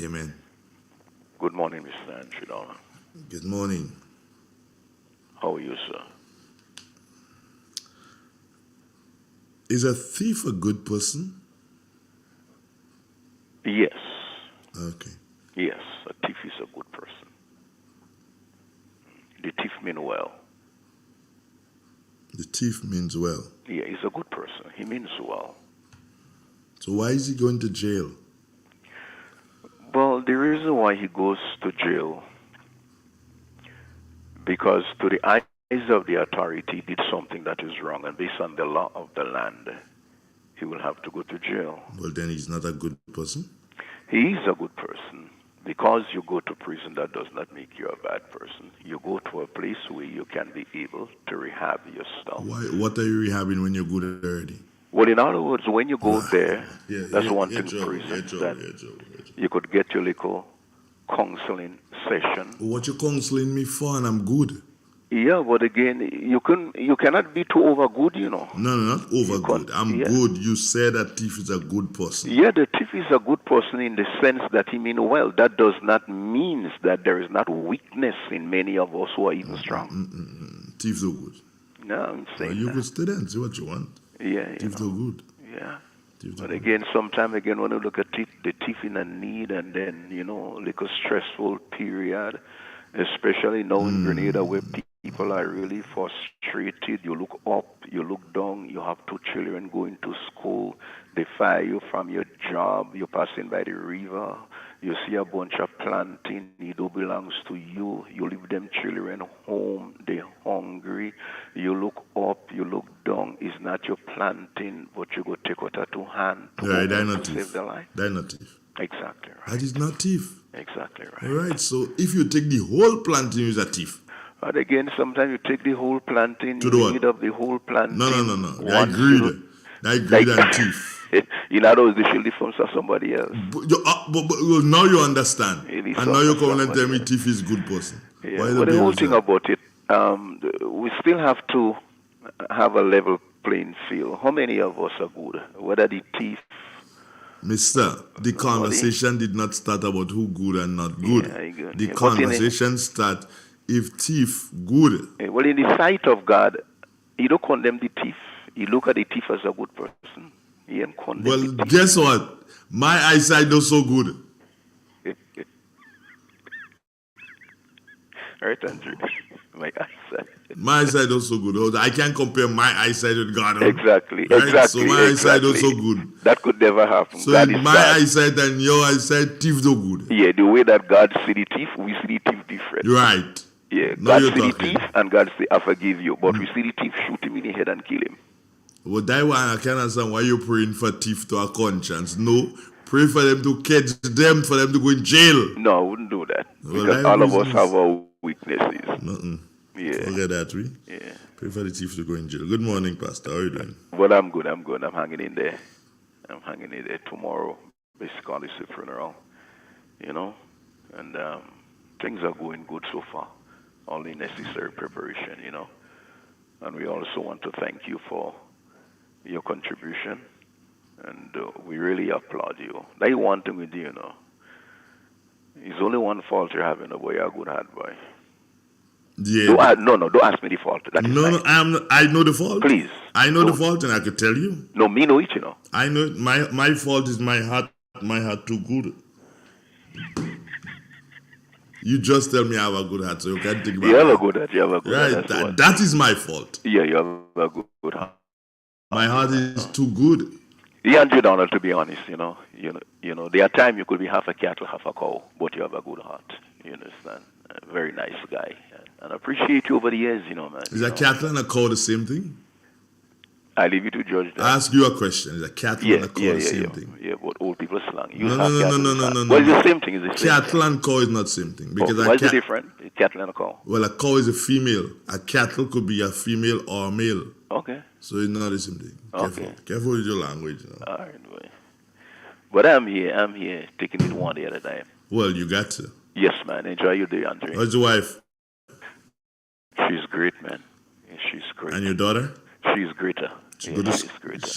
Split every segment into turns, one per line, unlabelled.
Amen.
Good morning, Mr. Andrew.
Good morning.
How are you, sir?
Is a thief a good person?
Yes.
Okay.
Yes, a thief is a good person. The thief means well.
The thief means well.
Yeah, he's a good person. He means well.
So why is he going to jail?
Well, the reason why he goes to jail, because to the eyes of the authority, he did something that is wrong, and based on the law of the land, he will have to go to jail.
Well, then he's not a good person.
He is a good person. Because you go to prison, that does not make you a bad person. You go to a place where you can be able to rehab yourself.
Why? What are you rehabbing when you're good already?
Well, in other words, when you go there, that's one thing
Joe,
prison.
Joe.
You could get your little counseling session.
What you counseling me for? And I'm good.
Yeah, but again, you cannot be too over good, you know.
No, not over good. I'm good. You said that thief is a good person.
Yeah, the thief is a good person in the sense that he means well. That does not mean that there is not weakness in many of us who are even strong.
Thieves are good.
No, I'm saying
you could stay there and see what you want.
Yeah,
thieves are good.
Yeah. But
good.
again, sometime again, when you look at the thief in a need and then, like a stressful period, especially now in Grenada where people are really frustrated. You look up, you look down, you have 2 children going to school, they fire you from your job, you're passing by the river, you see a bunch of planting, it don't belongs to you, you leave them children home, they're hungry, you look up, you look down, it's not your planting, but you go take out a 2 hand to save their life.
They're not thief.
Exactly right.
That is not thief.
Exactly right.
All right, so if you take the whole planting, it's a thief.
But again, sometimes you take the whole planting, you eat up the whole planting.
No. I greed and thief.
In other words, they should live from somebody else.
But now you understand. And now you come and tell me thief is a good person.
Yeah, but the whole thing about it, we still have to have a level playing field. How many of us are good? Whether the thief...
Mister, the conversation did not start about who good and not good.
Yeah,
the conversation start if thief good.
Well, in the sight of God, he don't condemn the thief. He look at the thief as a good person. He ain't condemn the thief.
Guess what? My eyesight is so good.
Right, Andrew? My
eyesight is so good. I can't compare my eyesight with God.
Exactly.
Right?
Exactly.
So my eyesight is so good.
That could never happen.
So in my eyesight and your eyesight, thief do good.
Yeah, the way that God see the thief, we see the thief different.
Right.
Yeah, God see the thief and God say, I forgive you. But we see the thief, shoot him in the head and kill him.
Well, that one, I can't understand why you're praying for thief to a conscience. No, pray for them to catch them, for them to go in jail.
No, I wouldn't do that. Because all of us have our weaknesses. Yeah.
Forget that, we?
Yeah.
Pray for the thief to go in jail. Good morning, Pastor. How are you doing?
Well, I'm good. I'm hanging in there. Tomorrow. Basically, it's a funeral. And things are going good so far. All the necessary preparation, And we also want to thank you for your contribution. And we really applaud you. That's one thing we do, It's only one fault you're having, boy. You're a good heart, boy.
Yeah.
Don't ask me the fault.
I know the fault.
Please.
I know the fault, and I could tell you.
No, me know it,
I know my fault is my heart too good. You just tell me I have a good heart, so you can't think about it.
You have a good heart.
Right, that is my fault.
Yeah, you have a good heart.
My heart is too good.
Yeah, Andrew Donald, to be honest, there are times you could be half a cattle, half a cow, but you have a good heart. You understand? A very nice guy. And I appreciate you over the years, man.
Is a cattle and a cow the same thing?
I leave you to judge that.
I ask you a question. Is a cattle and a cow the same thing?
Yeah, but old people slang.
No.
Well, it's the same thing.
Cattle and cow is not the same thing. Because
what's the difference? Cattle and a cow?
Well, a cow is a female. A cattle could be a female or a male.
Okay.
So it's not the same thing. Careful with your language.
All right, boy. But I'm here taking it one day at a time.
Well, you got to.
Yes, man. Enjoy your day, Andre.
How's your wife?
She's great, man. She's great.
And your daughter?
She's greater.
She's greater.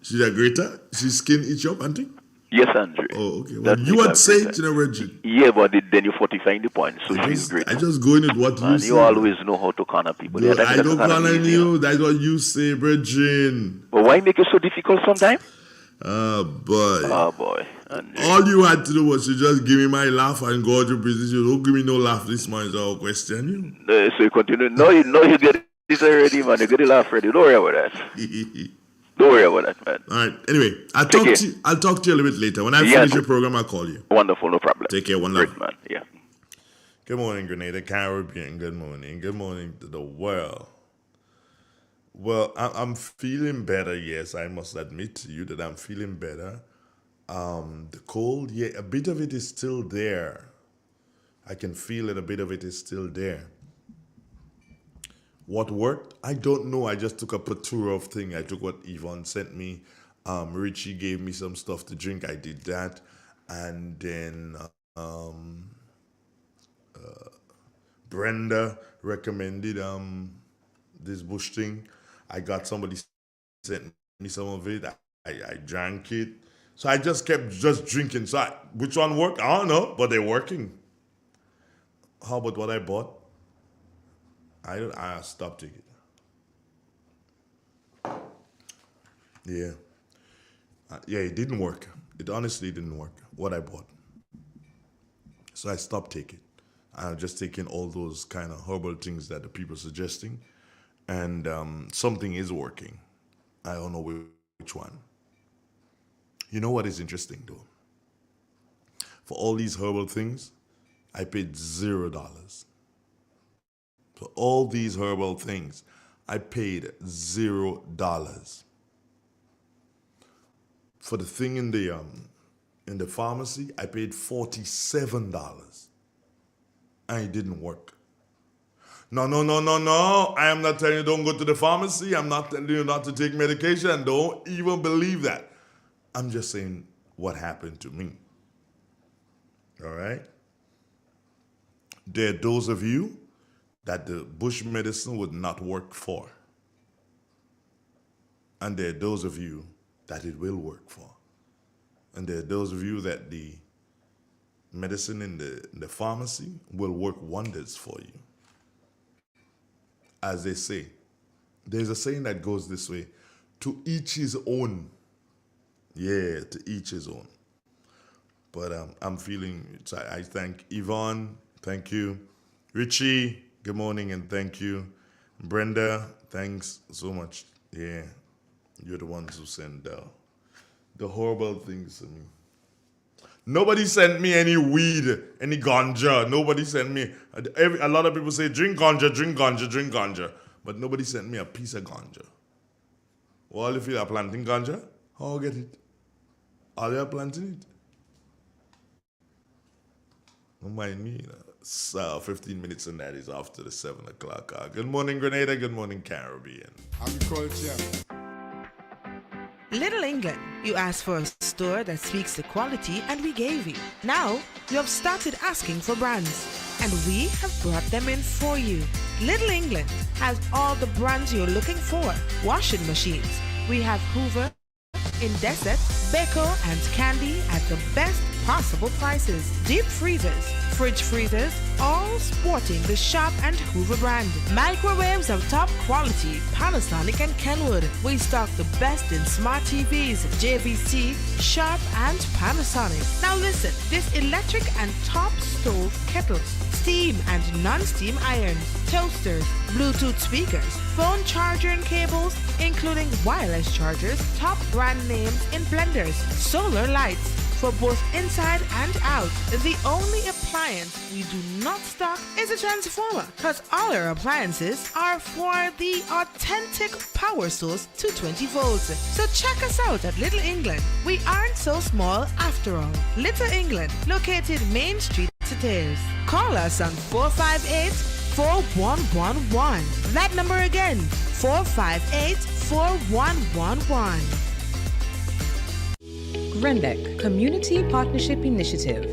She's a greater? She's skin eat you up, auntie?
Yes, Andre.
Oh, okay. Well,
That
you
makes
would say
sense.
it, Reggie.
Yeah, but then you fortifying the point, so
I
she's
just,
great.
I just go in with what you
Man,
say.
you always know how to corner people. Yeah,
I
that's
don't
kind of
call on
easy,
you. That's what you say, Virgin.
But why make it so difficult sometimes?
Oh, boy.
Oh, boy. Andre.
All you had to do was to just give me my laugh and go out your business. You don't give me no laugh this morning, so I'll question you.
So you continue. No, you get it already, man. You get the laugh already. Don't worry about that. Don't worry about that, man.
All right. Anyway, I'll talk to you a little bit later. When I finish your program, I'll call you.
Wonderful, no problem.
Take care. One love.
Great, man. Yeah.
Good morning, Grenada, Caribbean. Good morning. Good morning to the world. Well, I'm feeling better. Yes, I must admit to you that I'm feeling better. The cold, yeah, a bit of it is still there. I can feel it. A bit of it is still there. What worked? I don't know. I just took a plethora of things. I took what Yvonne sent me. Richie gave me some stuff to drink. I did that. And then Brenda recommended this bush thing. I got somebody sent me some of it. I drank it. So I just kept just drinking. So which one worked? I don't know, but they're working. How about what I bought? I stopped taking it. Yeah. Yeah, it didn't work. It honestly didn't work, what I bought. So I stopped taking. I'm just taking all those kind of herbal things that the people are suggesting. And something is working. I don't know which one. You know what is interesting though? For all these herbal things, I paid $0. For all these herbal things, I paid $0. For the thing in the pharmacy, I paid $47. And it didn't work. No. I am not telling you don't go to the pharmacy. I'm not telling you not to take medication. Don't even believe that. I'm just saying what happened to me. All right? There are those of you that the bush medicine would not work for. And there are those of you that it will work for. And there are those of you that the medicine in the pharmacy will work wonders for you. As they say, there's a saying that goes this way: to each his own. Yeah, to each his own. But I'm feeling, I thank Yvonne, thank you. Richie, good morning and thank you. Brenda, thanks so much. Yeah, you're the ones who send the horrible things to me. Nobody sent me any weed, any ganja. Nobody sent me. A lot of people say, drink ganja, drink ganja, drink ganja. But nobody sent me a piece of ganja. Well, if you are planting ganja, how get it? Are they planting it? Don't mind me. 15 minutes and that is after the 7 o'clock. Good morning, Grenada. Good morning, Caribbean.
Agriculture.
Little England, you asked for a store that speaks to quality and we gave you. Now, you have started asking for brands and we have brought them in for you. Little England has all the brands you're looking for. Washing machines. We have Hoover, Indesit, Beko and Candy at the best possible prices. Deep freezers, fridge freezers, all sporting the Sharp and Hoover brand. Microwaves of top quality, Panasonic and Kenwood. We stock the best in smart TVs, JVC, Sharp and Panasonic. Now listen, this electric and top stove kettles, steam and non-steam irons, toasters, Bluetooth speakers, phone charger and cables, including wireless chargers, top brand names in blenders, solar lights, for both inside and out. The only appliance we do not stock is a transformer, because all our appliances are for the authentic power source to 20 volts. So check us out at Little England. We aren't so small after all. Little England, located Main Street, Tears. Call us on 458-4111. That number again, 458-4111.
RENDEC Community Partnership Initiative.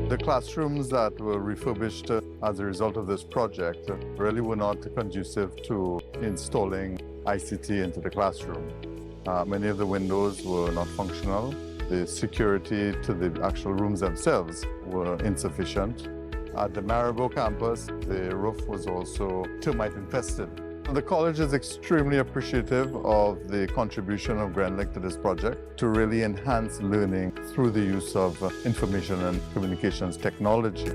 The classrooms that were refurbished as a result of this project really were not conducive to installing ICT into the classroom. Many of the windows were not functional. The security to the actual rooms themselves were insufficient. At the Maribor campus, the roof was also termite infested. The college is extremely appreciative of the contribution of GrandLink to this project to really enhance learning through the use of information and communications technology.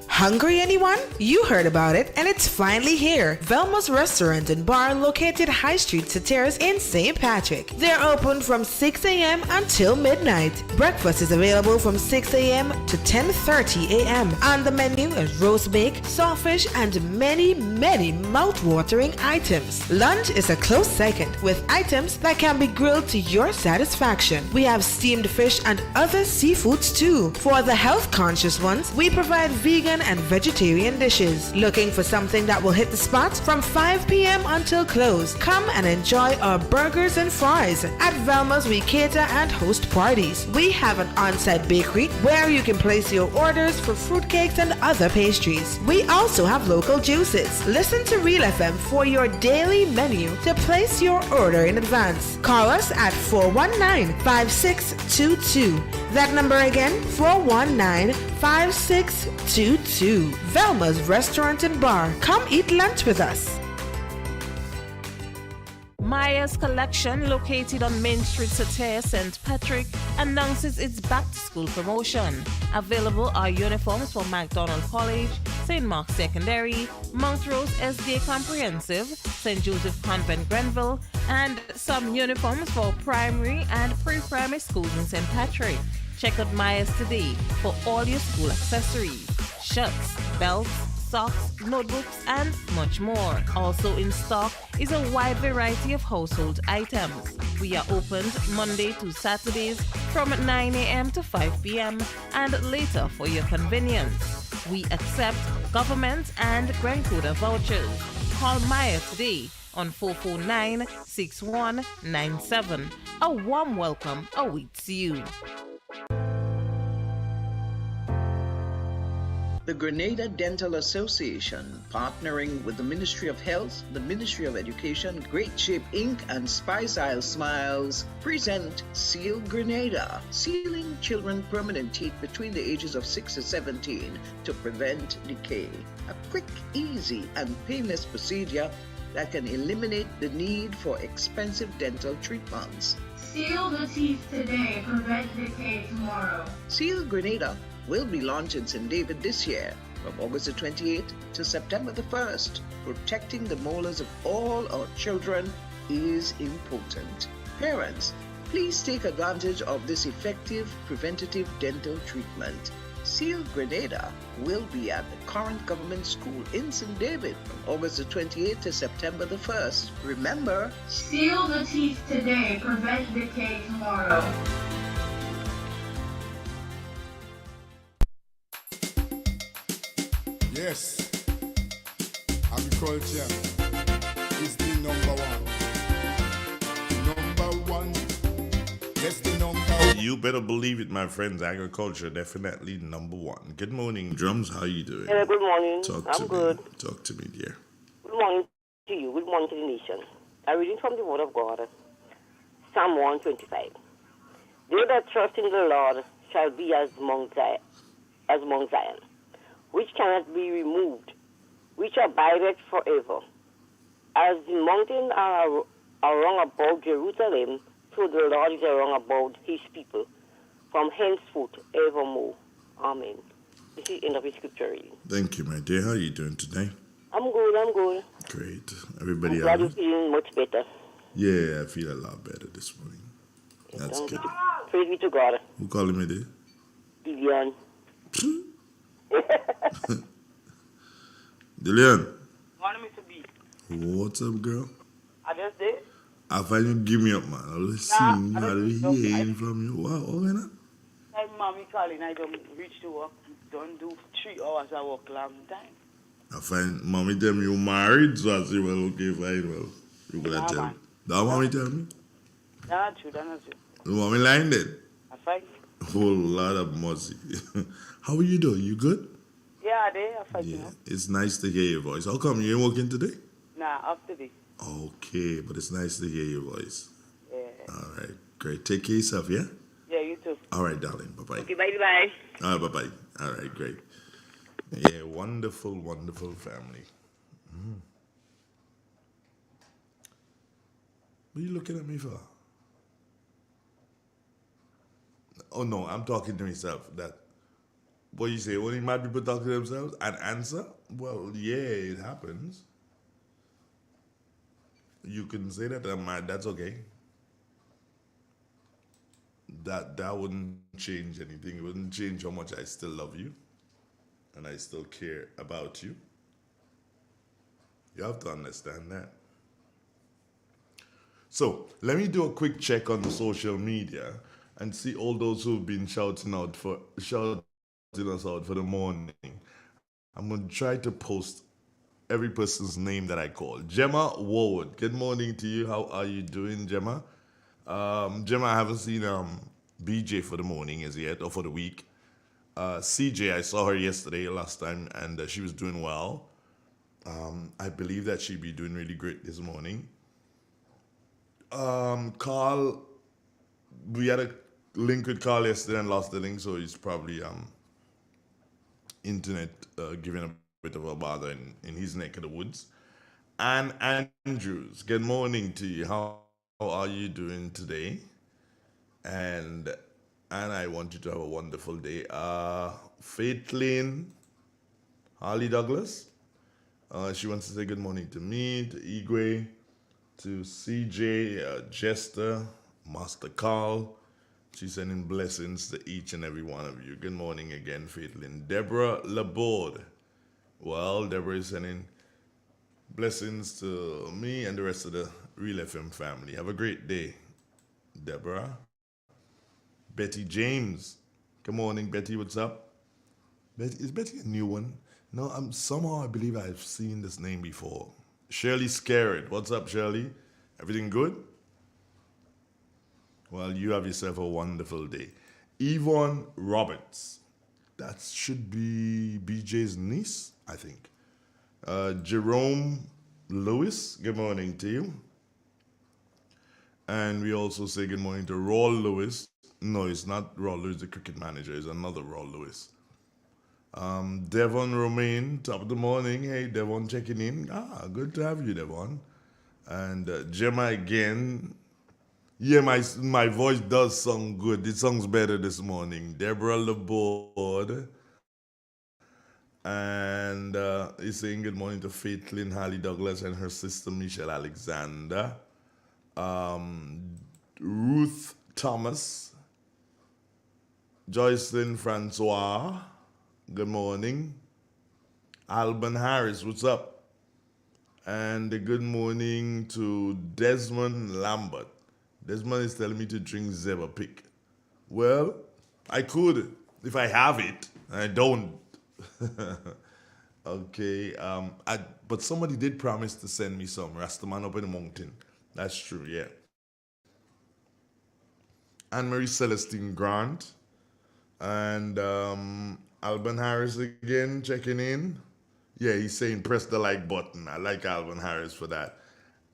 Hungry, anyone? You heard about it, and it's finally here. Velma's Restaurant and Bar, located High Street Sateras in St. Patrick. They're open from 6 a.m. until midnight. Breakfast is available from 6 a.m. to 10:30 a.m. On the menu is roast bake, sawfish, and many, many mouth-watering items. Lunch is a close second, with items that can be grilled to your satisfaction. We have steamed fish and other seafoods too. For the health-conscious ones, we provide vegan and vegetarian dishes. Looking for something that will hit the spot? From 5 p.m. until close, come and enjoy our burgers and fries. At Velma's, we cater and host parties. We have an on-site bakery where you can place your orders for fruitcakes and other pastries. We also have local juices. Listen to Real FM for your daily menu to place your order in advance. Call us at 419-5622. That number again, 419-5622. Velma's Restaurant and Bar. Come eat lunch with us.
Maya's Collection, located on Main Street, Sateras, St. Patrick, announces its back-to-school promotion. Available are uniforms for MacDonald College, St. Mark's Secondary, Montrose SDA Comprehensive, St. Joseph Convent Grenville, and some uniforms for primary and pre-primary schools in St. Patrick. Check out Maya's today for all your school accessories, shirts, belts, socks, notebooks, and much more. Also in stock is a wide variety of household items. We are opened Monday to Saturdays from 9 a.m. to 5 p.m. and later for your convenience. We accept government and Grand Coda vouchers. Call Maya today on 449-6197. A warm welcome awaits you.
The Grenada Dental Association, partnering with the Ministry of Health, the Ministry of Education, Great Shape Inc., and Spice Isle Smiles, present Seal Grenada, sealing children permanent teeth between the ages of 6 to 17 to prevent decay. A quick, easy, and painless procedure that can eliminate the need for expensive dental treatments.
Seal the teeth today, prevent decay tomorrow.
Seal Grenada will be launched in St. David this year from August the 28th to September the 1st. Protecting the molars of all our children is important. Parents, please take advantage of this effective preventative dental treatment. Seal Grenada will be at the current government school in St. David from August the 28th to September the 1st. Remember,
seal the teeth today, prevent decay tomorrow.
Yes, agriculture is the number one. Yes, the number one.
You better believe it, my friends. Agriculture, definitely number one. Good morning, Drums. How you doing?
Hello, good morning.
I'm
good.
Talk to me, dear.
Good morning to you. Good morning to the nation. I'm reading from the Word of God, Psalm 125. They that trust in the Lord shall be as Mount Zion, which cannot be removed, which abideth forever. As the mountains are around about Jerusalem, so the Lord is around about his people, from henceforth evermore. Amen. This is the end of the scripture reading.
Thank you, my dear. How are you doing today?
I'm good.
Great. Everybody
I'm glad you're
else?
feeling much better.
Yeah, I feel a lot better this morning. That's good.
Praise be to God.
Who calling me there?
Vivian.
Dillian.
Morning, Mr. B.
What's up, girl?
I just did.
I find you give me up, man. I always seeing you, I always hearing from you. Wow, okay, now?
My mommy calling, I don't reach to work. Don't do 3 hours I work long time.
I find mommy tell me you married, so I say, well, okay, fine, well. You gonna tell me. That mommy tell me?
That's true.
The mommy lying then?
I find.
Whole lot of mercy. How are you doing? You good?
Yeah, I find.
Yeah, it's nice to hear your voice. How come you ain't working today?
Nah, after this.
Okay, but it's nice to hear your voice.
Yeah.
All right, great. Take care of yourself, yeah?
Yeah, you too.
All right, darling. Bye-bye.
Okay, bye-bye.
All right, bye-bye. All right, great. Yeah, wonderful, wonderful family. What are you looking at me for? Oh, no, I'm talking to myself. That what you say, only mad people talk to themselves and answer? Well, yeah, it happens. You can say that I'm mad, that's okay. That wouldn't change anything. It wouldn't change how much I still love you and I still care about you. You have to understand that. So let me do a quick check on the social media and see all those who've been shouting us out for the morning. I'm going to try to post every person's name that I call. Gemma Ward, good morning to you. How are you doing, Gemma? Gemma, I haven't seen BJ for the morning as yet, or for the week. CJ, I saw her yesterday, last time, and she was doing well. I believe that she'd be doing really great this morning. Carl, we had a link with Carl yesterday and lost the link, so he's probably internet giving a bit of a bother in his neck of the woods. And Andrews, good morning to you. How are you doing today? And I want you to have a wonderful day. Faithlin Harley Douglas, she wants to say good morning to me, to Igwe, to CJ, Jester, Master Carl. She's sending blessings to each and every one of you. Good morning again, Faithlin. Deborah Laborde. Well, Deborah is sending blessings to me and the rest of the Real FM family. Have a great day, Deborah. Betty James. Good morning, Betty. What's up? Betty, is Betty a new one? No, somehow I believe I've seen this name before. Shirley Scarrett. What's up, Shirley? Everything good? Well, you have yourself a wonderful day. Yvonne Roberts. That should be BJ's niece, I think. Jerome Lewis. Good morning to you. And we also say good morning to Raul Lewis. No, it's not Raul Lewis, the cricket manager. It's another Raul Lewis. Devon Romain, top of the morning. Hey, Devon, checking in. Good to have you, Devon. And Gemma again. Yeah, my voice does sound good. It sounds better this morning. Deborah Laborde. And he's saying good morning to Faithlin Harley Douglas and her sister Michelle Alexander. Ruth Thomas. Joycelyn Francois. Good morning. Alban Harris, what's up? And a good morning to Desmond Lambert. Desmond is telling me to drink Zebra Pick. Well, I could if I have it. I don't. Okay. But somebody did promise to send me some Rastaman up in the mountain. That's true, yeah. Anne-Marie Celestine Grant. And Alban Harris again checking in. Yeah, he's saying press the like button. I like Alban Harris for that.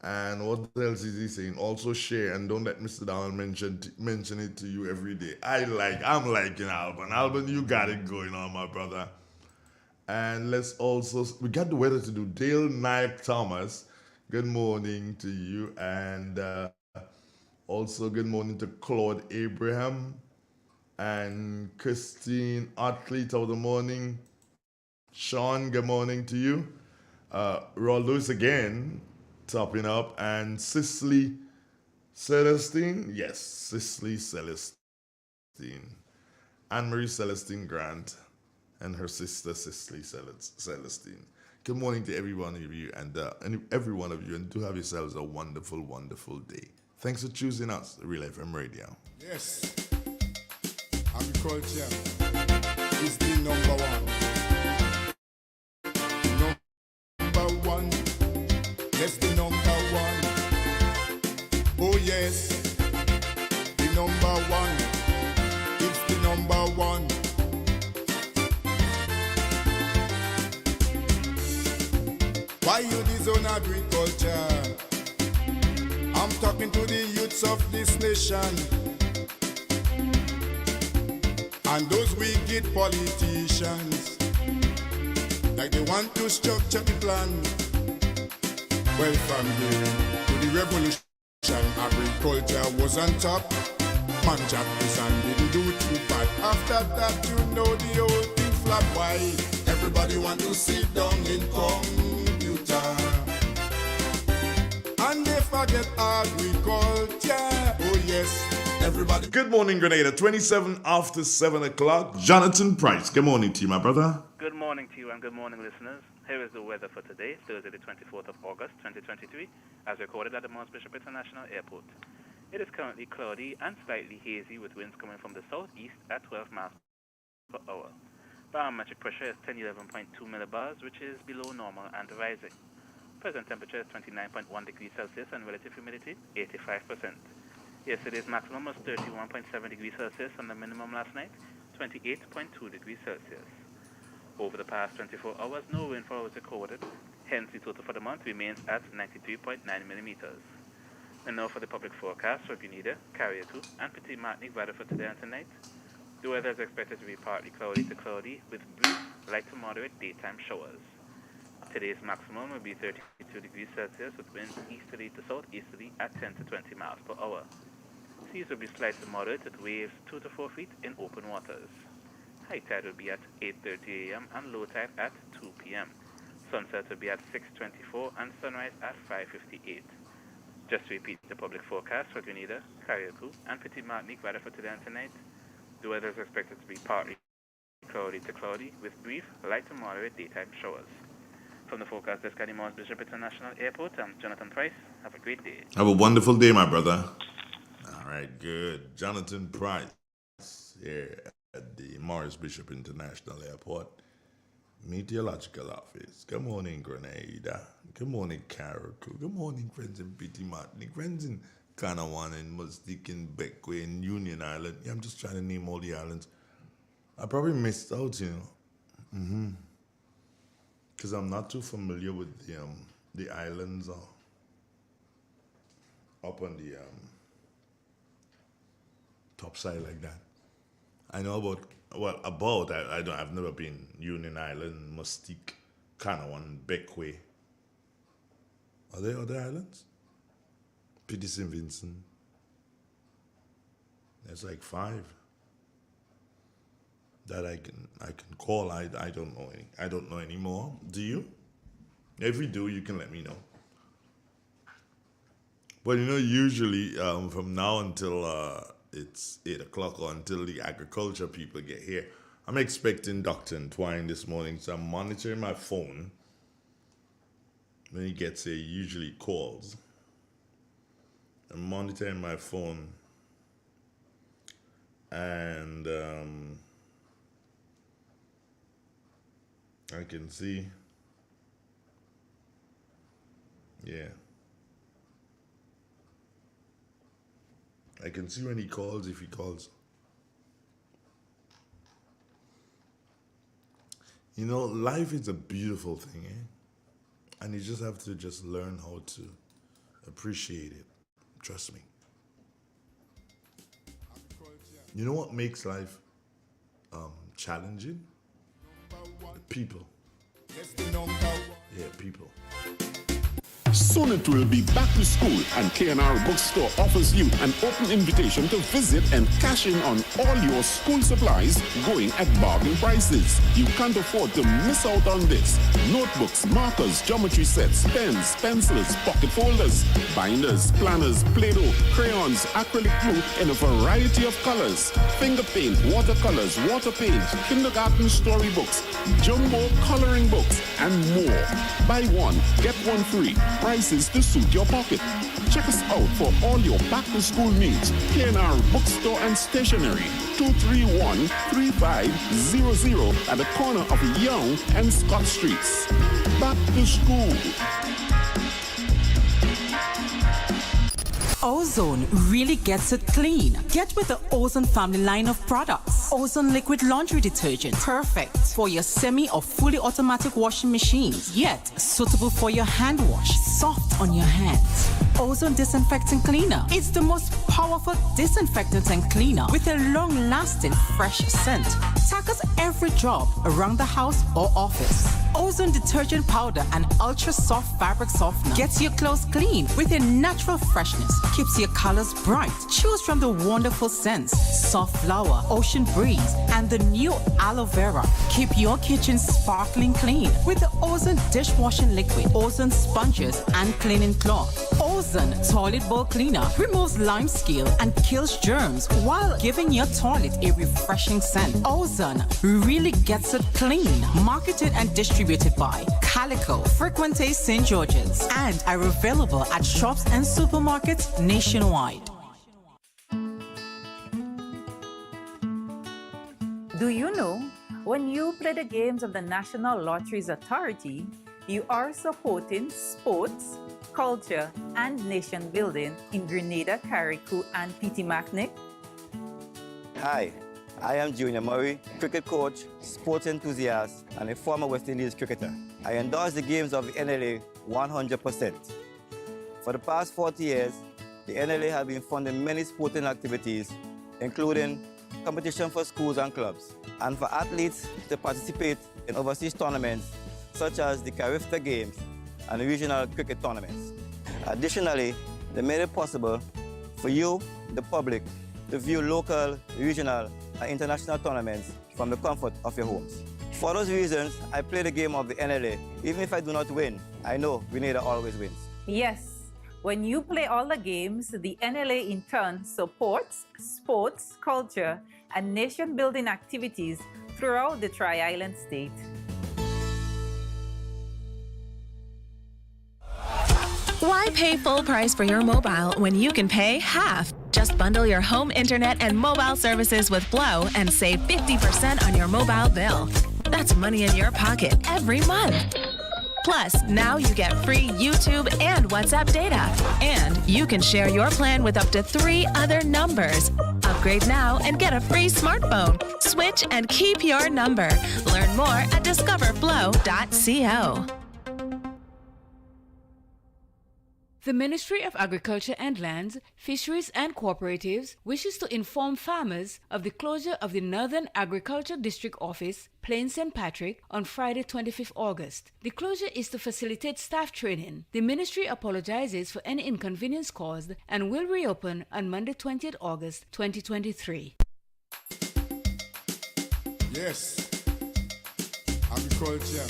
And what else is he saying? Also share and don't let Mr. Donald mention it to you every day. I'm liking Alban. Alban, you got it going on, my brother. And we got the weather to do. Dale Naik Thomas, good morning to you. And also good morning to Claude Abraham and Christine Otley, top of the morning. Sean, good morning to you. Raw Lewis again, topping up. And Cicely Celestine. Yes, Cicely Celestine. Anne-Marie Celestine Grant and her sister Cicely Celestine. Good morning to every one of you and every one of you, and do have yourselves a wonderful, wonderful day. Thanks for choosing us, Real FM Radio.
Yes. Agriculture is the number one. Number one. Yes, the number one. Oh, yes. The number one. It's the number one. Why you disown agriculture? I'm talking to the youths of this nation and those wicked politicians, like they want to structure the plan. Well, from the to the revolution, agriculture was on top. Man jacked his and didn't do too bad. After that, you know the whole thing flop. Why? Everybody want to sit down in computer, and they forget agriculture. Oh yes, everybody.
Good morning, Grenada. 27 after 7 o'clock. Jonathan Price. Good morning to you, my brother.
Good morning to you and good morning, listeners. Here is the weather for today, Thursday, the 24th of August, 2023, as recorded at the Mount Bishop International Airport. It is currently cloudy and slightly hazy with winds coming from the southeast at 12 miles per hour. Barometric pressure is 1011.2 millibars, which is below normal and rising. Present temperature is 29.1 degrees Celsius and relative humidity 85%. Yesterday's maximum was 31.7 degrees Celsius and the minimum last night 28.2 degrees Celsius. Over the past 24 hours, no rainfall was recorded, hence the total for the month remains at 93.9 millimeters. And now for the public forecast for Grenada, Carrier 2, and Petit Martinique weather for today and tonight. The weather is expected to be partly cloudy to cloudy with brief, light to moderate daytime showers. Today's maximum will be 32 degrees Celsius with winds easterly to southeasterly at 10 to 20 miles per hour. Seas will be slight to moderate with waves 2 to 4 feet in open waters. High tide will be at 8:30 a.m. and low tide at 2 p.m. Sunset will be at 6:24 and sunrise at 5:58. Just to repeat the public forecast for Grenada, Carrier 2, and Petit Martinique weather for today and tonight. The weather is expected to be partly cloudy to cloudy with brief, light to moderate daytime showers. From the forecast desk at the Mount Bishop International Airport, I'm Jonathan Price. Have a great day.
Have a wonderful day, my brother. All right, good. Jonathan Price here at the Morris Bishop International Airport Meteorological Office. Good morning, Grenada. Good morning, Carol. Good morning, friends in Petit Martinique. Friends in Kanawan and Mustique and Beckway and Union Island. Yeah, I'm just trying to name all the islands. I probably missed out, you know. Because I'm not too familiar with the islands up on the top side like that. I know I've never been Union Island, Mustique, Kanawan, Beckway. Are there other islands? Petit St. Vincent. There's like 5 that I can call. I don't know any. I don't know anymore. Do you? If you do, you can let me know. But you know, usually from now until it's 8 o'clock or until the agriculture people get here, I'm expecting Dr. Entwine this morning, so I'm monitoring my phone. When he gets here, he usually calls. I'm monitoring my phone, and I can see, I can see when he calls, if he calls. You know, life is a beautiful thing, and you just have to just learn how to appreciate it. Trust me. You know what makes life challenging? People. Yeah, people.
Soon it will be back to school, and K&R Bookstore offers you an open invitation to visit and cash in on all your school supplies going at bargain prices. You can't afford to miss out on this. Notebooks, markers, geometry sets, pens, pencils, pocket folders, binders, planners, Play-Doh, crayons, acrylic glue in a variety of colors, finger paint, watercolors, water paint, kindergarten storybooks, jumbo coloring books, and more. Buy one, get one free. Prices to suit your pocket. Check us out for all your back-to-school needs. K&R Bookstore and Stationery, 231-3500 at the corner of Young and Scott Streets. Back to school.
Ozone really gets it clean. Get with the Ozone family line of products. Ozone liquid laundry detergent, perfect for your semi or fully automatic washing machines, yet suitable for your hand wash, soft on your hands. Ozone disinfectant cleaner. It's the most powerful disinfectant and cleaner with a long-lasting fresh scent. Tackles every job around the house or office. Ozone detergent powder and ultra soft fabric softener gets your clothes clean with a natural freshness, keeps your colors bright. Choose from the wonderful scents: soft flower, ocean breeze, and the new aloe vera. Keep your kitchen sparkling clean with the Ozone dishwashing liquid, Ozone sponges and cleaning cloth. Ozone toilet bowl cleaner removes lime scale and kills germs while giving your toilet a refreshing scent. Ozone really gets it clean. Marketed and distributed by Calico, Frequente St. George's, and are available at shops and supermarkets nationwide.
Do you know, when you play the games of the National Lotteries Authority, you are supporting sports, culture, and nation building in Grenada, Carriacou, and Petit-Martinique?
Hi, I am Junior Murray, cricket coach, sports enthusiast, and a former West Indies cricketer. I endorse the games of the NLA 100%. For the past 40 years, the NLA has been funding many sporting activities, including competition for schools and clubs, and for athletes to participate in overseas tournaments such as the Carifta Games and regional cricket tournaments. Additionally, they made it possible for you, the public, to view local, regional, and international tournaments from the comfort of your homes. For those reasons, I play the game of the NLA. Even if I do not win, I know Grenada always wins.
Yes, when you play all the games, the NLA in turn supports sports, culture, and nation-building activities throughout the Tri-Island state.
Why pay full price for your mobile when you can pay half? Just bundle your home internet and mobile services with Flow and save 50% on your mobile bill. That's money in your pocket every month. Plus, now you get free YouTube and WhatsApp data. And you can share your plan with up to 3 other numbers. Upgrade now and get a free smartphone. Switch and keep your number. Learn more at discoverflow.co.
The Ministry of Agriculture and Lands, Fisheries and Cooperatives wishes to inform farmers of the closure of the Northern Agriculture District Office, Plain St. Patrick, on Friday 25th August. The closure is to facilitate staff training. The Ministry apologizes for any inconvenience caused and will reopen on Monday 20th August 2023.
Yes, agriculture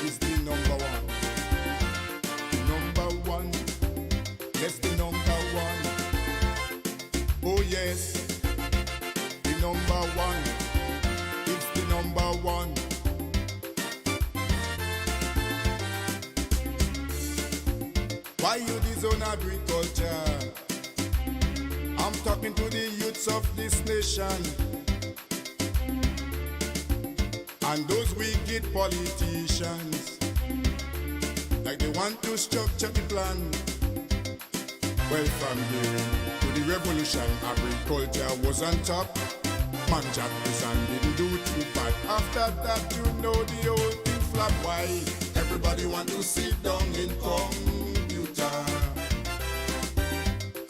is the number one. Yes, the number one. Oh yes, the number one. It's the number one. Why you disown agriculture? I'm talking to the youths of this nation and those wicked politicians, like they want to structure the plan. Well, from here to the revolution, agriculture was on top. Man Jack and didn't do too bad. After that, you know the whole thing flop. Why? Everybody want to sit down in computer,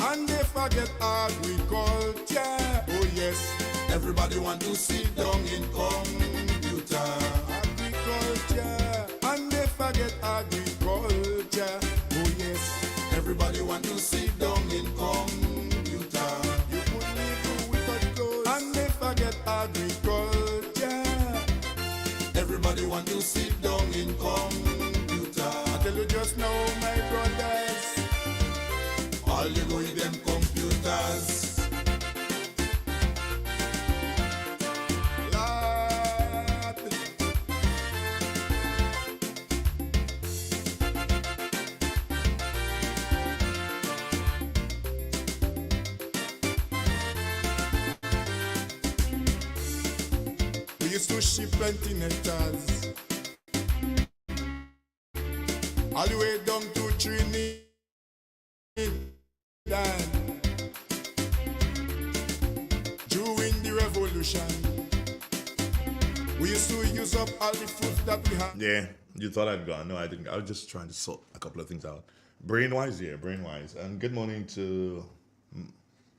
and they forget agriculture. Oh yes, everybody want to sit down in computer, agriculture, and they forget agriculture. Oh yes. Everybody want to sit down in computer. You could live without clothes and they forget agriculture. Everybody want to sit down in computer. I tell you just now, my brothers, all you go with them computers. To ship plenty nectars all the way down to Trinidad
Yeah, you thought I'd gone. No, I didn't. I was just trying to sort a couple of things out. Brainwise, yeah, brainwise. And good morning to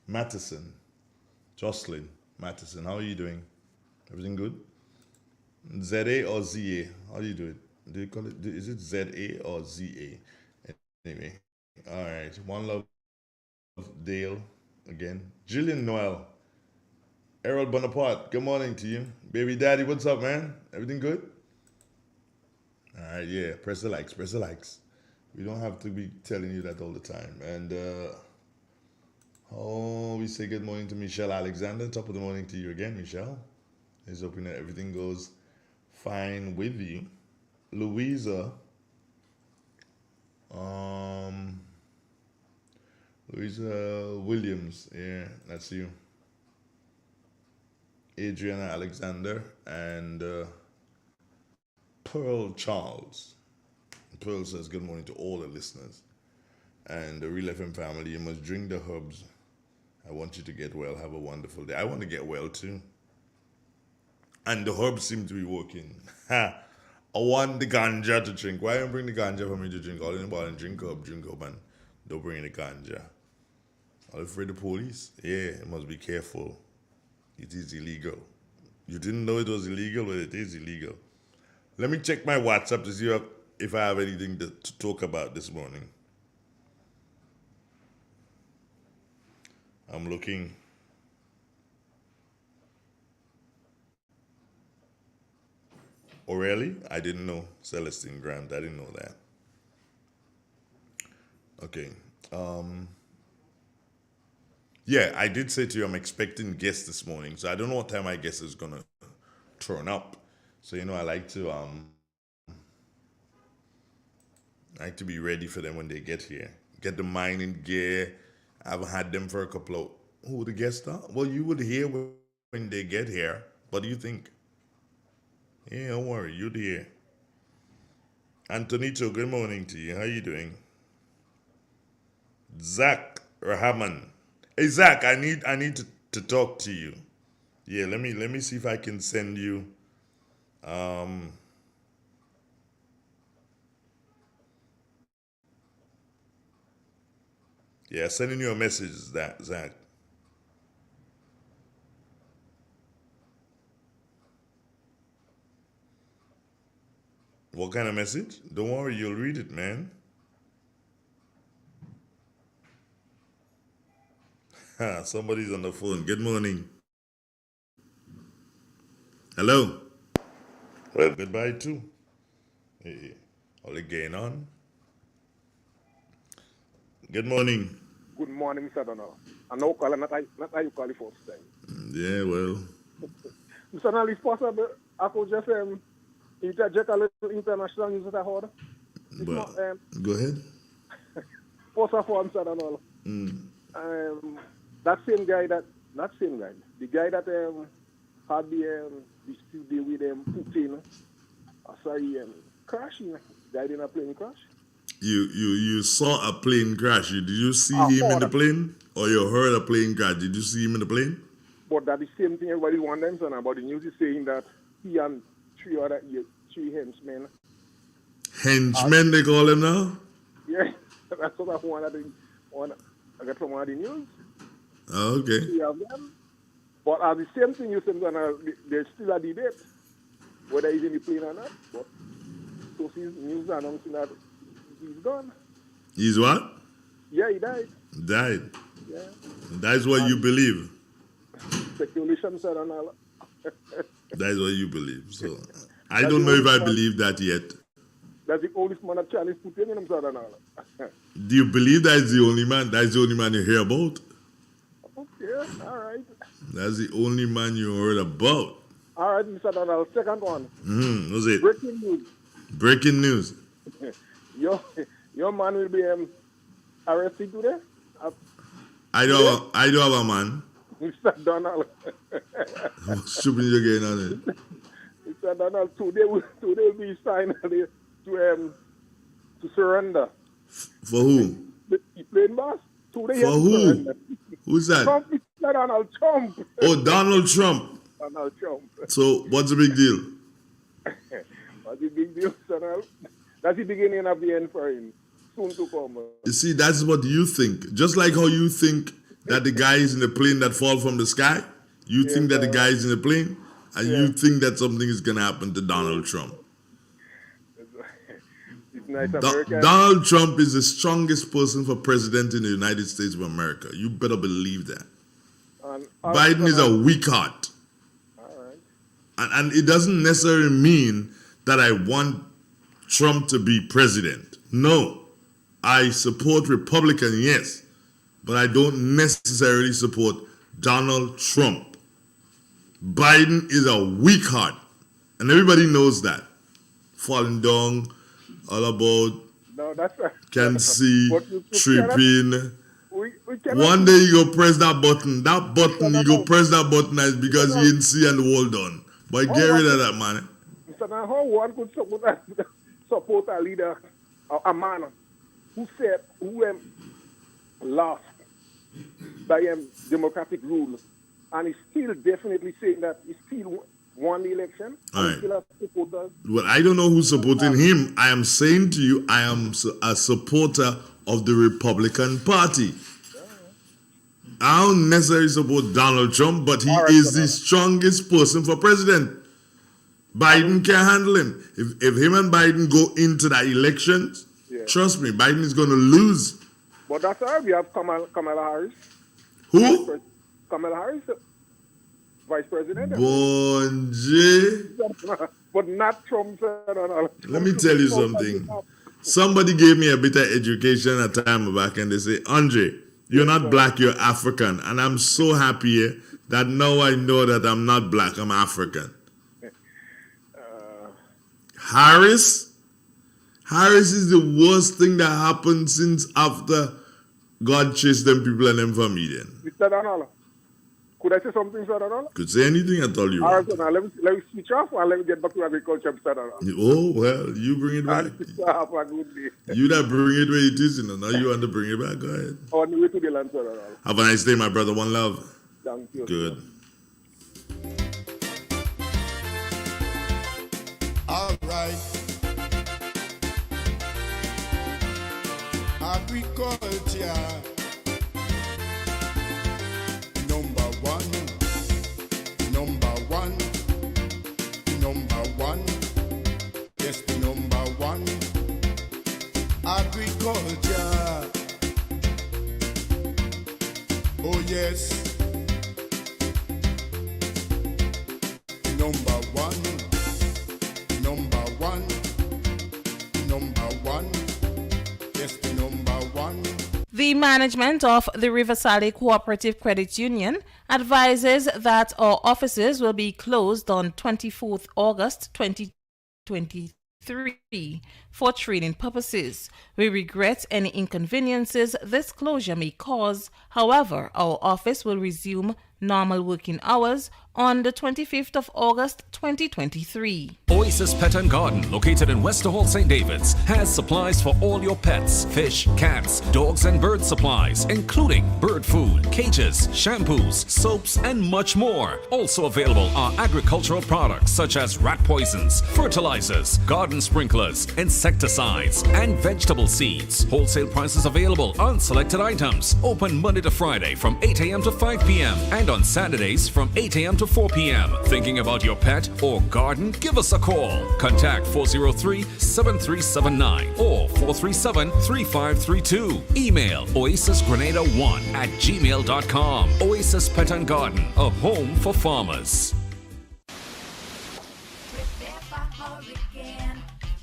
Mattison, Jocelyn Mattison. How are you doing? Everything good? ZA or ZA? How do you do it? Do you call it? Is it ZA or ZA? Anyway, all right. One love, Dale again. Jillian Noel. Errol Bonaparte. Good morning to you, baby daddy. What's up, man? Everything good? All right, yeah. Press the likes. Press the likes. We don't have to be telling you that all the time. And we say good morning to Michelle Alexander. Top of the morning to you again, Michelle. Is hoping that everything goes fine with you. Louisa. Louisa Williams. Yeah, that's you. Adriana Alexander and Pearl Charles. Pearl says good morning to all the listeners. And the Real FM family, you must drink the herbs. I want you to get well. Have a wonderful day. I want to get well too. And the herbs seem to be working. I want the ganja to drink. Why don't bring the ganja for me to drink? All in the bottle and drink up, and don't bring the ganja. Are you afraid of the police? Yeah, you must be careful. It is illegal. You didn't know it was illegal, but it is illegal. Let me check my WhatsApp to see if I have anything to talk about this morning. I'm looking. Oh, really? I didn't know. Celestine Grant, I didn't know that. Okay. Yeah, I did say to you I'm expecting guests this morning, so I don't know what time my guest is gonna turn up. So I like to be ready for them when they get here. Get the mining gear. I've had them for a couple of who the guests are. Well, you would hear when they get here. What do you think? Yeah, don't worry, you'd hear. Antonito, good morning to you. How you doing? Zach Rahman. Hey Zach, I need to talk to you. Yeah, let me see if I can send you yeah, sending you a message, Zach. What kind of message? Don't worry, you'll read it, man. Somebody's on the phone. Good morning. Hello. Well, goodbye too. Hey, all going on? Good morning.
Good morning, Mr. Donald. I know call not how you call the first time.
Yeah, well.
Mr. Donald, if possible, I could just interject a little international news that I heard.
Well, go ahead.
First of all, Mr. Donald, the guy that had the dispute deal with Putin, crashing, died in a plane crash.
You saw a plane crash. Did you see him in the plane? Or you heard a plane crash? Did you see him in the plane?
But that's the same thing everybody wants them, about the news is saying that he and three henchmen.
Henchmen, they call him now?
Yeah, that's what I got from one of the news.
Oh, okay.
Three of them. But at the same thing, you said there's still a debate whether he's in the plane or not. But so news announcing that he's gone.
He's what?
Yeah, he died.
Died?
Yeah.
That's what you believe?
Speculation, sir, and all.
That's what you believe. So I don't know if I believe that yet.
That's the oldest man that Chinese put in him, sir, and all.
Do you believe that's the only man? That's the only man you hear about?
Okay, all right.
That's the only man you heard about.
All right, Mr. Donald. Second one.
What's it?
Breaking news.
Breaking news.
Your man will be arrested today.
I do have a man.
Mr. Donald.
What stupid you getting on it?
Mr. Donald, today will be signed to surrender.
For who?
The plane boss. Today
for who? Who's that?
Trump, Mr. Donald Trump.
Oh, Donald Trump.
Donald Trump.
So what's the big deal?
What's the big That's the beginning of the end for him. Soon to come.
You see, that's what you think. Just like how you think that the guy is in the plane that fall from the sky, you think that the guy is in the plane, and you think that something is going to happen to Donald Trump.
It's nice American.
Donald Trump is the strongest person for president in the United States of America. You better believe that. Biden is a weak heart. And it doesn't necessarily mean that I want Trump to be president. No. I support Republican, yes. But I don't necessarily support Donald Trump. Biden is a weak heart. And everybody knows that. Falling down, all about, can see, tripping. One day you go press that button. You go press that button is because you didn't see and hold on. But get rid of that, man.
So now how one could support a leader, a man who lost by democratic rule, and he's still definitely saying that he still won the election.
All right. Well, I don't know who's supporting him. I am saying to you, I am a supporter of the Republican Party. I don't necessarily support Donald Trump, but he is the strongest person for president. Biden can't handle him. If him and Biden go into the elections, trust me, Biden is going to lose.
But that's all right. We have Kamala Harris.
Who?
Kamala Harris, vice president.
Bonje.
But not Trump.
Let me tell you something. Somebody gave me a bit of education a time back, and they say, Andre, you're not black, you're African. And I'm so happy that now I know that I'm not black, I'm African. Harris is the worst thing that happened since after God chased them people and them from Eden.
Mr. Donald, could I say something, Mr. Donald?
Could say anything I told you.
All right, so now let me switch off and let me get back to agriculture, Mr. Donald.
Oh, well, you bring it back.
Have a good day.
You that bring it where it is, now you want to bring it back. Go ahead.
On the way to the land, Mr. Donald.
Have a nice day, my brother. One love.
Thank you.
Good.
All right. Agriculture. Number one. Yes, the number one. Agriculture. Oh, yes. Number one. Yes, the number one.
The management of the Riverside Cooperative Credit Union advises that our offices will be closed on 24th August 2023 for training purposes. We regret any inconveniences this closure may cause. However, our office will resume normal working hours on the 25th of August 2023.
Oasis Pet and Garden, located in Westerhall, St. David's, has supplies for all your pets, fish, cats, dogs, and bird supplies, including bird food, cages, shampoos, soaps, and much more. Also available are agricultural products such as rat poisons, fertilizers, garden sprinklers, insecticides, and vegetable seeds. Wholesale prices available on selected items. Open Monday to Friday from 8 a.m. to 5 p.m. and on Saturdays from 8 a.m. to 4 p.m. Thinking about your pet or garden? Give us a call. Contact 403-7379 or 437-3532. Email oasisgrenada1@gmail.com. Oasis Pet and Garden, a home for farmers.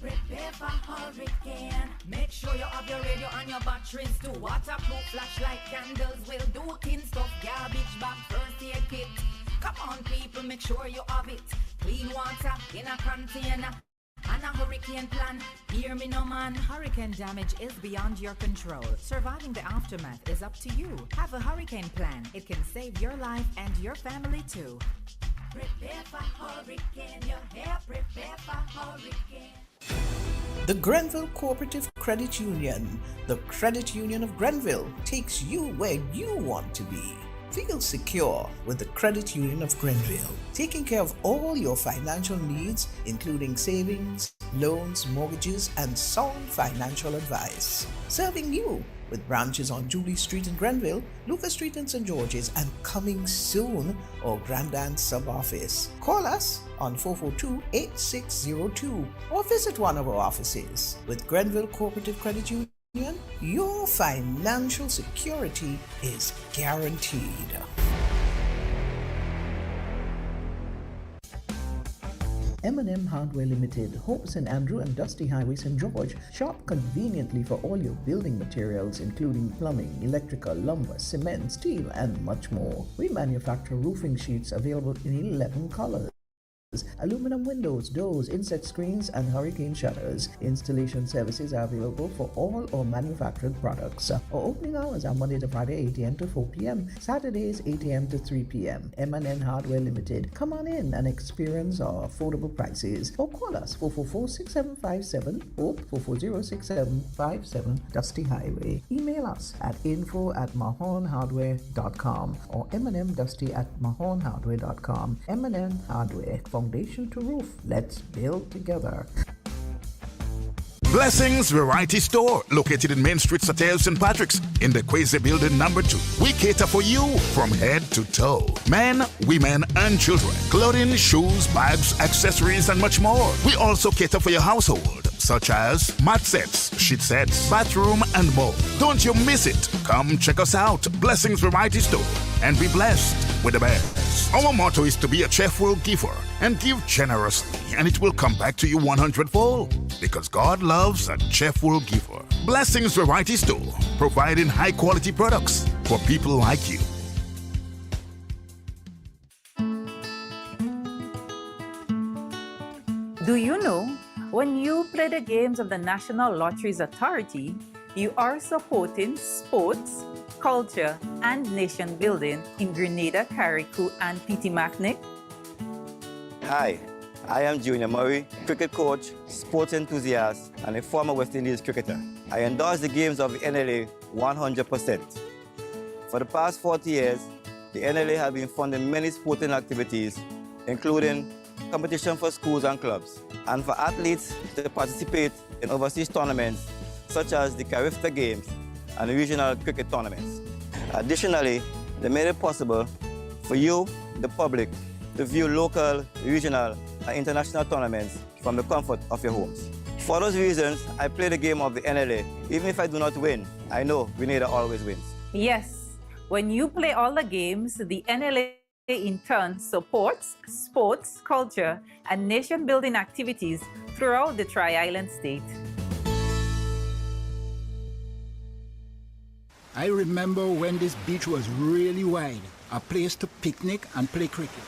Prepare for hurricane. Make sure you have your radio and your batteries too. Waterproof flashlight candles will do. Tin stuff, garbage bag, first aid kit. Come on, people, make sure you have it. Clean water in a container. And a hurricane plan. Hear me, no man.
Hurricane damage is beyond your control. Surviving the aftermath is up to you. Have a hurricane plan. It can save your life and your family too.
Prepare for hurricane. Your hair, prepare for hurricane.
The Grenville Cooperative Credit Union, the credit union of Grenville, takes you where you want to be. Feel secure with the Credit Union of Grenville, taking care of all your financial needs, including savings, loans, mortgages, and sound financial advice. Serving you with branches on Jubilee Street in Grenville, Lucas Street in St. George's, and coming soon, our Grandstand sub-office. Call us on 442-8602 or visit one of our offices. With Grenville Cooperative Credit Union, your financial security is guaranteed. M&M Hardware Limited, Hope St. Andrew and Dusty Highway St. George. Shop conveniently for all your building materials including plumbing, electrical, lumber, cement, steel and much more. We manufacture roofing sheets available in 11 colors. Aluminum windows, doors, insect screens, and hurricane shutters. Installation services are available for all our manufactured products. Our opening hours are Monday to Friday, 8 a.m. to 4 p.m. Saturdays, 8 a.m. to 3 p.m. M&N Hardware Limited. Come on in and experience our affordable prices. Or call us 444-6757 or 440-6757 Dusty Highway. Email us at info@mahonhardware.com or mnmdusty@mahonhardware.com. M&N Hardware. Foundation to roof. Let's build together.
Blessings Variety Store, located in Main Street, Satire, St. Patrick's, in the Quasi Building number 2. We cater for you from head to toe. Men, women, and children. Clothing, shoes, bags, accessories, and much more. We also cater for your household, such as mat sets, sheet sets, bathroom, and more. Don't you miss it. Come check us out, Blessings Variety Store, and be blessed with the best. Our motto is to be a cheerful giver and give generously, and it will come back to you 100-fold, because God loves a cheerful giver. Blessings Variety Store, providing high-quality products for people like you.
Do you know, when you play the games of the National Lotteries Authority, you are supporting sports, culture, and nation building in Grenada, Carriacou, and Petitmacnic?
Hi, I am Junior Murray, cricket coach, sports enthusiast, and a former West Indies cricketer. I endorse the games of the NLA 100%. For the past 40 years, the NLA has been funding many sporting activities, including competition for schools and clubs, and for athletes to participate in overseas tournaments such as the Carifta Games and regional cricket tournaments. Additionally, they made it possible for you, the public, to view local, regional, and international tournaments from the comfort of your homes. For those reasons, I play the game of the NLA. Even if I do not win, I know Grenada always wins.
Yes, when you play all the games, the NLA in turn supports sports, culture, and nation-building activities throughout the Tri-Island state.
I remember when this beach was really wide, a place to picnic and play cricket.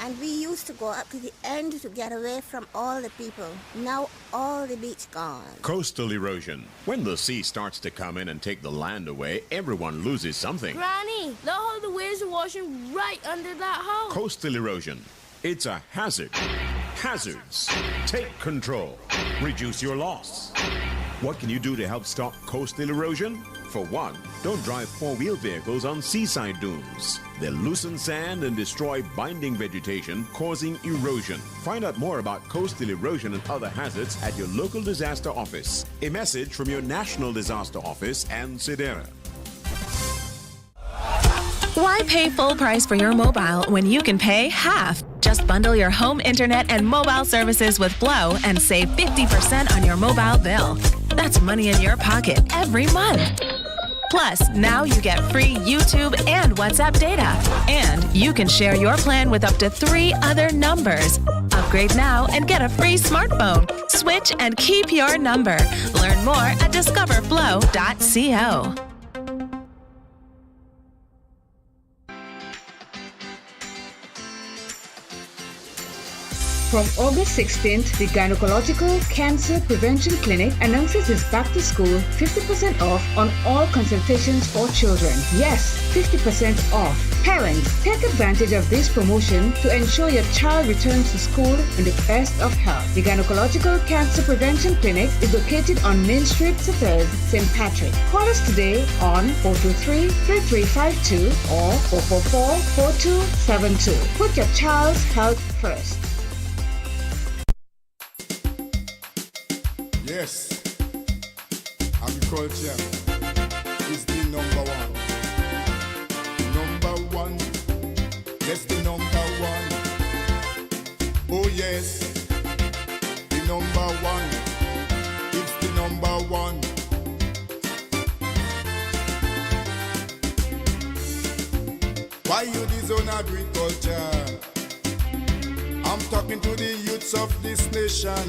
And we used to go up to the end to get away from all the people. Now all the beach gone.
Coastal erosion. When the sea starts to come in and take the land away, everyone loses something.
Granny, look how the waves are washing right under that house.
Coastal erosion. It's a hazard. Hazards. Take control. Reduce your loss. What can you do to help stop coastal erosion? For one, don't drive four-wheel vehicles on seaside dunes. They loosen sand and destroy binding vegetation, causing erosion. Find out more about coastal erosion and other hazards at your local disaster office. A message from your National Disaster Office and Sedera.
Why pay full price for your mobile when you can pay half? Just bundle your home internet and mobile services with Glow and save 50% on your mobile bill. That's money in your pocket every month. Plus, now you get free YouTube and WhatsApp data. And you can share your plan with up to 3 other numbers. Upgrade now and get a free smartphone. Switch and keep your number. Learn more at discoverflow.co.
From August 16th, the Gynecological Cancer Prevention Clinic announces its back to school 50% off on all consultations for children. Yes, 50% off. Parents, take advantage of this promotion to ensure your child returns to school in the best of health. The Gynecological Cancer Prevention Clinic is located on Main Street, Saters, St. Patrick. Call us today on 423-3352 or 444-4272. Put your child's health first.
Yes, agriculture is the number one. Number one, yes, the number one. Oh yes, the number one. It's the number one. Why you disown agriculture? I'm talking to the youths of this nation.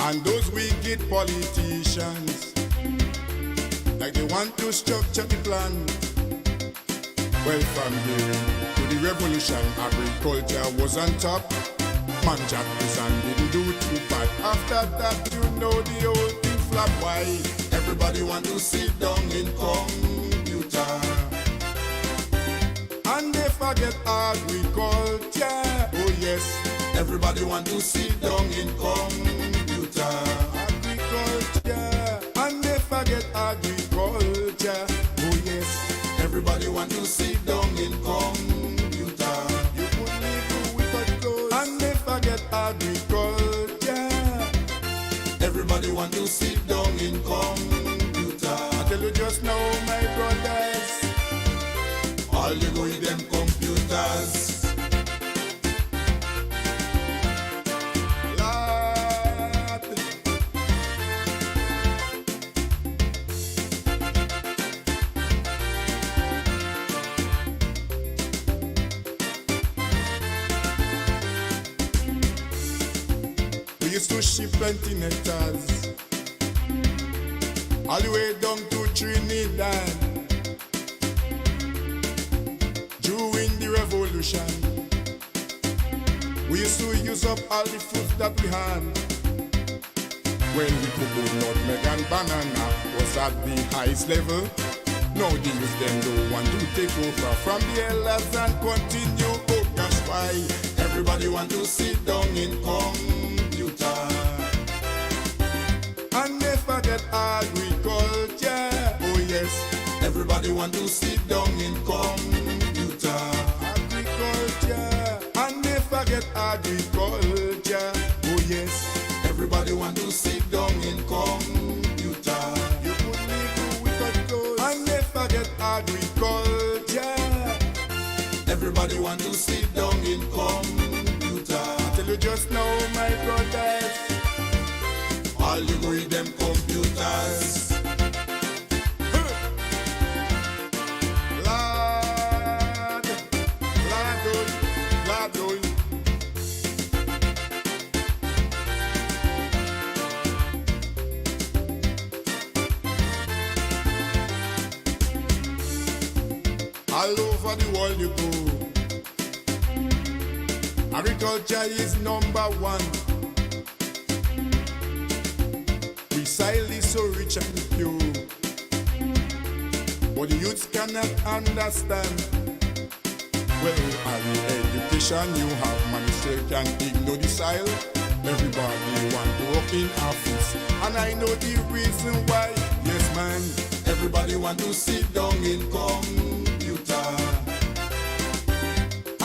And those wicked politicians, like they want to structure the plan. Well, from to the revolution, agriculture was on top. Man Jack and didn't do too bad. After that, you know the whole thing flop. Why? Everybody want to sit down in computer. And they forget agriculture. Oh yes, everybody want to sit down in computer. Agriculture, and they forget agriculture. Oh yes, everybody want to sit down in computer. You put me through with a clothes, and they forget agriculture. Everybody want to sit down in computer. I tell you just now, my brothers, all you go with them computers. To ship 20 hectares all the way down to Trinidad during the revolution. We used to use up all the fruits that we had. When we could do nutmeg and banana was at the highest level. Now the youth them don't want to take over from the elders and continue. Oh gosh, why everybody want to sit down in and they forget agriculture. Oh yes, everybody want to sit down in computer. Agriculture, and they forget agriculture. Oh yes, everybody want to sit down in computer. You put me through with a clothes, and they forget agriculture. Everybody want to sit down in computer. I tell you just now, my brothers, all you go with them computers. Lord, Lord, Lord. All over the world you go, agriculture is number one. Soil is so rich and pure, but the youths cannot understand. Well, all the education you have, man, you still can ignore the soil. Everybody want to work in office, and I know the reason why. Yes, man, everybody want to sit down in computer,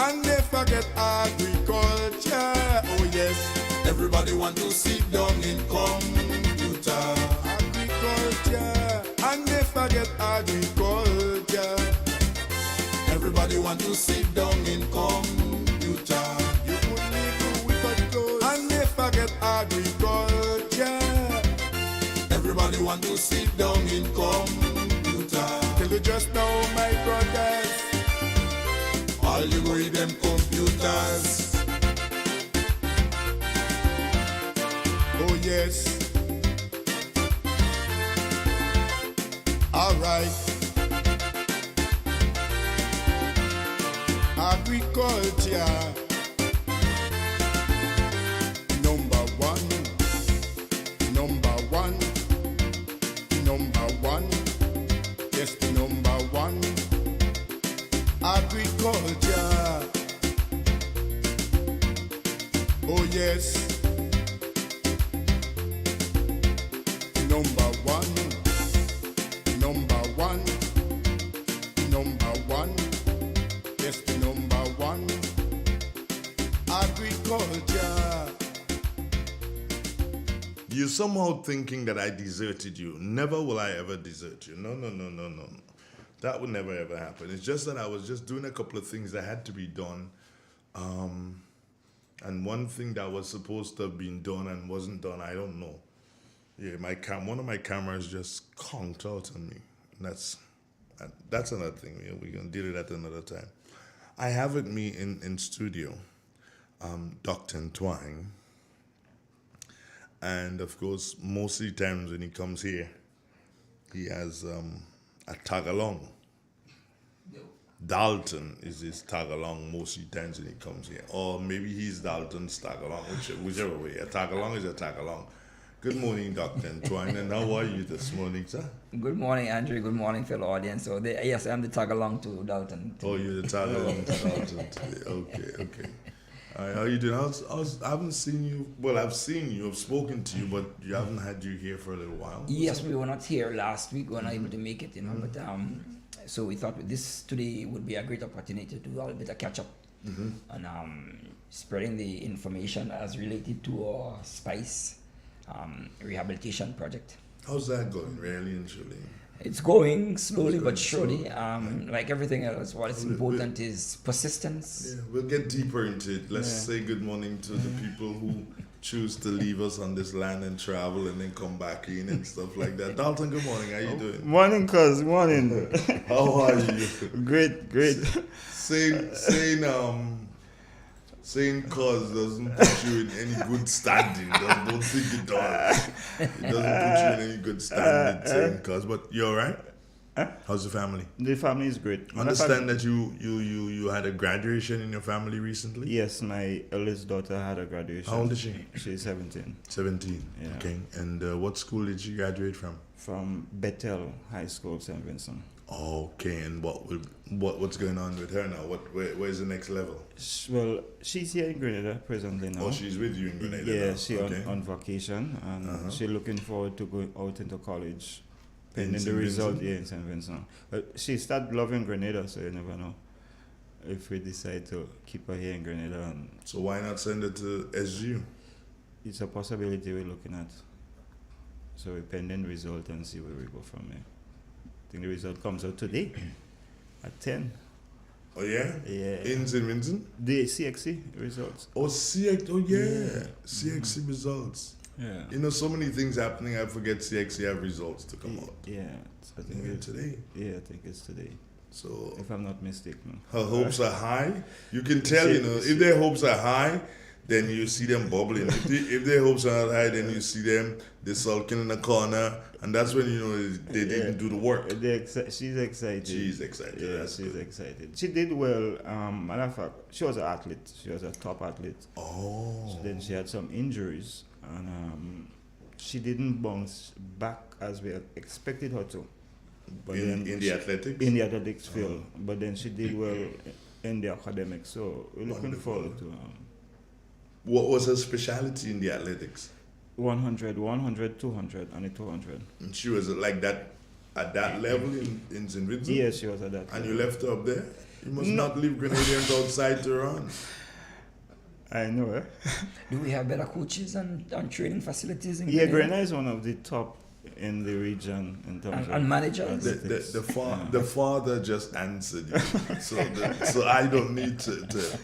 and they forget agriculture. Oh yes, everybody want to sit down in agriculture, and they forget agriculture. Everybody want to sit down in computer. You put me through with a clothes, and they forget agriculture. Everybody want to sit down in computer. Tell you just now, my brothers, all you go with them computers. Oh yes. All right. Agriculture. agriculture. Number one, number one, number one. Yes, the number one. Agriculture. Oh yes. Number one, number one, number one. Yes, the number one. Agriculture.
You're somehow thinking that I deserted you. Never will I ever desert you. No. That would never ever happen. It's just that I was just doing a couple of things that had to be done. And one thing that was supposed to have been done and wasn't done, I don't know. Yeah, one of my cameras just conked out on me. That's another thing. Yeah, we're going to deal with that another time. I have with me in studio Dr. Twine. And of course, most of the times when he comes here, he has a tag-along. Dalton is his tag-along most of the times when he comes here. Or maybe he's Dalton's tag-along, whichever way. A tag-along is a tag-along. Good morning, Dr. Twine, and how are you this morning, sir?
Good morning, Andrew. Good morning, fellow audience. So, yes, I'm the tag-along to Dalton.
Oh, you're the tag-along to Dalton today. Okay. All right, how are you doing? I haven't seen you. Well, I've seen you. I've spoken to you, but you haven't had you here for a little while.
Yes, we were not here last week. We were not able to make it, but so we thought this today would be a great opportunity to do a bit of catch-up and spreading the information as related to our spice rehabilitation project.
How's that going, really and truly?
It's going slowly but surely. Like everything else, what is important is persistence.
Yeah, we'll get deeper into it. Let's say good morning to the people who choose to leave us on this land and travel and then come back in and stuff like that. Dalton, good morning. How you doing?
Morning, cuz. Morning.
How are you?
Great.
Saying cause doesn't put you in any good standing. Don't think it does. It doesn't put you in any good standing saying cause. But you're all right? How's the family?
The family is great.
Understand that you had a graduation in your family recently?
Yes, my eldest daughter had a graduation.
How old is she?
She's 17.
17, yeah. Okay. And what school did she graduate from?
From Bethel High School, St. Vincent.
Okay, and what's going on with her now? Where's the next level?
Well, she's here in Grenada presently now.
Oh, she's with you in Grenada
Yeah,
now.
she's on vacation, and she's looking forward to going out into college. Pending the result here in St. Vincent. She started loving Grenada, so you never know if we decide to keep her here in Grenada.
So why not send her to SGU?
It's a possibility we're looking at. So we're pending the result and see where we go from there. I think the result comes out today at 10.
Oh, yeah?
Yeah.
In St. Vincent?
The CXC results.
Oh, CXC results.
Yeah.
You know, so many things happening, I forget CXC have results to come out.
Yeah. I think
it's today.
Yeah, I think it's today.
So,
if I'm not mistaken.
Her hopes are high. You can tell, if their hopes are high, then you see them bubbling. If their hopes are not high, then you see them, they're sulking in the corner, and that's when you know they didn't do the work.
She's excited.
She's excited.
Yeah, she's excited. She did well. Matter of fact, she was an athlete. She was a top athlete.
Oh.
So then she had some injuries, and she didn't bounce back as we had expected her to. But
in the athletics?
In the athletics field. But then she did well in the academics. So we're looking forward to
What was her specialty in the athletics?
100, 200, and a 200.
And she was like that at that level in St. Vincent?
Yes, she was at that
And
level.
you left her up there? You must not leave Grenadians outside to run.
I know, eh?
Do we have better coaches and training facilities in
Yeah,
Grenada?
Grenada is one of the top in the region in terms of
and managers.
The father just answered you, so I don't need to.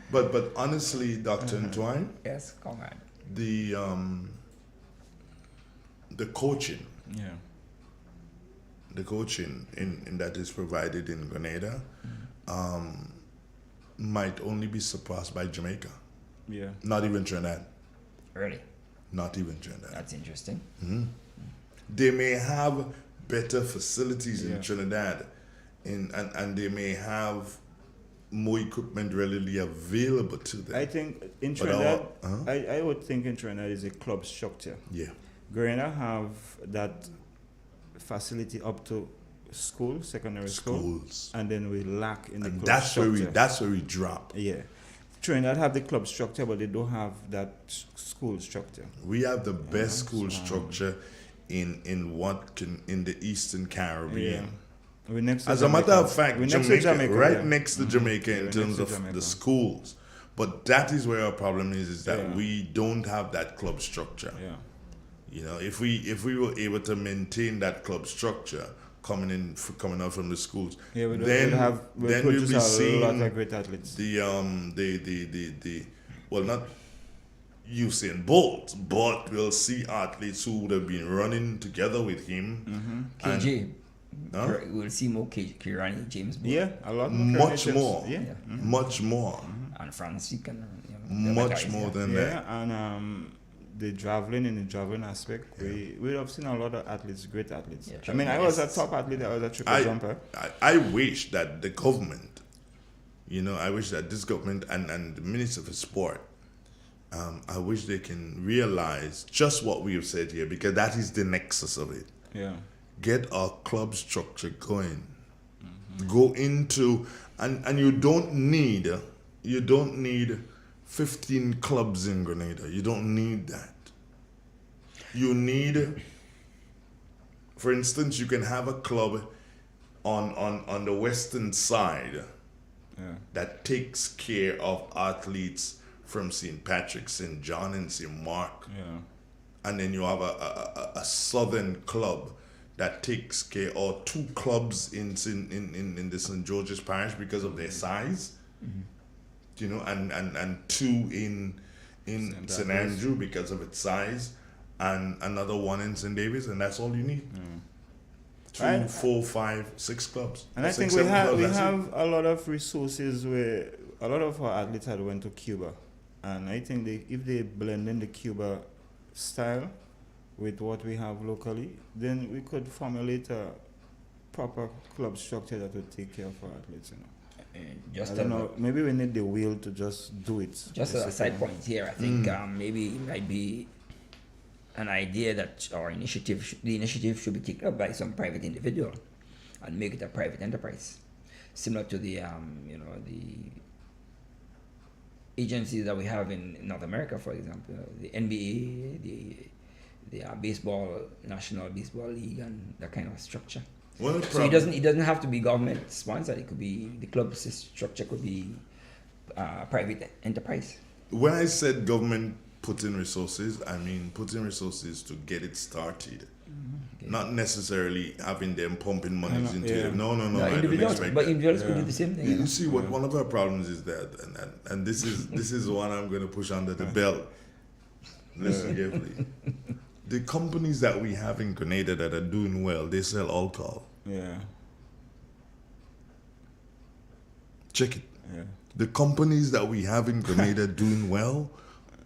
But honestly, Dr. Ntwine.
Yes, comrade.
The coaching.
Yeah.
The coaching in that is provided in Grenada, might only be surpassed by Jamaica.
Yeah.
Not even Trinidad.
Really?
Not even Trinidad.
That's interesting.
Mm-hmm. They may have better facilities in
Yeah.
Trinidad, and they may have more equipment readily available to them.
I think in
But
Trinidad,
our-
I would think in Trinidad is a club structure.
Yeah.
Grenada have that facility up to school, secondary
Schools.
school, and then we lack in the
And
club
that's
structure.
where we drop.
Yeah. Trinidad have the club structure, but they don't have that school structure.
We have the best school structure in the Eastern Caribbean.
Yeah. We're next to
As a matter of
Jamaica.
fact,
We're next to Jamaica,
right
yeah.
next to Jamaica in
We're
terms
next to
of
Jamaica.
the schools. But that is where our problem is that
Yeah.
we don't have that club structure.
Yeah.
You know, if we were able to maintain that club structure coming out from the schools,
Yeah, we'd
then
we'll
we'll
produce
be
a
seeing
lot of great athletes.
the well, not Usain Bolt, but we'll see athletes who would have been running together with him.
KJ.
Huh?
We'll see more Kirani, James Bond.
Yeah, a lot more.
Much
Carnations.
more.
Yeah.
Much more.
And Francis can.
Much more than that.
Yeah, and the javelin aspect, we have seen a lot of athletes, great athletes.
Yeah,
I mean, I was a
yes.
top athlete, I was a triple jumper.
I wish that the government, I wish that this government and the Minister for Sport, I wish they can realize just what we have said here, because that is the nexus of it.
Yeah.
Get our club structure going. Go into, and you don't need 15 clubs in Grenada. You don't need that. You need, for instance, you can have a club on the western side that takes care of athletes from St. Patrick, St. John, and St. Mark.
Yeah.
And then you have a southern club that takes care, or two clubs in the St. George's Parish because of their size. And two in St. Andrew because of its size, and another one in St. David's, and that's all you need. 2, 4, 5, 6 clubs.
And I think we have a lot of resources where a lot of our athletes had went to Cuba, and I think if they blend in the Cuba style with what we have locally, then we could formulate a proper club structure that would take care of our athletes. I don't know. Maybe we need the will to just do it.
Just a side point here, I think maybe it might be an idea that the initiative should be taken up by some private individual and make it a private enterprise, similar to the the agencies that we have in North America, for example, the NBA, the National Baseball League, and that kind of structure.
Well,
so it doesn't have to be government sponsored. It could be the club structure could be private enterprise.
When I said government put in resources, I mean put in resources to get it started. Okay. Not necessarily having them pumping monies into it. No, I don't expect
but
that.
individuals could do the same thing.
You see, what one of our problems is that, and this is one I'm going to push under the belt. Listen carefully. The companies that we have in Grenada that are doing well, they sell alcohol.
Yeah.
Check it.
Yeah.
The companies that we have in Grenada doing well,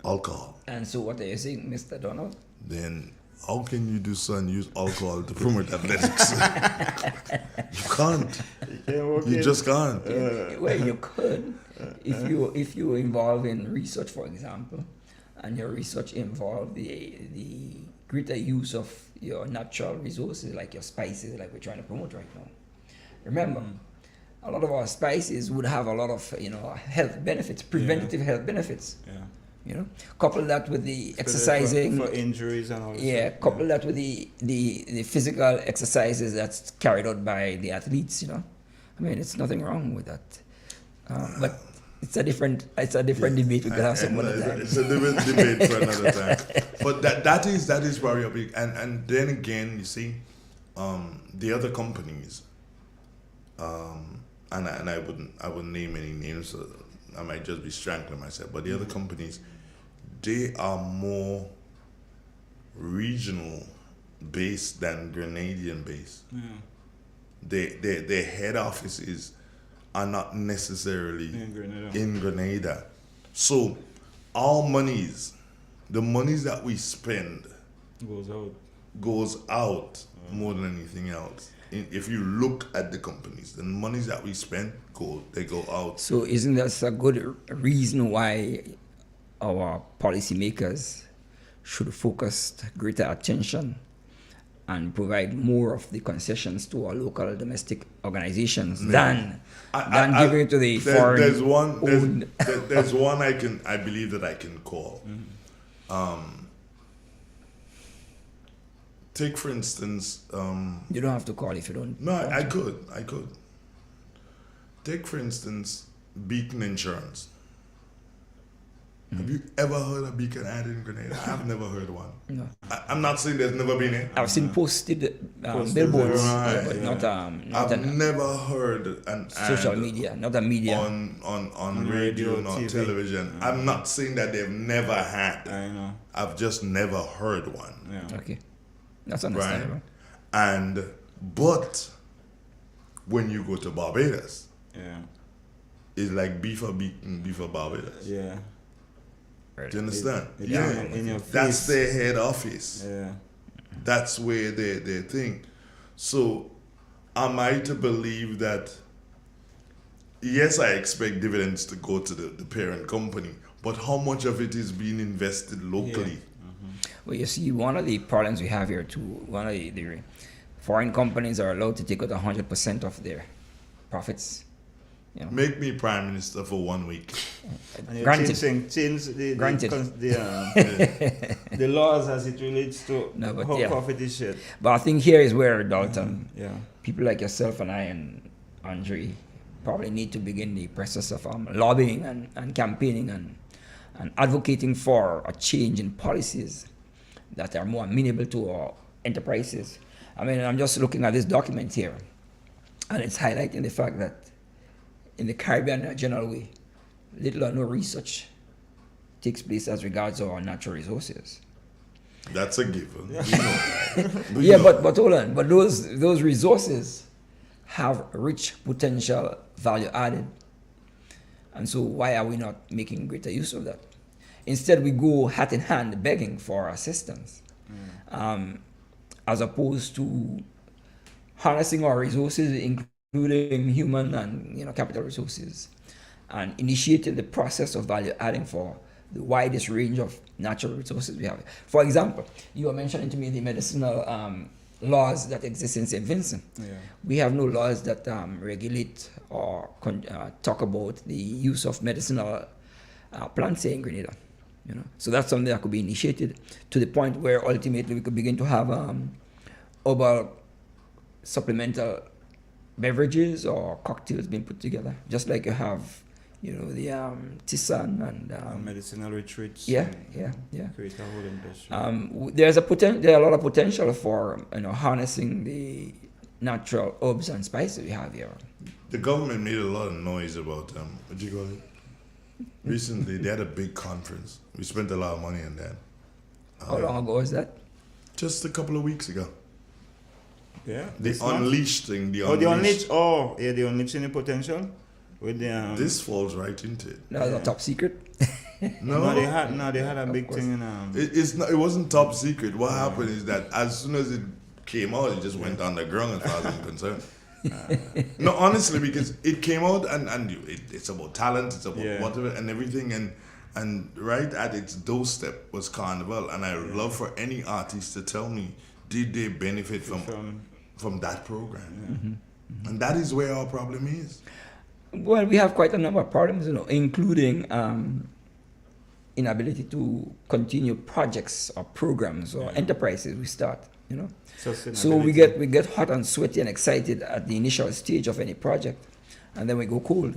alcohol.
And so what are you saying, Mr. Donald?
Then how can you do so and use alcohol to promote athletics? You can't. You just can't.
Well, you could if you involve in research, for example, and your research involve the greater use of your natural resources, like your spices, like we're trying to promote right now. Remember, a lot of our spices would have a lot of health benefits, preventative health benefits.
Yeah.
Couple that with the exercising
for injuries and all.
Yeah, couple that with the physical exercises that's carried out by the athletes. I mean, it's nothing wrong with that, but it's a different debate. We can have some other time.
It's a different debate for another time. But that is very big. And then again, you see, the other companies, and I wouldn't name any names. So I might just be strangling myself. But the other companies, they are more regional based than Grenadian based.
Yeah.
Their head offices are not necessarily in Grenada. So our monies, the monies that we spend
goes out
more than anything else. if you look at the companies, the monies that we spend they go out.
So isn't that a good reason why our policymakers should focus greater attention and provide more of the concessions to our local domestic organizations than giving it to the foreign?
There's one I believe that I can call. Take for instance.
You don't have to call if you don't.
No, I could. Take for instance, Beacon Insurance. Have you ever heard of Beacon ad in Grenada? I've never heard one.
No.
I'm not saying there's never been it.
I've seen posted billboards,
right,
but
I've never heard an
social
ad
media, not a media
on radio, not
TV.
television. I'm not saying that they've never had.
I know.
I've just never heard one.
Yeah.
Okay, that's understandable.
Right? But when you go to Barbados, it's like beef for Beacon, beef for Barbados.
Yeah.
Do you understand?
In your
That's
face.
their head office.
Yeah.
That's where they think. So am I to believe that, yes, I expect dividends to go to the parent company, but how much of it is being invested locally?
Well, you see, one of the problems we have here too, one of the foreign companies are allowed to take out 100% of their profits. You know.
Make me prime minister for 1 week.
Granted.
Change
Granted.
the laws as it relates to how profit is shared.
But I think here is where, Dalton, people like yourself and I and Andre probably need to begin the process of lobbying and campaigning and advocating for a change in policies that are more amenable to our enterprises. I mean, I'm just looking at this document here, and it's highlighting the fact that in the Caribbean in a general way, little or no research takes place as regards our natural resources.
That's a given.
But hold on. But those resources have rich potential value added. And so why are we not making greater use of that? Instead, we go hat in hand begging for assistance, as opposed to harnessing our resources, including human and capital resources, and initiating the process of value adding for the widest range of natural resources we have. For example, you were mentioning to me the medicinal laws that exist in St. Vincent. We have no laws that regulate or talk about the use of medicinal plants here in Grenada. So that's something that could be initiated to the point where ultimately we could begin to have herbal supplemental beverages or cocktails being put together, just like you have, the tisane and
medicinal retreats.
Create
a whole industry.
There are a lot of potential for harnessing the natural herbs and spices we have here.
The government made a lot of noise about what do you call it? Recently, they had a big conference. We spent a lot of money on that.
How long ago was that?
Just a couple of weeks ago.
Yeah.
The Unleashed thing.
The Unleashed. Oh, yeah, the Unleashing the Potential. With the,
this falls right into it.
That was a top secret.
No,
they had a big thing in.
It wasn't top secret. What happened is that as soon as it came out, it just went underground as far as I'm concerned. No, honestly, because it came out and it's about talent, it's about whatever and everything, and right at its doorstep was Carnival, and I would love for any artist to tell me, did they benefit from that program? And that is where our problem is.
Well, we have quite a number of problems, including inability to continue projects or programs or enterprises we start. So we get hot and sweaty and excited at the initial stage of any project, and then we go cold.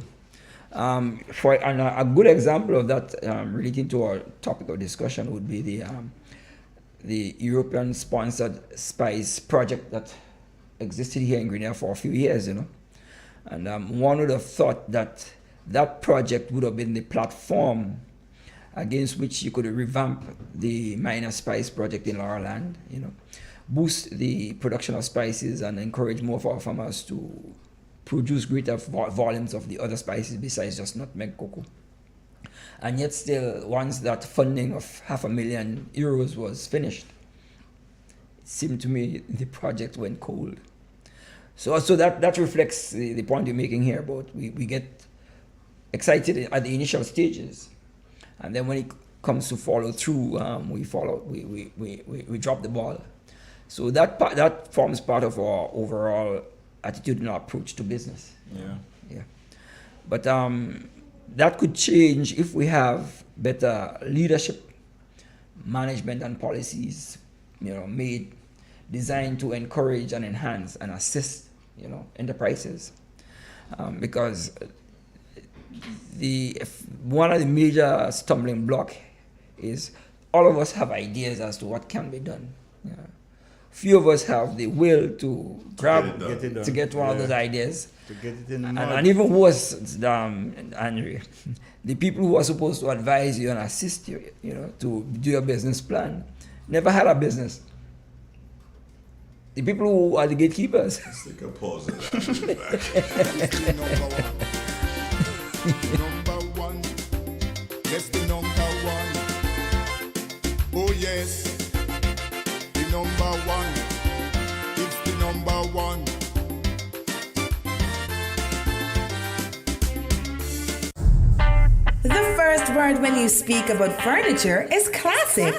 And a good example of that, relating to our topic of discussion, would be the European-sponsored SPICE project that existed here in Grenada for a few years, And one would have thought that project would have been the platform against which you could revamp the minor spice project in Laurel Land, boost the production of spices and encourage more of our farmers to produce greater volumes of the other spices besides just nutmeg cocoa. And yet still, once that funding of €500,000 was finished, it seemed to me the project went cold. So that reflects the point you're making here about we get excited at the initial stages, and then when it comes to follow through, we drop the ball. So that forms part of our overall attitudinal approach to business. Yeah. But that could change if we have better leadership, management, and policies, designed to encourage and enhance and assist, enterprises, because one of the major stumbling block is all of us have ideas as to what can be done. Few of us have the will to get one of those ideas.
To get it in
and even worse, Andrew, the people who are supposed to advise you and assist you, to do your business plan, never had a business. The people who are the gatekeepers.
Let's take a pause on that.
Number one. Yes, the number one. Oh yes, the number one. It's the number one.
The first word when you speak about furniture is classic.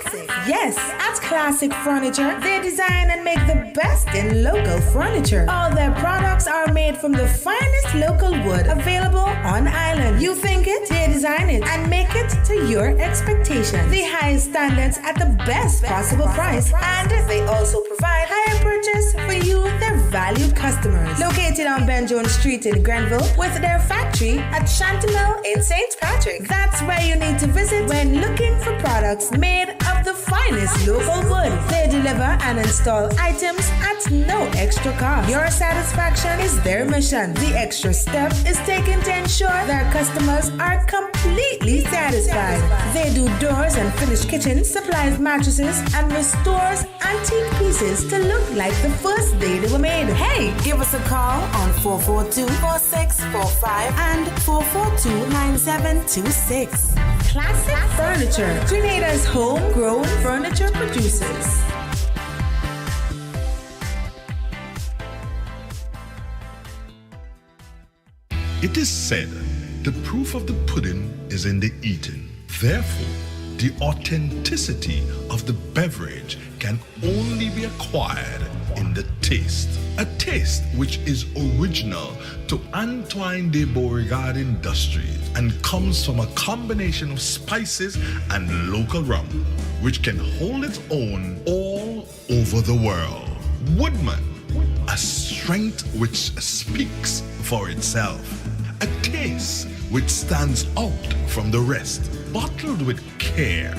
Yes, at Classic Furniture, they design and make the best in local furniture. All their products are made from the finest local wood available on island. You think it, they design it, and make it to your expectations. The highest standards at the best possible price, and they also provide higher purchase for you, their valued customers. Located on Ben Jones Street in Grenville, with their factory at Chantemelle in St. Patrick. That's where you need to visit when looking for products made of the finest local wood. They deliver and install items at no extra cost. Your satisfaction is their mission. The extra step is taken to ensure their customers are completely satisfied. They do doors and finished kitchens, supplies mattresses, and restores antique pieces to look like the first day they were made. Hey, give us a call on 442-4645 and 442-9726. Classic Furniture, Grenada's homegrown furniture producers.
It is said, the proof of the pudding is in the eating. Therefore, the authenticity of the beverage can only be acquired in the taste. A taste which is original to Antoine de Beauregard Industries and comes from a combination of spices and local rum, which can hold its own all over the world. Woodman, a strength which speaks for itself. A taste which stands out from the rest, bottled with care,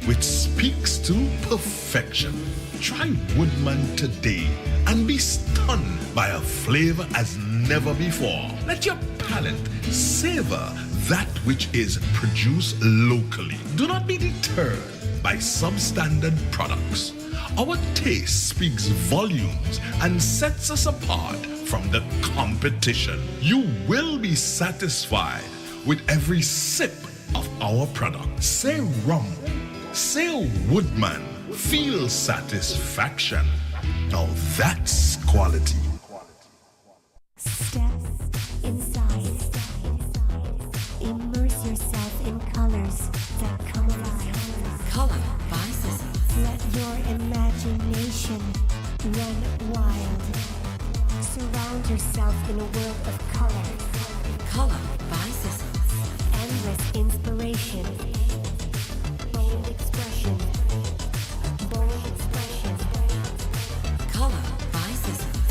which speaks to perfection. Try Woodman today and be stunned by a flavor as never before. Let your palate savor that which is produced locally. Do not be deterred by substandard products. Our taste speaks volumes and sets us apart from the competition. You will be satisfied with every sip of our product. Say rum, say Woodman, feel satisfaction. Now that's quality.
Step inside. Immerse yourself in colors that come alive.
Color by Sissons.
Let your imagination run wild. Surround yourself in a world of color.
Color by Sissons.
Endless inspiration. Bold expression. Bold expression.
Color by Sissons.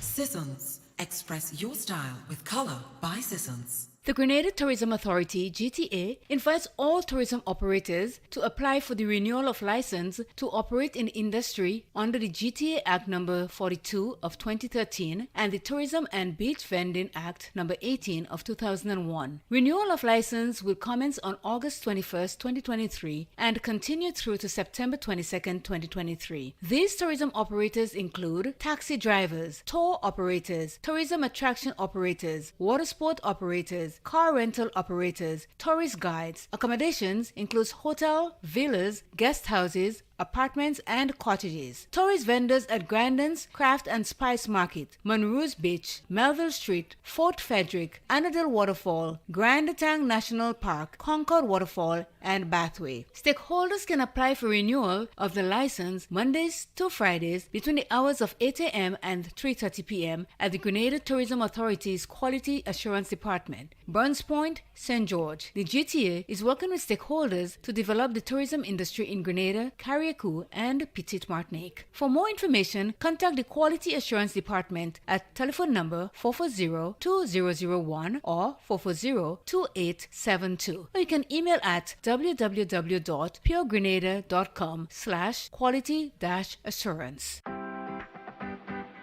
Sissons. Express your style with Color by Sissons.
The Grenada Tourism Authority, GTA, invites all tourism operators to apply for the renewal of license to operate in the industry under the GTA Act No. 42 of 2013 and the Tourism and Beach Vending Act No. 18 of 2001. Renewal of license will commence on August 21, 2023 and continue through to September 22, 2023. These tourism operators include taxi drivers, tour operators, tourism attraction operators, water sport operators, car rental operators, tourist guides. Accommodations includes hotel, villas, guest houses, apartments and cottages. Tourist vendors at Grandin's Craft and Spice Market, Monroe's Beach, Melville Street, Fort Frederick, Annandale Waterfall, Grand Tang National Park, Concord Waterfall, and Bathway. Stakeholders can apply for renewal of the license Mondays to Fridays between the hours of 8 a.m. and 3:30 p.m. at the Grenada Tourism Authority's Quality Assurance Department, Burns Point, St. George. The GTA is working with stakeholders to develop the tourism industry in Grenada, Carriacou, and Petite Martinique. For more information, contact the Quality Assurance Department at telephone number 440-2001 or 440-2872. Or you can email at www.puregrenada.com/quality-assurance.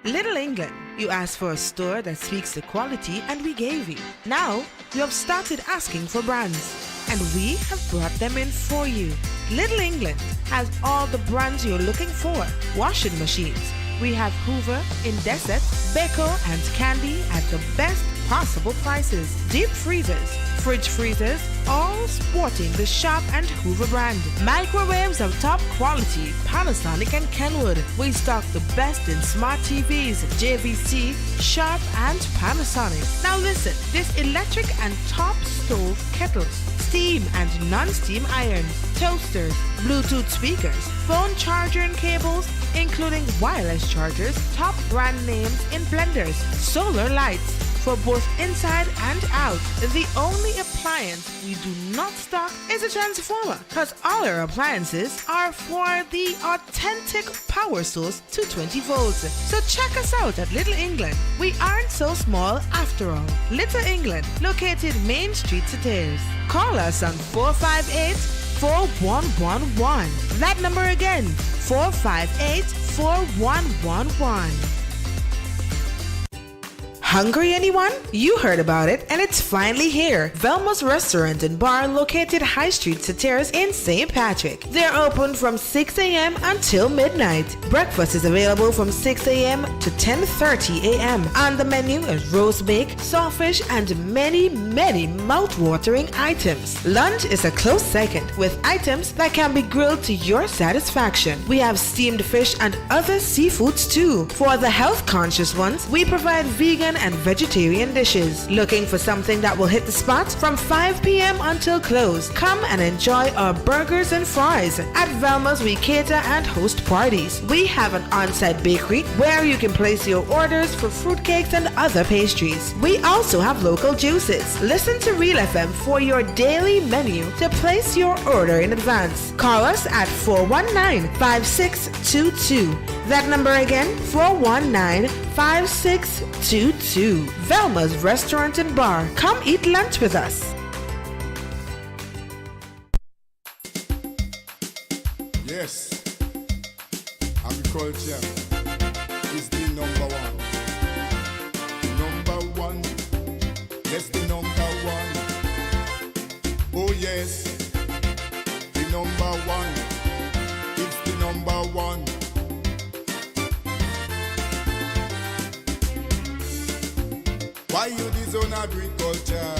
Little England, you asked for a store that speaks to quality and we gave you. Now, you have started asking for brands and we have brought them in for you. Little England has all the brands you're looking for. Washing machines. We have Hoover, Indesit, Beko and Candy at the best possible prices. Deep freezers, fridge freezers, all sporting the Sharp and Hoover brand. Microwaves of top quality, Panasonic and Kenwood. We stock the best in smart TVs, JVC, Sharp and Panasonic. Now listen, this electric and top stove kettles, steam and non-steam irons, toasters, Bluetooth speakers, phone charger and cables, including wireless chargers, top brand names in blenders, solar lights, for both inside and out. The only appliance we do not stock is a transformer, because all our appliances are for the authentic power source to 20 volts. So check us out at Little England. We aren't so small after all. Little England, located Main Street to Tears. Call us on 458-4111. That number again, 458-4111. Hungry, anyone? You heard about it, and it's finally here. Velma's Restaurant and Bar, located High Street, Sateras in St. Patrick. They're open from 6 a.m. until midnight. Breakfast is available from 6 a.m. to 10:30 a.m. On the menu is roast bake, sawfish, and many, many mouth-watering items. Lunch is a close second, with items that can be grilled to your satisfaction. We have steamed fish and other seafoods too. For the health-conscious ones, we provide vegan and vegetarian dishes. Looking for something that will hit the spot? From 5 p.m. until close, come and enjoy our burgers and fries. At Velma's, we cater and host parties. We have an on-site bakery where you can place your orders for fruitcakes and other pastries. We also have local juices. Listen to Real FM for your daily menu to place your order in advance. Call us at 419-5622. That number again, 419-5622. Velma's Restaurant and Bar. Come eat lunch with us.
Yes, agriculture is the number one. Number one, yes, the number one. Oh yes, the number one. It's the number one. Why you disown agriculture?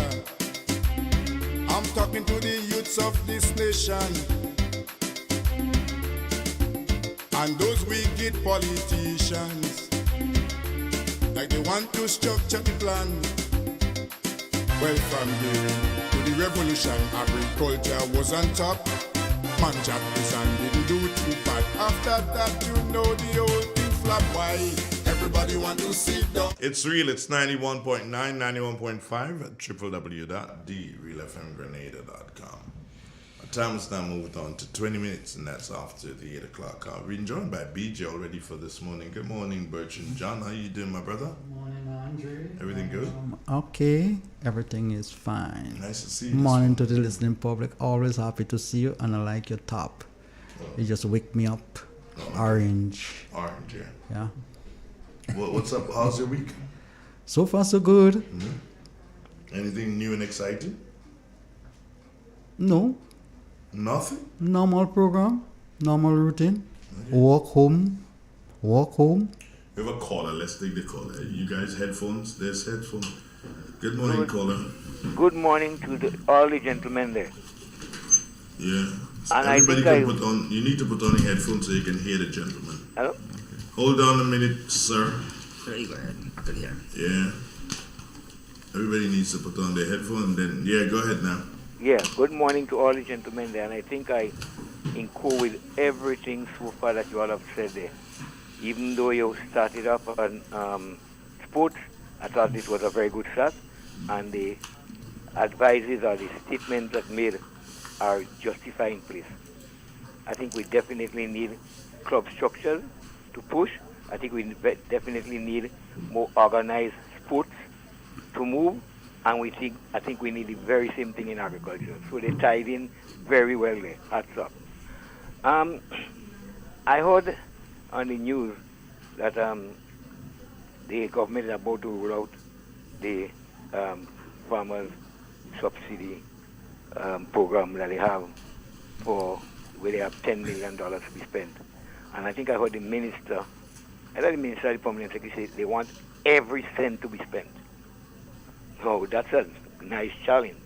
I'm talking to the youths of this nation and those wicked politicians, like they want to structure the plan. Well, from the revolution, agriculture was on top. Man Jack didn't do too bad. After that, you know the whole thing flop. Why? Everybody want to sit down.
It's real. It's 91.9, 91.5 at www.therealfmgrenada.com. Our time is now moved on to 20 minutes, and that's after the 8 o'clock hour. We're joined by BJ already for this morning. Good morning, Bertrand. John, how you doing, my brother?
Good morning, Andre.
Everything good?
Okay, everything is fine.
Nice to see you.
Morning to the listening public. Always happy to see you, and I like your top. You just wake me up. Orange.
Orange, yeah.
Yeah.
What's up? How's your week?
So far, so good.
Mm-hmm. Anything new and exciting?
No.
Nothing?
Normal program. Normal routine. Okay. Walk home. Walk home.
We have a caller. Let's take the caller. You guys headphones? There's headphones. Good morning, caller.
Good morning to all the gentlemen there.
Yeah.
And I
Everybody
think
can put on. You need to put on your headphones so you can hear the gentleman.
Hello?
Hold on a minute, sir.
There you go ahead. I could hear.
Yeah. Everybody needs to put on their headphones. Then go ahead now.
Yeah, good morning to all the gentlemen there, and I think I concur with everything so far that you all have said there. Even though you started up on sports, I thought this was a very good start, and the advices or the statements that made are justifying place. I think we definitely need club structures to push. I think we definitely need more organized sports to move. And I think we need the very same thing in agriculture. So they tied in very well there. Hats up. I heard on the news that the government is about to roll out the farmers subsidy program that they have where they have $10 million to be spent. And I think I heard the minister of the Permanent Secretary say they want every cent to be spent. So that's a nice challenge.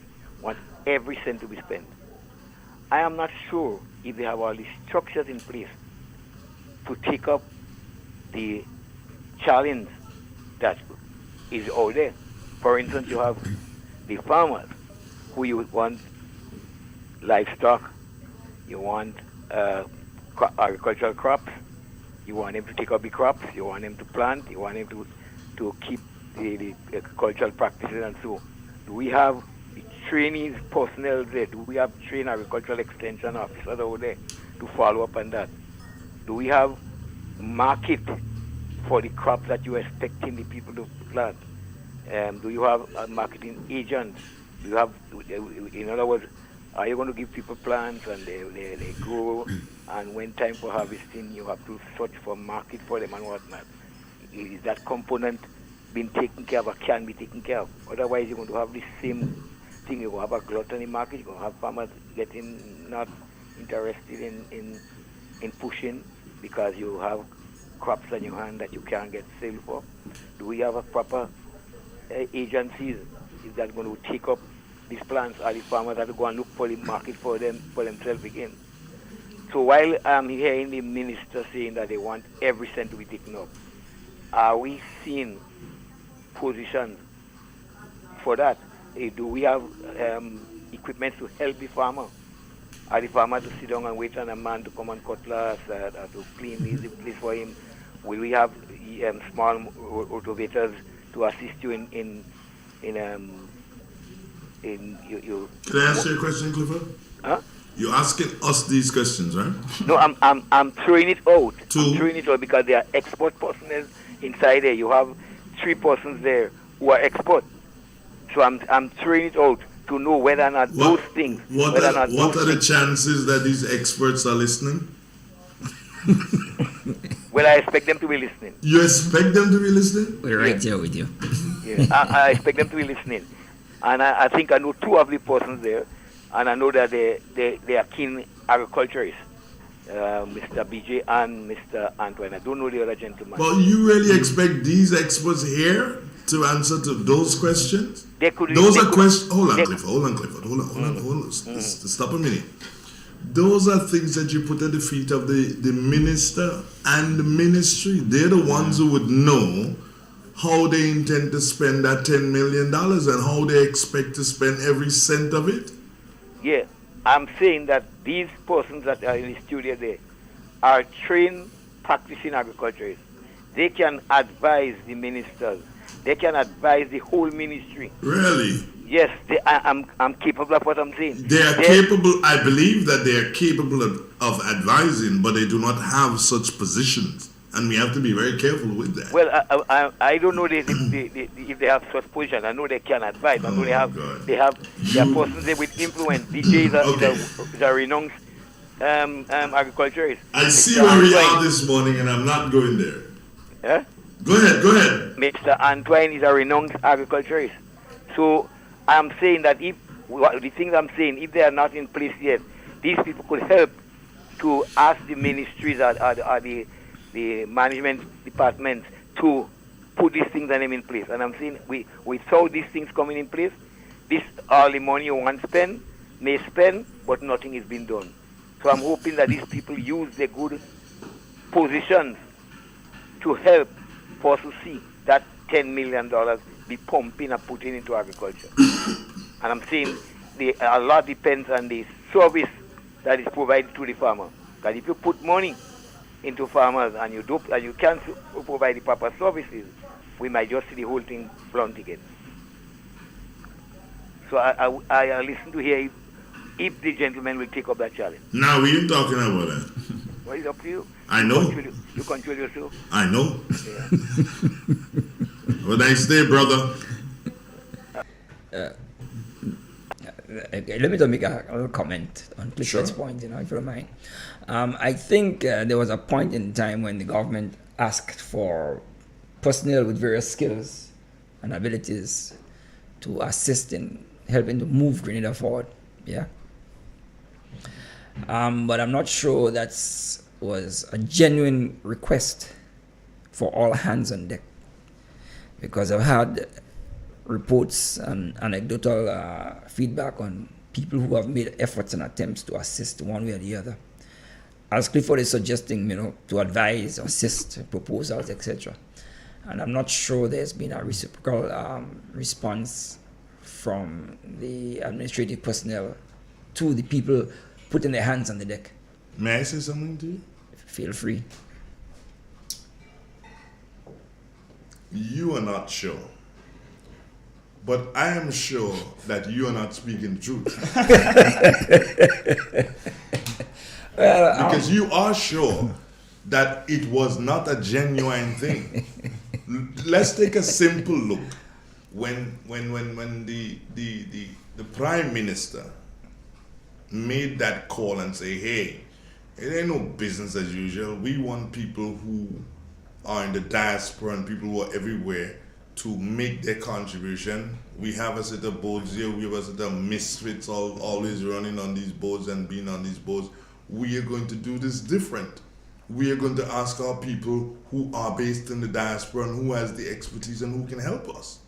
Want every cent to be spent. I am not sure if they have all the structures in place to take up the challenge that is out there. For instance, you have the farmers who you want livestock, you want agricultural crops, you want them to take up the crops, you want them to plant, you want them to keep the agricultural practices and so. Do we have the trainees personnel there? Do we have trained agricultural extension officers over there to follow up on that? Do we have market for the crops that you're expecting the people to plant? Do you have a marketing agent? Do you have, in other words, are you going to give people plants and they grow, and when time for harvesting you have to search for market for them and whatnot? Is that component been taken care of or can be taken care of? Otherwise you're going to have the same thing. You're going to have a gluttony market. You're going to have farmers getting not interested in pushing because you have crops on your hand that you can't get sale for. Do we have a proper agencies? Is that going to take up these plants? Are the farmers have to go and look for the market for themselves again? So while I'm hearing the minister saying that they want every cent to be taken up, are we seeing positions for that? Do we have equipment to help the farmer? Are the farmer to sit down and wait on a man to come and cutlass to clean the place for him? Will we have small rotovators to assist you in you?
Can I ask you a question, Clifford?
Huh?
You're asking us these questions, right?
No, I'm throwing it out. I'm throwing it out because there are expert personnel inside there. You have 3 persons there who are expert. So I'm throwing it out to know whether or not those things.
What are the chances that these experts are listening?
Well, I expect them to be listening.
You expect them to be listening?
We're right there with you.
Yeah, I expect them to be listening. And I think I know 2 of the persons there, and I know that they are keen agriculturists, Mr. BJ and Mr. Antoine. I don't know the other gentleman.
But you really expect these experts here to answer to those questions? Those are questions. Hold on, Clifford. Hold on. Stop a minute. Those are things that you put at the feet of the minister and the ministry. They're the ones who would know how they intend to spend that $10 million and how they expect to spend every cent of it.
Yeah, I'm saying that these persons that are in the studio there are trained practicing agriculturists. They can advise the ministers. They can advise the whole ministry.
Really?
Yes, I'm capable of what I'm saying.
They're capable. I believe that they are capable of advising, but they do not have such positions, and we have to be very careful with that.
Well, I don't know if they have such position. I know they can advise. I know they are persons there with influence. DJ is a renowned agriculturist.
I see where we are this morning, and I'm not going there.
Yeah?
Go ahead.
Mr. Antoine is a renowned agriculturist. So I'm saying that if they are not in place yet, these people could help to ask the ministries or the management departments to put these things in place. And I'm saying without these things coming in place, this all the money you want to spend may spend, but nothing is being done. So I'm hoping that these people use their good positions to help for us to see that $10 million be pumping and putting into agriculture. And I'm saying a lot depends on the service that is provided to the farmer. That if you put money into farmers and you can't provide the proper services, we might just see the whole thing blunt again. So I listen to hear if the gentleman will take up that challenge.
Now, we ain't talking about that.
Well, it's up to you.
I know.
You control yourself.
I know.
Yeah.
Have a nice day, brother.
Let me make a little comment on Clifford's point, if you don't mind. I think there was a point in time when the government asked for personnel with various skills and abilities to assist in helping to move Grenada forward. Yeah. But I'm not sure that was a genuine request for all hands on deck, because I've had reports and anecdotal feedback on people who have made efforts and attempts to assist one way or the other. As Clifford is suggesting, to advise, assist, proposals, etc. And I'm not sure there's been a reciprocal response from the administrative personnel to the people putting their hands on the deck.
May I say something to you?
Feel free.
You are not sure. But I am sure that you are not speaking the truth. Because you are sure that it was not a genuine thing. Let's take a simple look. When the Prime Minister made that call and say, hey, it ain't no business as usual. We want people who are in the diaspora and people who are everywhere to make their contribution. We have a set of boards here. We have a set of misfits always running on these boards and being on these boards. We are going to do this different. We are going to ask our people who are based in the diaspora and who has the expertise and who can help us.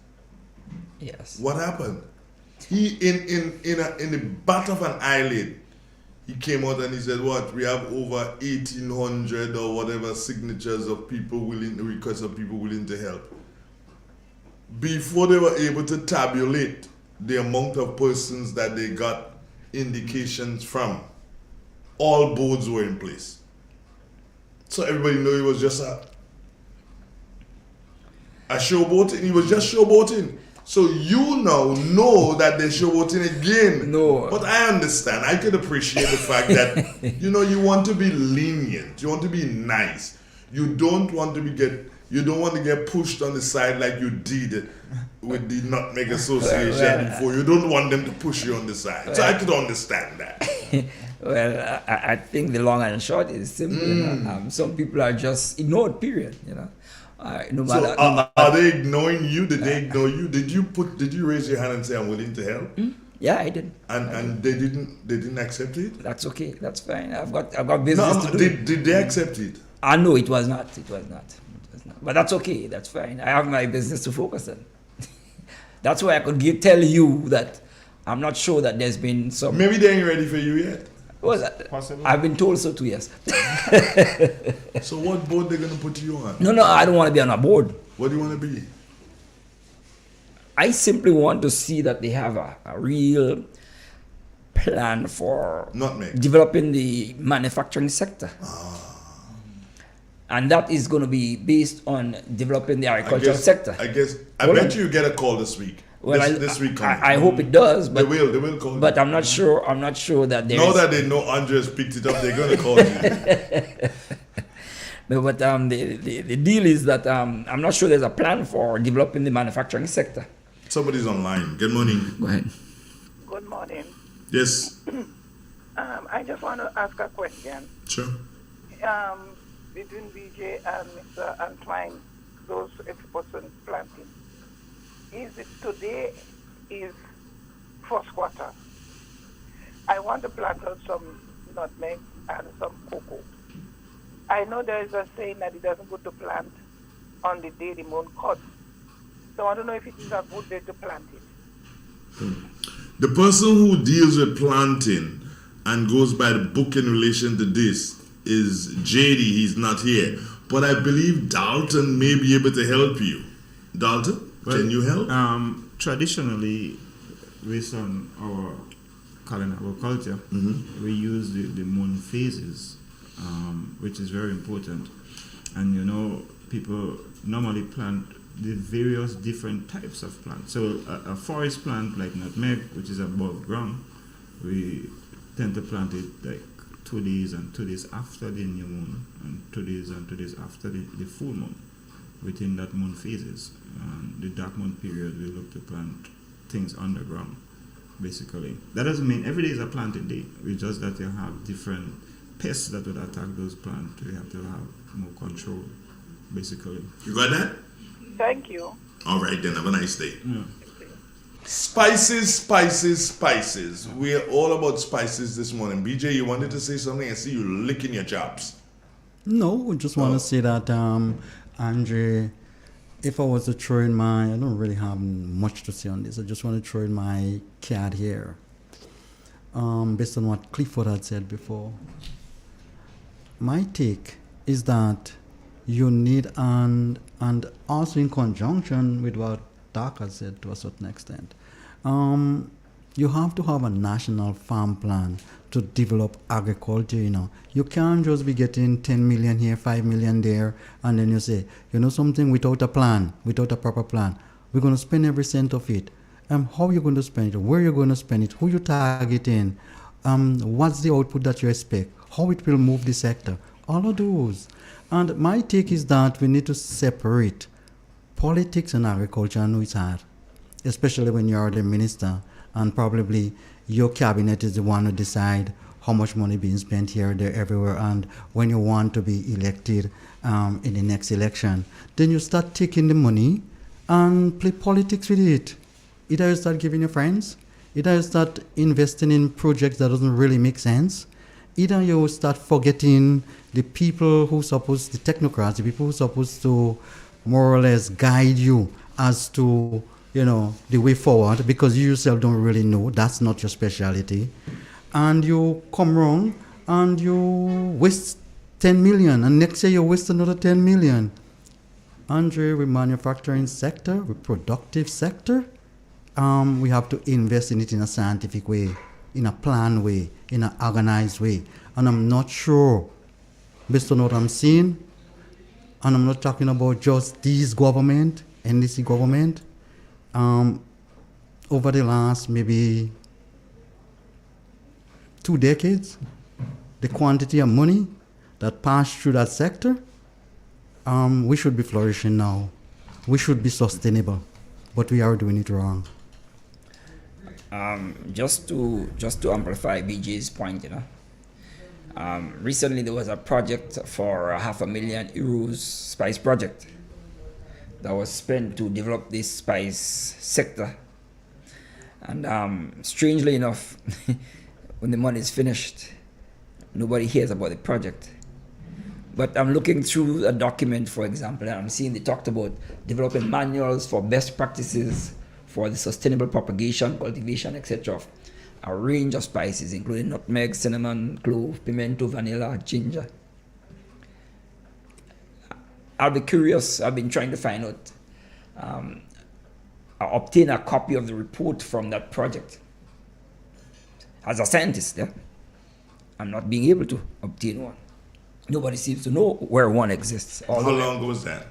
Yes.
What happened? He in the bat of an eyelid, he came out and he said, what, we have over 1,800 or whatever signatures of people willing, requests of people willing to help. Before they were able to tabulate the amount of persons that they got indications from, all boards were in place. So everybody knew it was just a showboating. He was just showboating. So you now know that they're showboating again.
No.
But I understand. I could appreciate the fact that, you want to be lenient. You want to be nice. You don't want to get pushed on the side like you did with the Nutmeg Association before. You don't want them to push you on the side. So I could understand that.
Well, I think the long and short is simple. Some people are just ignored, period.
Are they ignoring you? Did they ignore you? Did you raise your hand and say I'm willing to help?
Yeah, I did.
And they didn't accept it?
That's okay. That's fine. I've got business to do.
Did they accept it?
No, it was not. It was not. But that's okay. That's fine. I have my business to focus on. That's why I could tell you that I'm not sure that there's been some.
Maybe they ain't ready for you yet.
Possible. I've been told so too, yes.
So what board they gonna put you on?
No, I don't want to be on a board.
What do you want to be?
I simply want to see that they have a real plan for developing the manufacturing sector. And that is going to be based on developing the agricultural sector.
I bet you get a call this week.
Well,
this week
I hope it does. But
they will call you.
But I'm not sure that there
now that they know Andres picked it up, they're going to call you.
No, but the deal is that I'm not sure there's a plan for developing the manufacturing sector.
Somebody's online. Good morning.
Go ahead.
Good morning.
Yes.
I just want to ask a question.
Sure.
Between BJ and Mr. Antoine, those Xpressions planting, is it today is first quarter? I want to plant out some nutmeg and some cocoa. I know there is a saying that it doesn't go to plant on the day the moon cuts. So I want to know if it is a good day to plant it.
The person who deals with planting and goes by the book in relation to this is JD. He's not here. But I believe Dalton may be able to help you. Dalton, can you help?
Traditionally, based on our calendar agriculture, we use the moon phases, which is very important. And you know, people normally plant the various different types of plants. So a forest plant like nutmeg, which is above ground, we tend to plant it like 2 days and 2 days after the new moon, and 2 days and 2 days after the full moon, within that moon phases. And the dark moon period, we look to plant things underground, basically. That doesn't mean every day is a planting day. It's just that you have different pests that would attack those plants. We have to have more control, basically.
You got that?
Thank you.
All right, then. Have a nice day. Spices, spices, spices. We're all about spices this morning. BJ, you wanted to say something? I see you licking your chops.
No, I just want to say that, Andre, if I was to throw in I don't really have much to say on this. I just want to throw in my cat here. Based on what Clifford had said before. My take is that you need, and also in conjunction with what Doc has said to a certain extent, you have to have a national farm plan to develop agriculture. You can't just be getting 10 million here, 5 million there, and then you say, you know something, without a plan, without a proper plan, we're going to spend every cent of it. How are you going to spend it? Where are you going to spend it? Who you targeting? What's the output that you expect? How it will move the sector? All of those. And my take is that we need to separate politics and agriculture. I know it's hard, especially when you're the minister and probably your cabinet is the one who decide how much money being spent here, there, everywhere. And when you want to be elected in the next election, then you start taking the money and play politics with it. Either you start giving your friends, either you start investing in projects that doesn't really make sense, either you start forgetting the people who supposed, the technocrats, the people who supposed to more or less guide you as to, the way forward, because you yourself don't really know. That's not your specialty. And you come wrong and you waste 10 million, and next year you waste another 10 million. Andre, with manufacturing sector, with productive sector, we have to invest in it in a scientific way, in a planned way, in an organized way. And I'm not sure, based on what I'm seeing, and I'm not talking about just this government, NDC government, over the last maybe 2 decades, the quantity of money that passed through that sector, we should be flourishing now. We should be sustainable, but we are doing it wrong.
Just to amplify BJ's point, recently there was a project for €500,000 spice project that was spent to develop this spice sector. And strangely enough, when the money is finished, nobody hears about the project. But I'm looking through a document, for example, and I'm seeing they talked about developing manuals for best practices for the sustainable propagation, cultivation, etc. of a range of spices, including nutmeg, cinnamon, clove, pimento, vanilla, ginger. I'll be curious. I've been trying to find out, obtain a copy of the report from that project. As a scientist, I'm not being able to obtain one. Nobody seems to know where one exists.
How long ago was that?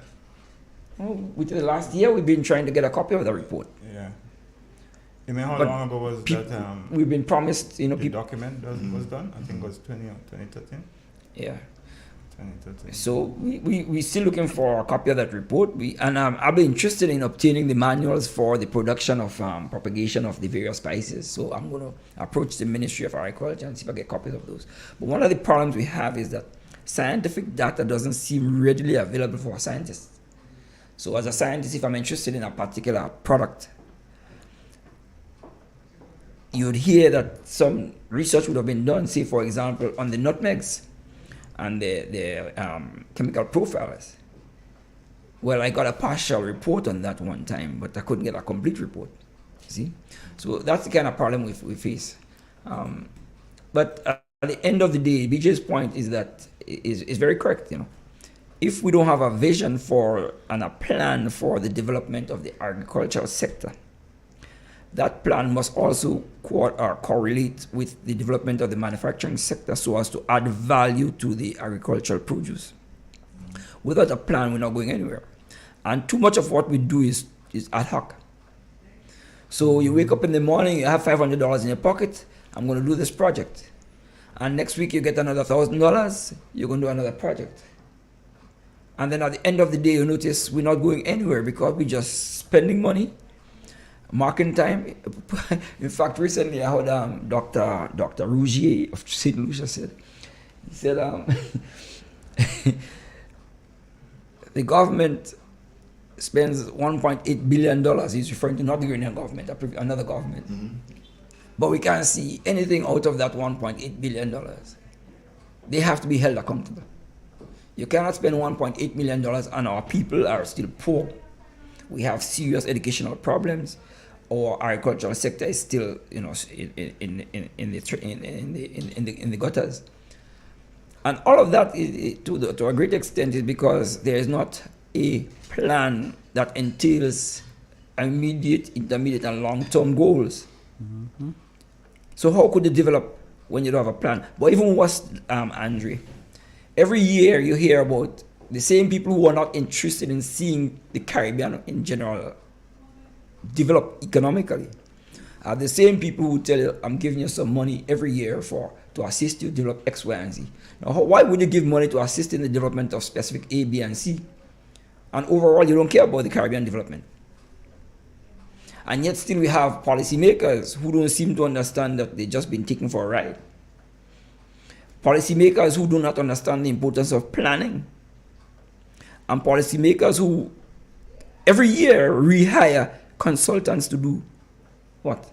Within the last year, we've been trying to get a copy of the report.
Yeah. You mean how long ago was that?
We've been promised,
the document was done. I think it was 2013.
Yeah.
2013.
So we're still looking for a copy of that report. I'll be interested in obtaining the manuals for the production of propagation of the various spices. So I'm going to approach the Ministry of Agriculture and see if I get copies of those. But one of the problems we have is that scientific data doesn't seem readily available for scientists. So as a scientist, if I'm interested in a particular product, you'd hear that some research would have been done, say, for example, on the nutmegs and the chemical profiles. Well, I got a partial report on that one time, but I couldn't get a complete report. See? So that's the kind of problem we face. But at the end of the day, BJ's point is that is very correct. You know, if we don't have a vision for and a plan for the development of the agricultural sector, that plan must also correlate with the development of the manufacturing sector so as to add value to the agricultural produce. Without a plan, we're not going anywhere. And too much of what we do is ad hoc. So you wake up in the morning, you have $500 in your pocket, I'm going to do this project. And next week you get another $1,000, you're going to do another project. And then at the end of the day, you notice we're not going anywhere because we're just spending money, marking time. In fact, recently I heard Dr. Rougier of St. Lucia said, the government spends $1.8 billion. He's referring to not the Ghanaian government, another government. Mm-hmm. But we can't see anything out of that $1.8 billion. They have to be held accountable. You cannot spend $1.8 million and our people are still poor. We have serious educational problems. Our agricultural sector is still, in the gutters. And all of that, to a great extent, is because there is not a plan that entails immediate, intermediate, and long-term goals. Mm-hmm. So how could you develop when you don't have a plan? But even worse, Andre, every year you hear about the same people who are not interested in seeing the Caribbean in general develop economically are the same people who tell you, I'm giving you some money every year to assist you develop X, Y, and Z. Now, why would you give money to assist in the development of specific A, B, and C? And overall, you don't care about the Caribbean development. And yet still we have policymakers who don't seem to understand that they've just been taken for a ride. Policymakers who do not understand the importance of planning. And policymakers who every year rehire consultants to do what?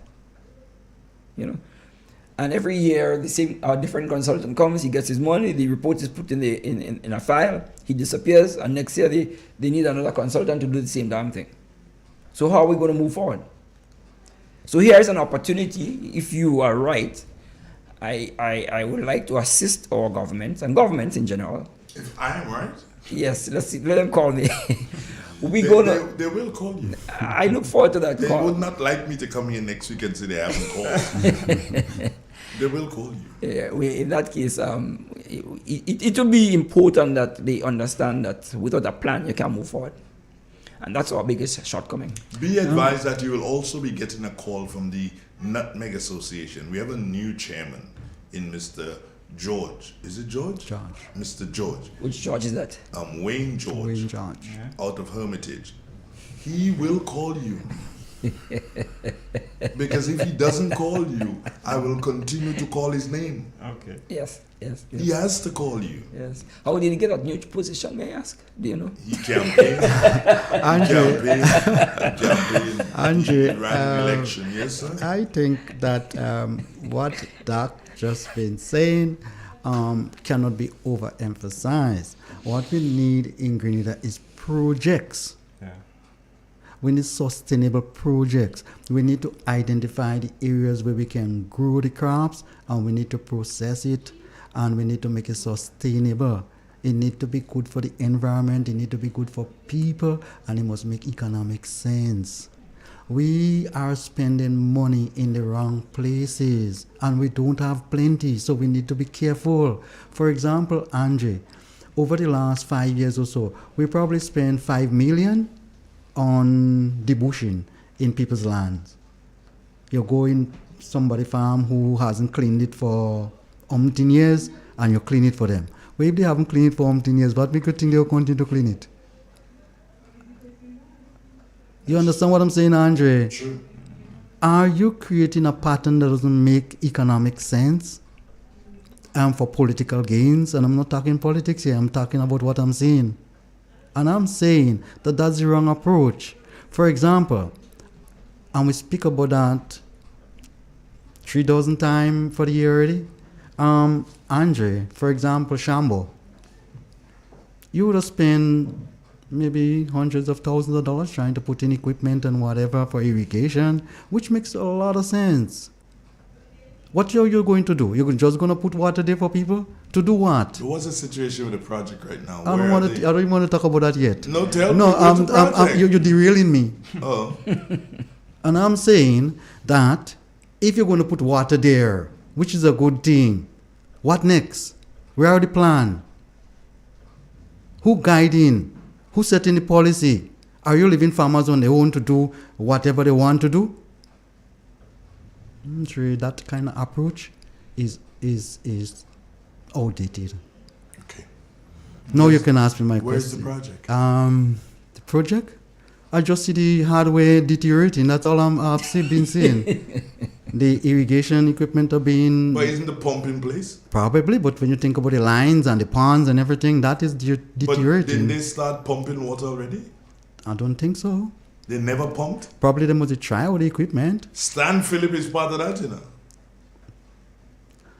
And every year the same different consultant comes, he gets his money, the report is put in a file, he disappears, and next year they need another consultant to do the same damn thing. So how are we going to move forward? So here is an opportunity. If you are right, I would like to assist our governments and governments in general.
If I am right?
Yes, let them call me.
They will call you.
I look forward to that
they
call.
They would not like me to come here next week and say they haven't called. They will call you.
Yeah, in that case, it will be important that they understand that without a plan, you can't move forward. And that's our biggest shortcoming.
Be advised that you will also be getting a call from the Nutmeg Association. We have a new chairman in Mr. George. Is it George?
George.
Mr. George.
Which George is that?
Wayne George.
Wayne George.
Out of Hermitage. He will call you. Because if he doesn't call you, I will continue to call his name.
Okay.
Yes.
He has to call you.
Yes. How did he get that new position, may I ask? Do you know?
He campaigned.
Andre,
election. Yes, sir.
I think that what Doc just been saying cannot be overemphasized. What we need in Grenada is projects. We need sustainable projects. We need to identify the areas where we can grow the crops, and we need to process it, and we need to make it sustainable. It needs to be good for the environment, it needs to be good for people, and it must make economic sense. We are spending money in the wrong places, and we don't have plenty, so we need to be careful. For example, Andre, over the last 5 years or so, we probably spent $5 million on debushing in people's lands. You go in somebody's farm who hasn't cleaned it for umpteen years, and you clean it for them. Well, if they haven't cleaned it for umpteen years, what make you think they'll continue to clean it? You understand what I'm saying, Andre?
True.
Are you creating a pattern that doesn't make economic sense and for political gains? And I'm not talking politics here, I'm talking about what I'm saying. And I'm saying that that's the wrong approach. For example, and we speak about that 3,000 times for the year already. Andre, for example, Shambo, you would have spent maybe hundreds of thousands of dollars trying to put in equipment and whatever for irrigation, which makes a lot of sense. What are you going to do? You're just going to put water there for people? To do what?
What's the situation with the project right now?
I don't even want to talk about that yet.
No, tell me. What's the project?
You're derailing me.
Oh.
And I'm saying that if you're going to put water there, which is a good thing, what next? Where are the plan? Who guiding? Who setting the policy? Are you leaving farmers on their own to do whatever they want to do? I'm sure that kind of approach is outdated.
Okay.
Now you can ask me my
Where's
question.
the project?
The project? I just see the hardware deteriorating. That's all I've been seeing. The irrigation equipment are being...
But isn't the pump in place?
Probably, but when you think about the lines and the ponds and everything, that is deteriorating.
But didn't they start pumping water already?
I don't think so.
They never pumped?
Probably there was a trial with the equipment.
Stan Phillip is part of that, you know.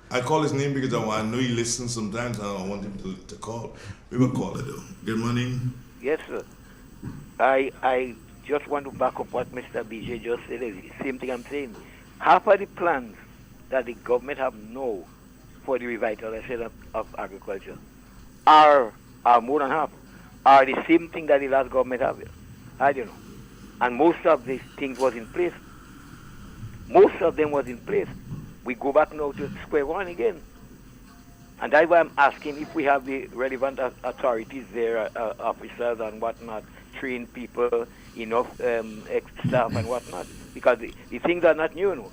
I call his name because I know he listens sometimes and I want him to call. We will call it though. Good morning.
Yes, sir. I just want to back up what Mr. BJ just said. It's the same thing I'm saying. Half of the plans that the government have now for the revitalization of agriculture are more than half, are the same thing that the last government have. I don't know. And most of these things was in place. Most of them was in place. We go back now to square one again. And that's why I'm asking if we have the relevant authorities there, officers and whatnot, trained people, enough staff and whatnot. Because the things are not new, you know.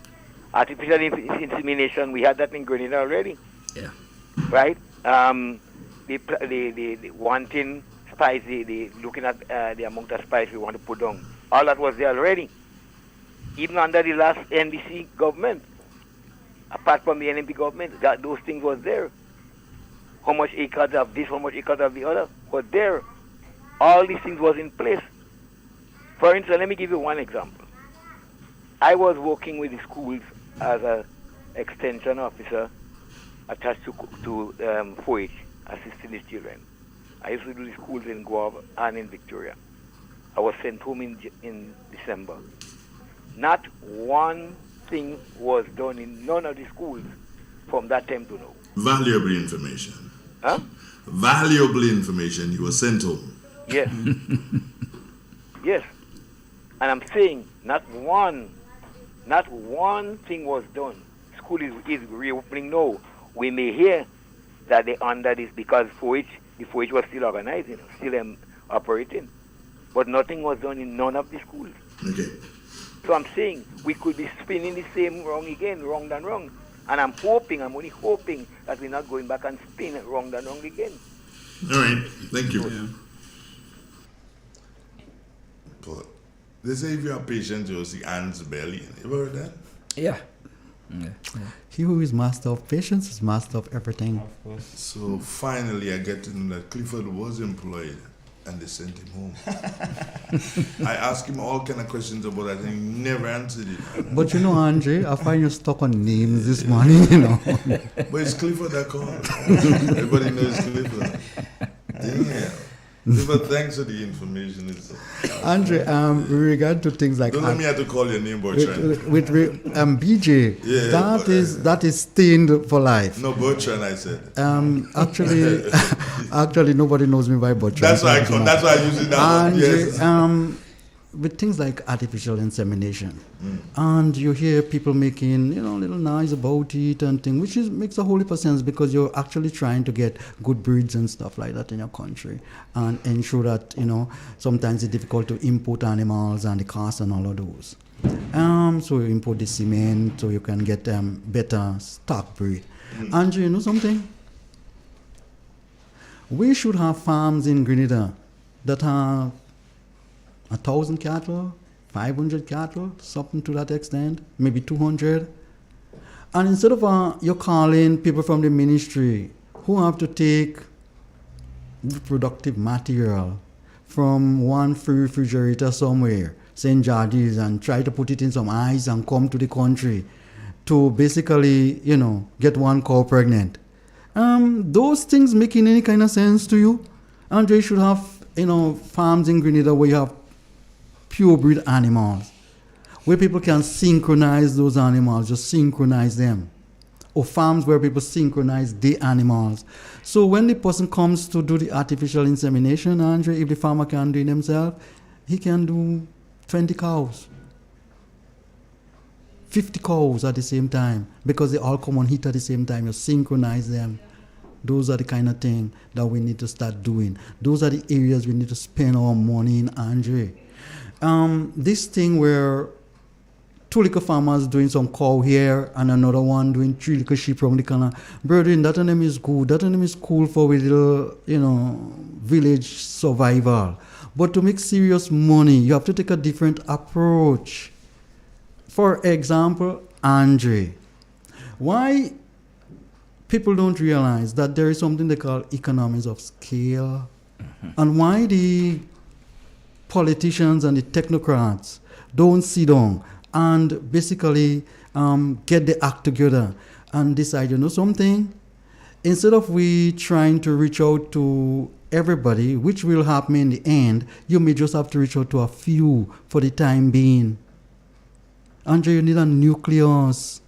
Artificial insemination, we had that in Grenada already.
Yeah.
Right? The wanting spice, the looking at the amount of spice we want to put down. All that was there already. Even under the last NDC government, apart from the NMP government, those things was there. How much acres of this, how much acres of the other was there. All these things was in place. For instance, let me give you one example. I was working with the schools as an extension officer attached to 4-H, assisting the children. I used to do the schools in Guava and in Victoria. I was sent home in December. Not one thing was done in none of the schools from that time to now.
Valuable information.
Huh?
Valuable information. You were sent home.
Yes. Yes. And I'm saying not one thing was done. School is reopening now. We may hear that they under this because the 4-H was still organized, you know, still operating. But nothing was done in none of the schools.
Okay.
So I'm saying we could be spinning the same wrong again, wrong than wrong. And I'm only hoping that we're not going back and spin wrong than wrong again.
All right. Thank you. Yeah. But they say if you are patient, you'll see ants belly. You ever heard that?
Yeah.
He who is master of patience is master of everything.
Of course.
So finally, I get to know that Clifford was employed, and they sent him home. I asked him all kind of questions about that, and he never answered it.
But you know, Andre, I find you stuck on names this morning, you know.
But it's Clifford that called. Everybody knows Clifford. Damn. Clifford, thanks for the information.
Andre, with regard to things like...
Don't let me have to call your name, Bertrand.
With BJ,
yeah,
that is stained for life.
No, Bertrand, I said.
Actually, nobody knows me by Bertrand.
That's why I use it now.
Andre,
Yes.
With things like artificial insemination, and you hear people making little noise about it and things, which makes a whole heap of sense because you're actually trying to get good breeds and stuff like that in your country and ensure that sometimes it's difficult to import animals and the cost and all of those. So you import the cement so you can get better stock breed. And you know something? We should have farms in Grenada that have 1,000 cattle, 500 cattle, something to that extent, maybe 200. And instead of you're calling people from the ministry who have to take reproductive material from one free refrigerator somewhere, St. George's, and try to put it in some ice and come to the country to basically, get one cow pregnant. Those things making any kind of sense to you? And they should have, farms in Grenada where you have purebred animals, where people can synchronize those animals, just synchronize them. or farms where people synchronize the animals. So when the person comes to do the artificial insemination, Andre, if the farmer can do it himself, he can do 20 cows, 50 cows at the same time, because they all come on heat at the same time. You synchronize them. Those are the kind of thing that we need to start doing. Those are the areas we need to spend our money in, Andre. This thing where 2 little farmers doing some cow here and another one doing 3 little sheep from the corner. Brethren, that name is good. That name is cool for a little, village survival. But to make serious money, you have to take a different approach. For example, Andre, why people don't realize that there is something they call economies of scale, and why the politicians and the technocrats don't sit down and basically get the act together and decide, something? Instead of we trying to reach out to everybody, which will happen in the end, you may just have to reach out to a few for the time being. Andre, you need a nucleus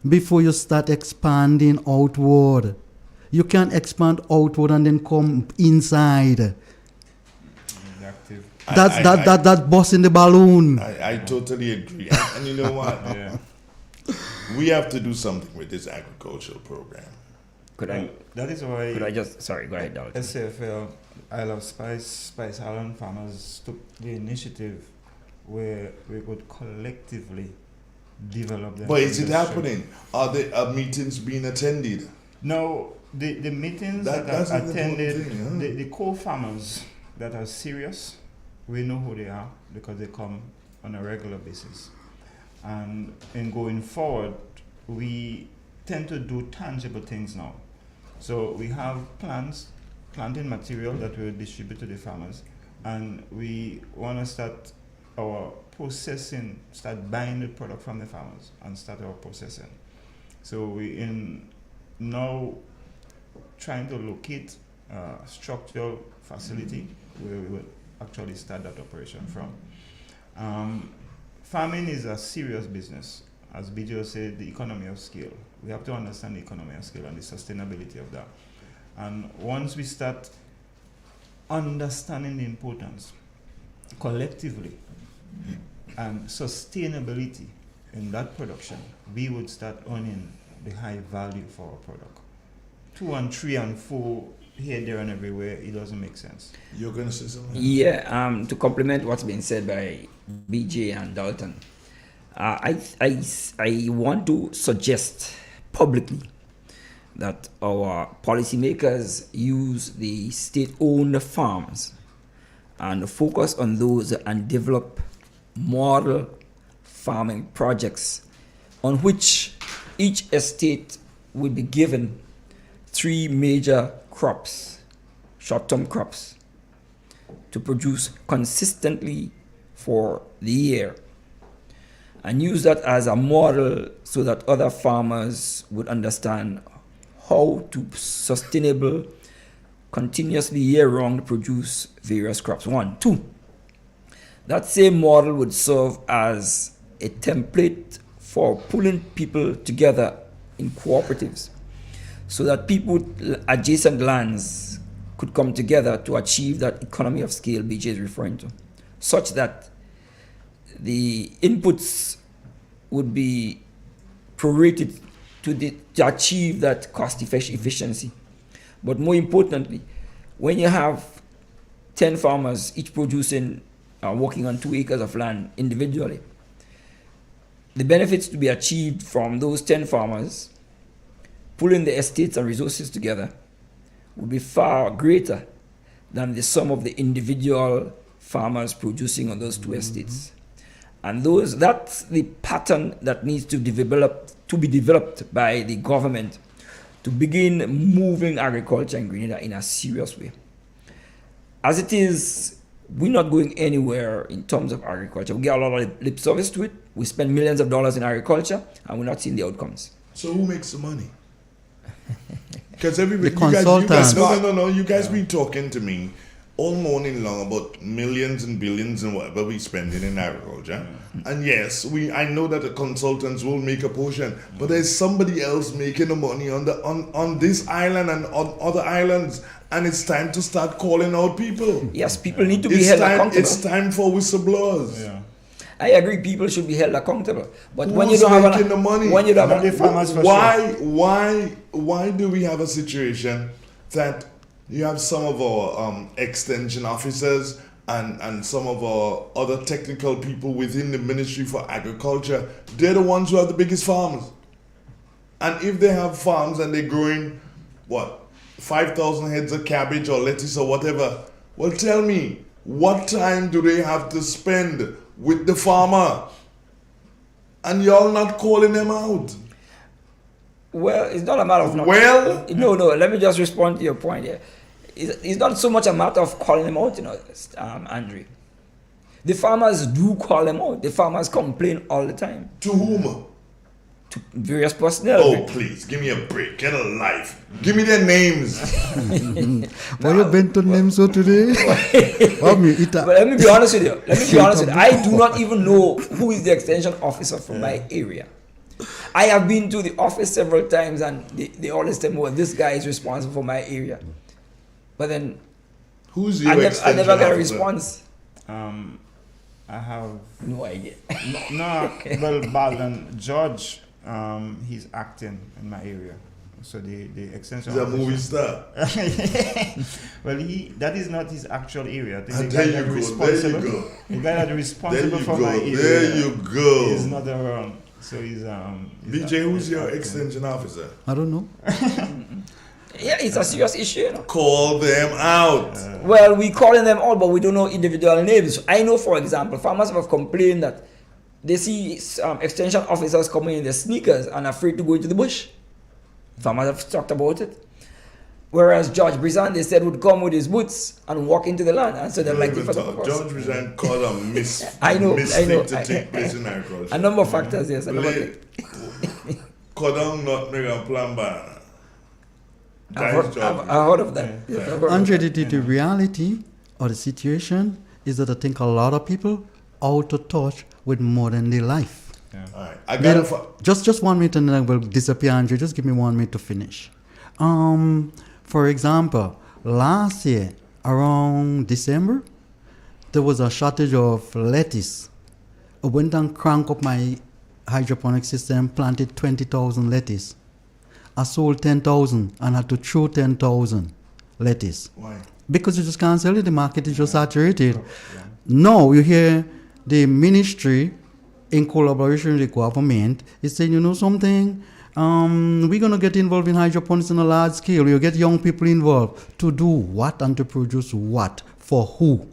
before you start expanding outward. You can't expand outward and then come inside. That's busting the balloon.
I totally agree. And you know what?
Yeah.
We have to do something with this agricultural program.
That is why.
Could I just, sorry, go ahead, Dalton.
SFL, Isle of Spice Island farmers took the initiative where we could collectively develop them.
But is it happening? Are there meetings being attended?
No, the meetings that are attended, the co-farmers that are serious, we know who they are because they come on a regular basis. And in going forward, we tend to do tangible things now. So we have planting material that we will distribute to the farmers, and we want to start our processing, start buying the product from the farmers and start our processing. So we in now trying to locate a structural facility where we will actually start that operation from. Farming is a serious business. As BJO said, the economy of scale. We have to understand the economy of scale and the sustainability of that. And once we start understanding the importance collectively and sustainability in that production, we would start earning the high value for our product. 2 and 3 and 4 here, there, and everywhere, it doesn't make sense.
You're going to say something?
Yeah, to complement what's been said by BJ and Dalton, I want to suggest publicly that our policymakers use the state-owned farms and focus on those and develop model farming projects on which each estate will be given 3 major crops, short-term crops, to produce consistently for the year, and use that as a model so that other farmers would understand how to sustainable, continuously year-round produce various crops. 1. 2, that same model would serve as a template for pulling people together in cooperatives so that people with adjacent lands could come together to achieve that economy of scale BJ is referring to, such that the inputs would be prorated to achieve that cost efficiency. But more importantly, when you have 10 farmers each producing, working on 2 acres of land individually, the benefits to be achieved from those 10 farmers pulling the estates and resources together would be far greater than the sum of the individual farmers producing on those 2 estates. And that's the pattern that needs to be developed by the government to begin moving agriculture in Grenada in a serious way. As it is, we're not going anywhere in terms of agriculture. We get a lot of lip service to it. We spend millions of dollars in agriculture, and we're not seeing the outcomes.
So who makes the money? Because everybody,
the consultants.
You guys been talking to me all morning long about millions and billions and whatever we spending in agriculture. And yes, I know that the consultants will make a portion, but there's somebody else making the money on this island and on other islands, and it's time to start calling out people.
Yes, people need to be held accountable.
It's time for whistleblowers.
Yeah.
I agree, people should be held accountable. But
Who's
when you don't have
the money?
when you don't have
why do we have a situation that you have some of our extension officers and some of our other technical people within the Ministry for Agriculture, they're the ones who are the biggest farmers. And if they have farms and they're growing, 5,000 heads of cabbage or lettuce or whatever, well, tell me, what time do they have to spend with the farmer? And y'all not calling them out.
Well, it's not a matter of no, let me just respond to your point here. It's not so much a matter of calling them out, Andre. The farmers do call them out. The farmers complain all the time.
To whom?
To various personnel.
Oh, please, give me a break. Get a life. Give me their names.
Why you bent to names so today?
But let me be honest with you. I do not even know who is the extension officer for my area. I have been to the office several times and they always tell me, well, this guy is responsible for my area. But then,
who's your
I never get a response.
I have
no idea.
Well, Baldwin George, he's acting in my area. So the extension.
He's a movie star.
Well, that is not his actual area. I think
There you go.
The guy that is responsible for my area.
There you go.
He's not around. So he's
BJ, who's your extension officer?
I don't know.
Yeah, it's a serious issue.
Call them out.
Well, we calling them out, but we don't know individual names. I know, for example, farmers have complained that they see extension officers coming in their sneakers and afraid to go into the bush. Farmers have talked about it. Whereas George Brizan, they said, would come with his boots and walk into the land. And so they're like,
George Brizan caused a mistake to take place in agriculture.
A number of factors, yes.
Kodong not make a plan ban.
I've heard of that. Yes,
Andre, the reality or the situation is that I think a lot of people out of touch with modern day life.
Yeah. All right. I got
just 1 minute and then I will disappear, Andre. Just give me 1 minute to finish. For example, last year around December, there was a shortage of lettuce. I went and cranked up my hydroponic system, planted 20,000 lettuce. I sold 10,000 and had to throw 10,000 lettuce.
Why?
Because you just can't sell it. The market is just saturated. Yeah. Now you hear the ministry in collaboration with the government is saying, you know something, we're going to get involved in hydroponics on a large scale. We'll get young people involved to do what and to produce what for who.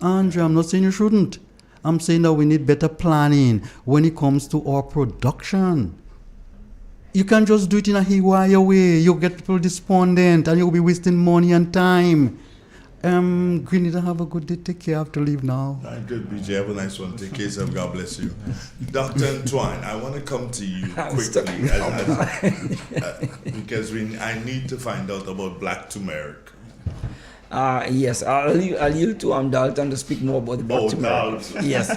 Andre, I'm not saying you shouldn't. I'm saying that we need better planning when it comes to our production. You can't just do it in a haywire way. You'll get people despondent and you'll be wasting money and time. Grenada, have a good day. Take care. I have to leave now.
Good, BJ. Have a nice one. Take care, yourself. God bless you. Dr. Antoine, I want to come to you quickly because I need to find out about black turmeric.
Yes, I'll yield to Dalton to speak more about the black turmeric.
Dalton.
Yes,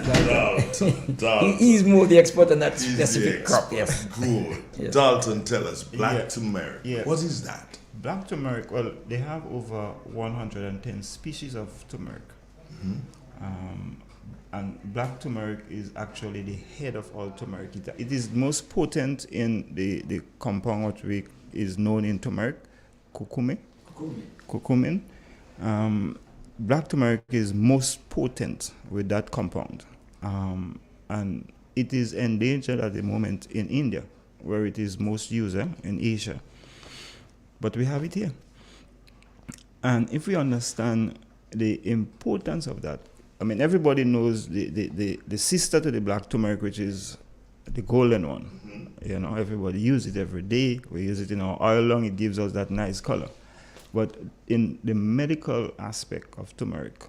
Dalton.
He's more the expert on that specific crop. Yes.
Good.
Yes.
Dalton, tell us, black turmeric.
Yes.
What is that?
Black turmeric, well, they have over 110 species of turmeric. Mm-hmm. And black turmeric is actually the head of all turmeric. It is most potent in the compound which is known in turmeric, curcumin. Black turmeric is most potent with that compound. And it is endangered at the moment in India, where it is most used in Asia. But we have it here. And if we understand the importance of that, I mean, everybody knows the sister to the black turmeric, which is the golden one. Mm-hmm. You know, everybody uses it every day. We use it in our oil long. It gives us that nice color. But in the medical aspect of turmeric,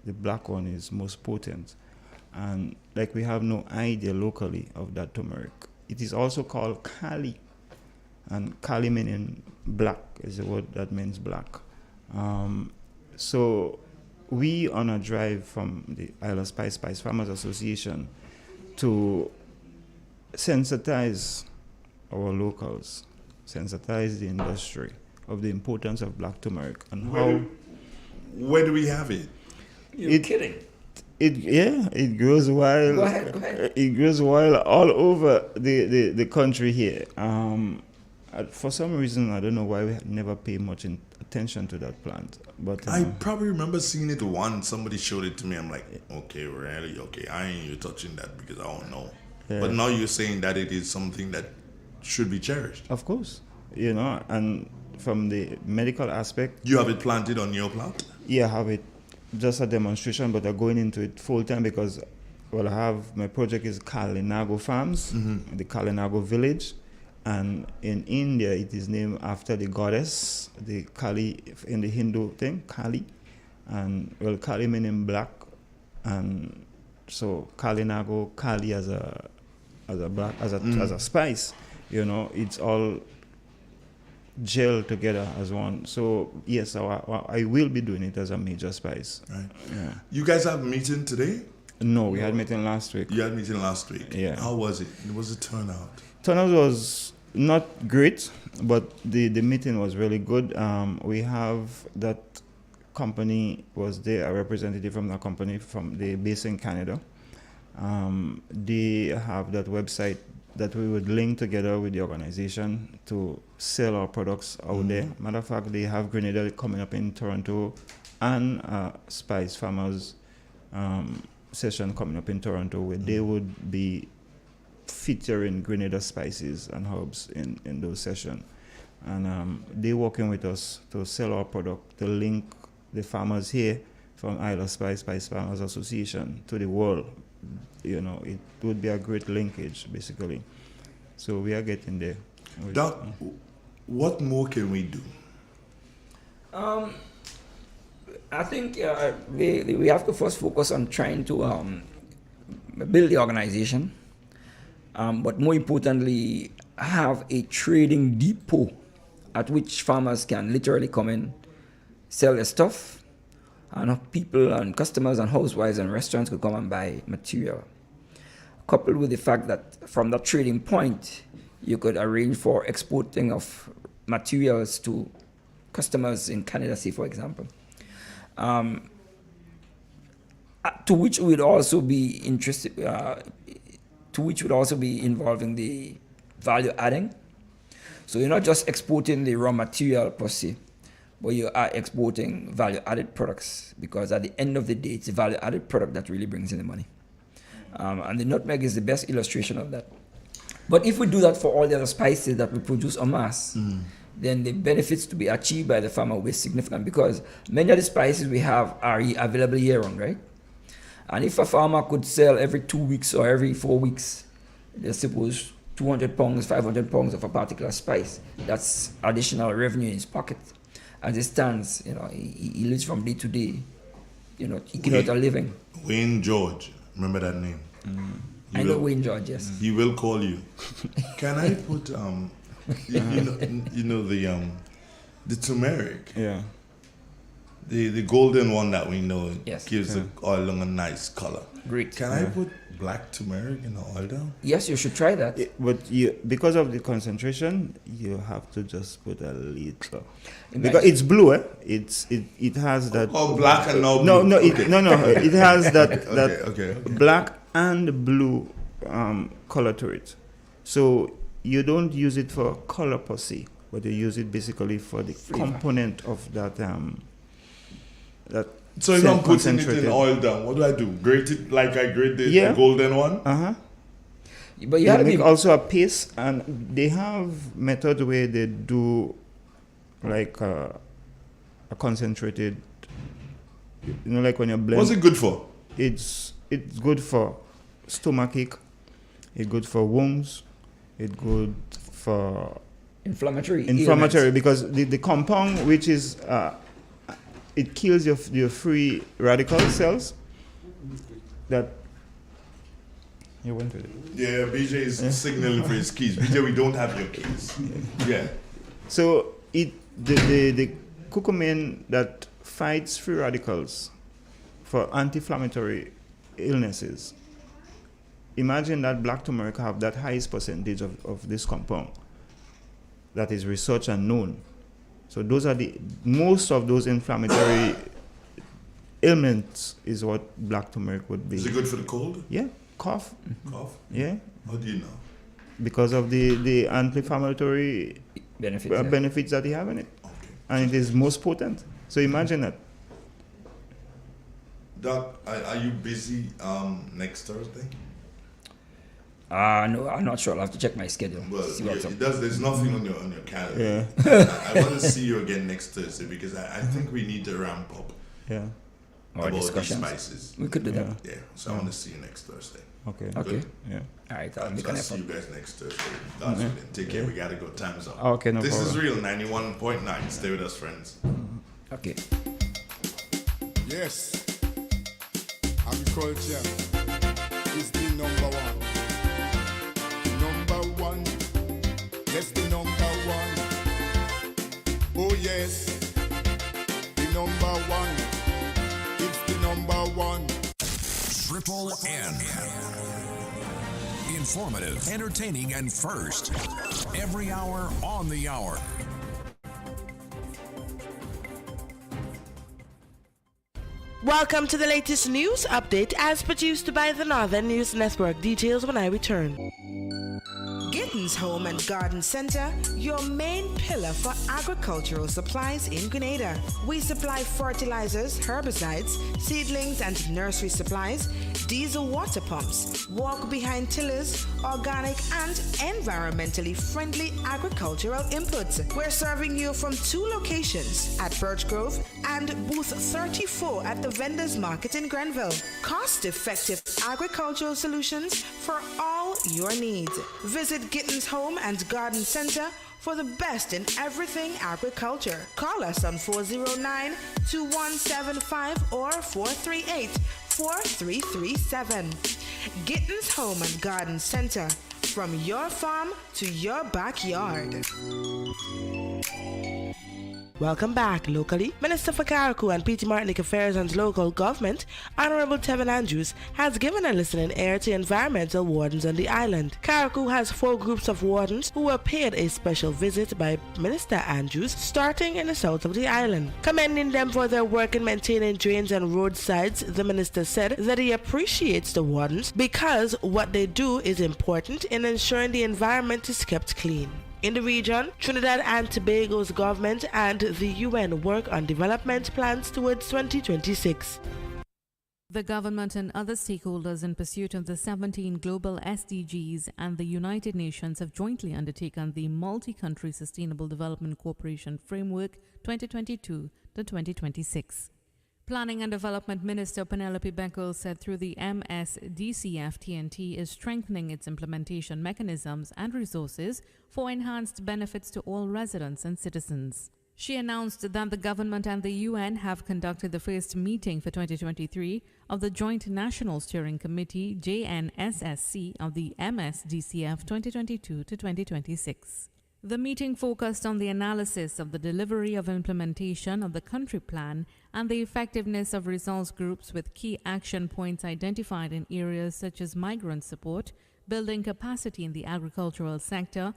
the black one is most potent. And like we have no idea locally of that turmeric. It is also called Kali. And Kali meaning black is the word that means black. So we on a drive from the Isle of Spice Farmers Association to sensitize our locals, sensitize the industry of the importance of black turmeric and
Where do we have it?
You're kidding.
It grows wild.
Go ahead.
It grows wild all over the country here. For some reason, I don't know why we never pay much attention to that plant. But
I probably remember seeing it once. Somebody showed it to me. I'm like, okay, really? Okay, I ain't you touching that because I don't know.
Yeah.
But now you're saying that it is something that should be cherished.
Of course, and from the medical aspect.
You have it planted on your plant?
Yeah, I have it. Just a demonstration, but I'm going into it full time because, my project is Kalinago Farms, the Kalinago village. And in India, it is named after the goddess, the Kali, in the Hindu thing, Kali. And, Kali meaning black. And so Kalinago, Kali as a spice, it's all gel together as one. So, yes, I will be doing it as a major spice.
Right.
Yeah.
You guys have a meeting today?
No, we had meeting last week.
You had a meeting last week?
Yeah.
How was it? What was the turnout?
Turnout was not great, but the meeting was really good. We have that company was there, a representative from that company they're based in Canada. They have that website that we would link together with the organization to sell our products out there. Matter of fact, they have Grenada coming up in Toronto and Spice Farmers session coming up in Toronto where they would be featuring Grenada spices and herbs in those sessions. And they're working with us to sell our product, to link the farmers here from Isle of Spice Farmers Association to the world. It would be a great linkage, basically. So we are getting there.
Doc, what more can we do?
I think we have to first focus on trying to build the organization, but more importantly, have a trading depot at which farmers can literally come in, sell their stuff, and people and customers and housewives and restaurants could come and buy material. Coupled with the fact that from that trading point, you could arrange for exporting of materials to customers in Canada, say for example. To which would also be interested, to which would also be involving the value adding. So you're not just exporting the raw material per se, but you are exporting value added products, because at the end of the day, it's a value added product that really brings in the money. And the nutmeg is the best illustration of that. But if we do that for all the other spices that we produce en masse, then the benefits to be achieved by the farmer will be significant, because many of the spices we have are available year-round, right? And if a farmer could sell every 2 weeks or every 4 weeks, let's suppose 200 pounds, 500 pounds of a particular spice, that's additional revenue in his pocket. As it stands, he lives from day to day. He can earn a living.
Wayne George, remember that name?
I know Wayne George, yes.
He will call you. Can I put the turmeric?
Yeah.
The golden one that we know,
yes,
gives the oil a nice color.
Great.
Can I put black turmeric in the oil down?
Yes, you should try that.
But because of the concentration, you have to just put a little. Because it's blue, eh? It has that.
Oh, black and no blue.
No.
Okay.
It has that
okay.
black and blue color to it. So you don't use it for color per se, but you use it basically for the component of that.
So if I'm putting it in oil down, what do I do? Grate it like I grate the golden one?
But you have also a paste, and they have methods where they do like a concentrated. Like when you blend.
What's it good for?
It's good for stomachache. It's good for wounds. It's good for
inflammatory
ailments. Because the compound, which is it kills your free radical cells. That you went with it.
Yeah, BJ is signaling for his keys. BJ, we don't have your keys. Yeah.
So the curcumin that fights free radicals for anti-inflammatory illnesses. Imagine that black turmeric have that highest percentage of this compound that is researched and known. So those are most of those inflammatory ailments is what black turmeric would be.
Is it good for the cold?
Yeah, cough.
Cough?
Yeah.
How do you know?
Because of the anti-inflammatory benefits that they have in it.
Okay.
And it is most potent. So imagine that.
Doc, are you busy next Thursday?
No, I'm not sure. I'll have to check my schedule.
Well,
See what's up.
there's nothing on your calendar.
Yeah.
I want to see you again next Thursday because I think we need to ramp up.
Yeah.
Our
about
discussions.
these spices.
We could do that.
Yeah. So I want to see you next Thursday.
Okay.
Good?
Okay.
Yeah.
All right. I'll make
So
an
I'll see
effort.
you guys next Thursday. That's it. Take care. We gotta go. Time's up.
Okay, no
This
problem.
is real 91.9. Stay with us, friends.
Okay.
Yes, agriculture is the number one. Number one, yes, the number one. Oh yes, the number one. It's the number one.
Triple N. Informative, entertaining, and first. Every hour on the hour.
Welcome to the latest news update as produced by the Northern News Network. Details when I return. Gittins Home and Garden Center, your main pillar for agricultural supplies in Grenada. We supply fertilizers, herbicides, seedlings and nursery supplies, diesel water pumps, walk-behind tillers, organic and environmentally friendly agricultural inputs. We're serving you from 2 locations at Birch Grove and booth 34 at the Vendors Market in Grenville. Cost-effective agricultural solutions for all your needs. Visit Gittins Home and Garden Center for the best in everything agriculture. Call us on 409-2175 or 438-4337. Gittins Home and Garden Center, from your farm to your backyard. Welcome back. Locally, Minister for Carriacou and P.T. Martinic Affairs and Local Government, Honorable Tevin Andrews, has given a listening ear to environmental wardens on the island. Carriacou has 4 groups of wardens who were paid a special visit by Minister Andrews, starting in the south of the island. Commending them for their work in maintaining drains and roadsides, the minister said that he appreciates the wardens because what they do is important in ensuring the environment is kept clean. In the region, Trinidad and Tobago's government and the UN work on development plans towards 2026.
The government and other stakeholders in pursuit of the 17 global SDGs and the United Nations have jointly undertaken the Multi-Country Sustainable Development Cooperation Framework 2022 to 2026. Planning and Development Minister Penelope Beckel said through the MSDCF TNT is strengthening its implementation mechanisms and resources for enhanced benefits to all residents and citizens. She announced that the government and the UN have conducted the first meeting for 2023 of the Joint National Steering Committee JNSSC of the MSDCF 2022 to 2026. The meeting focused on the analysis of the delivery of implementation of the country plan and the effectiveness of results groups, with key action points identified in areas such as migrant support, building capacity in the agricultural sector,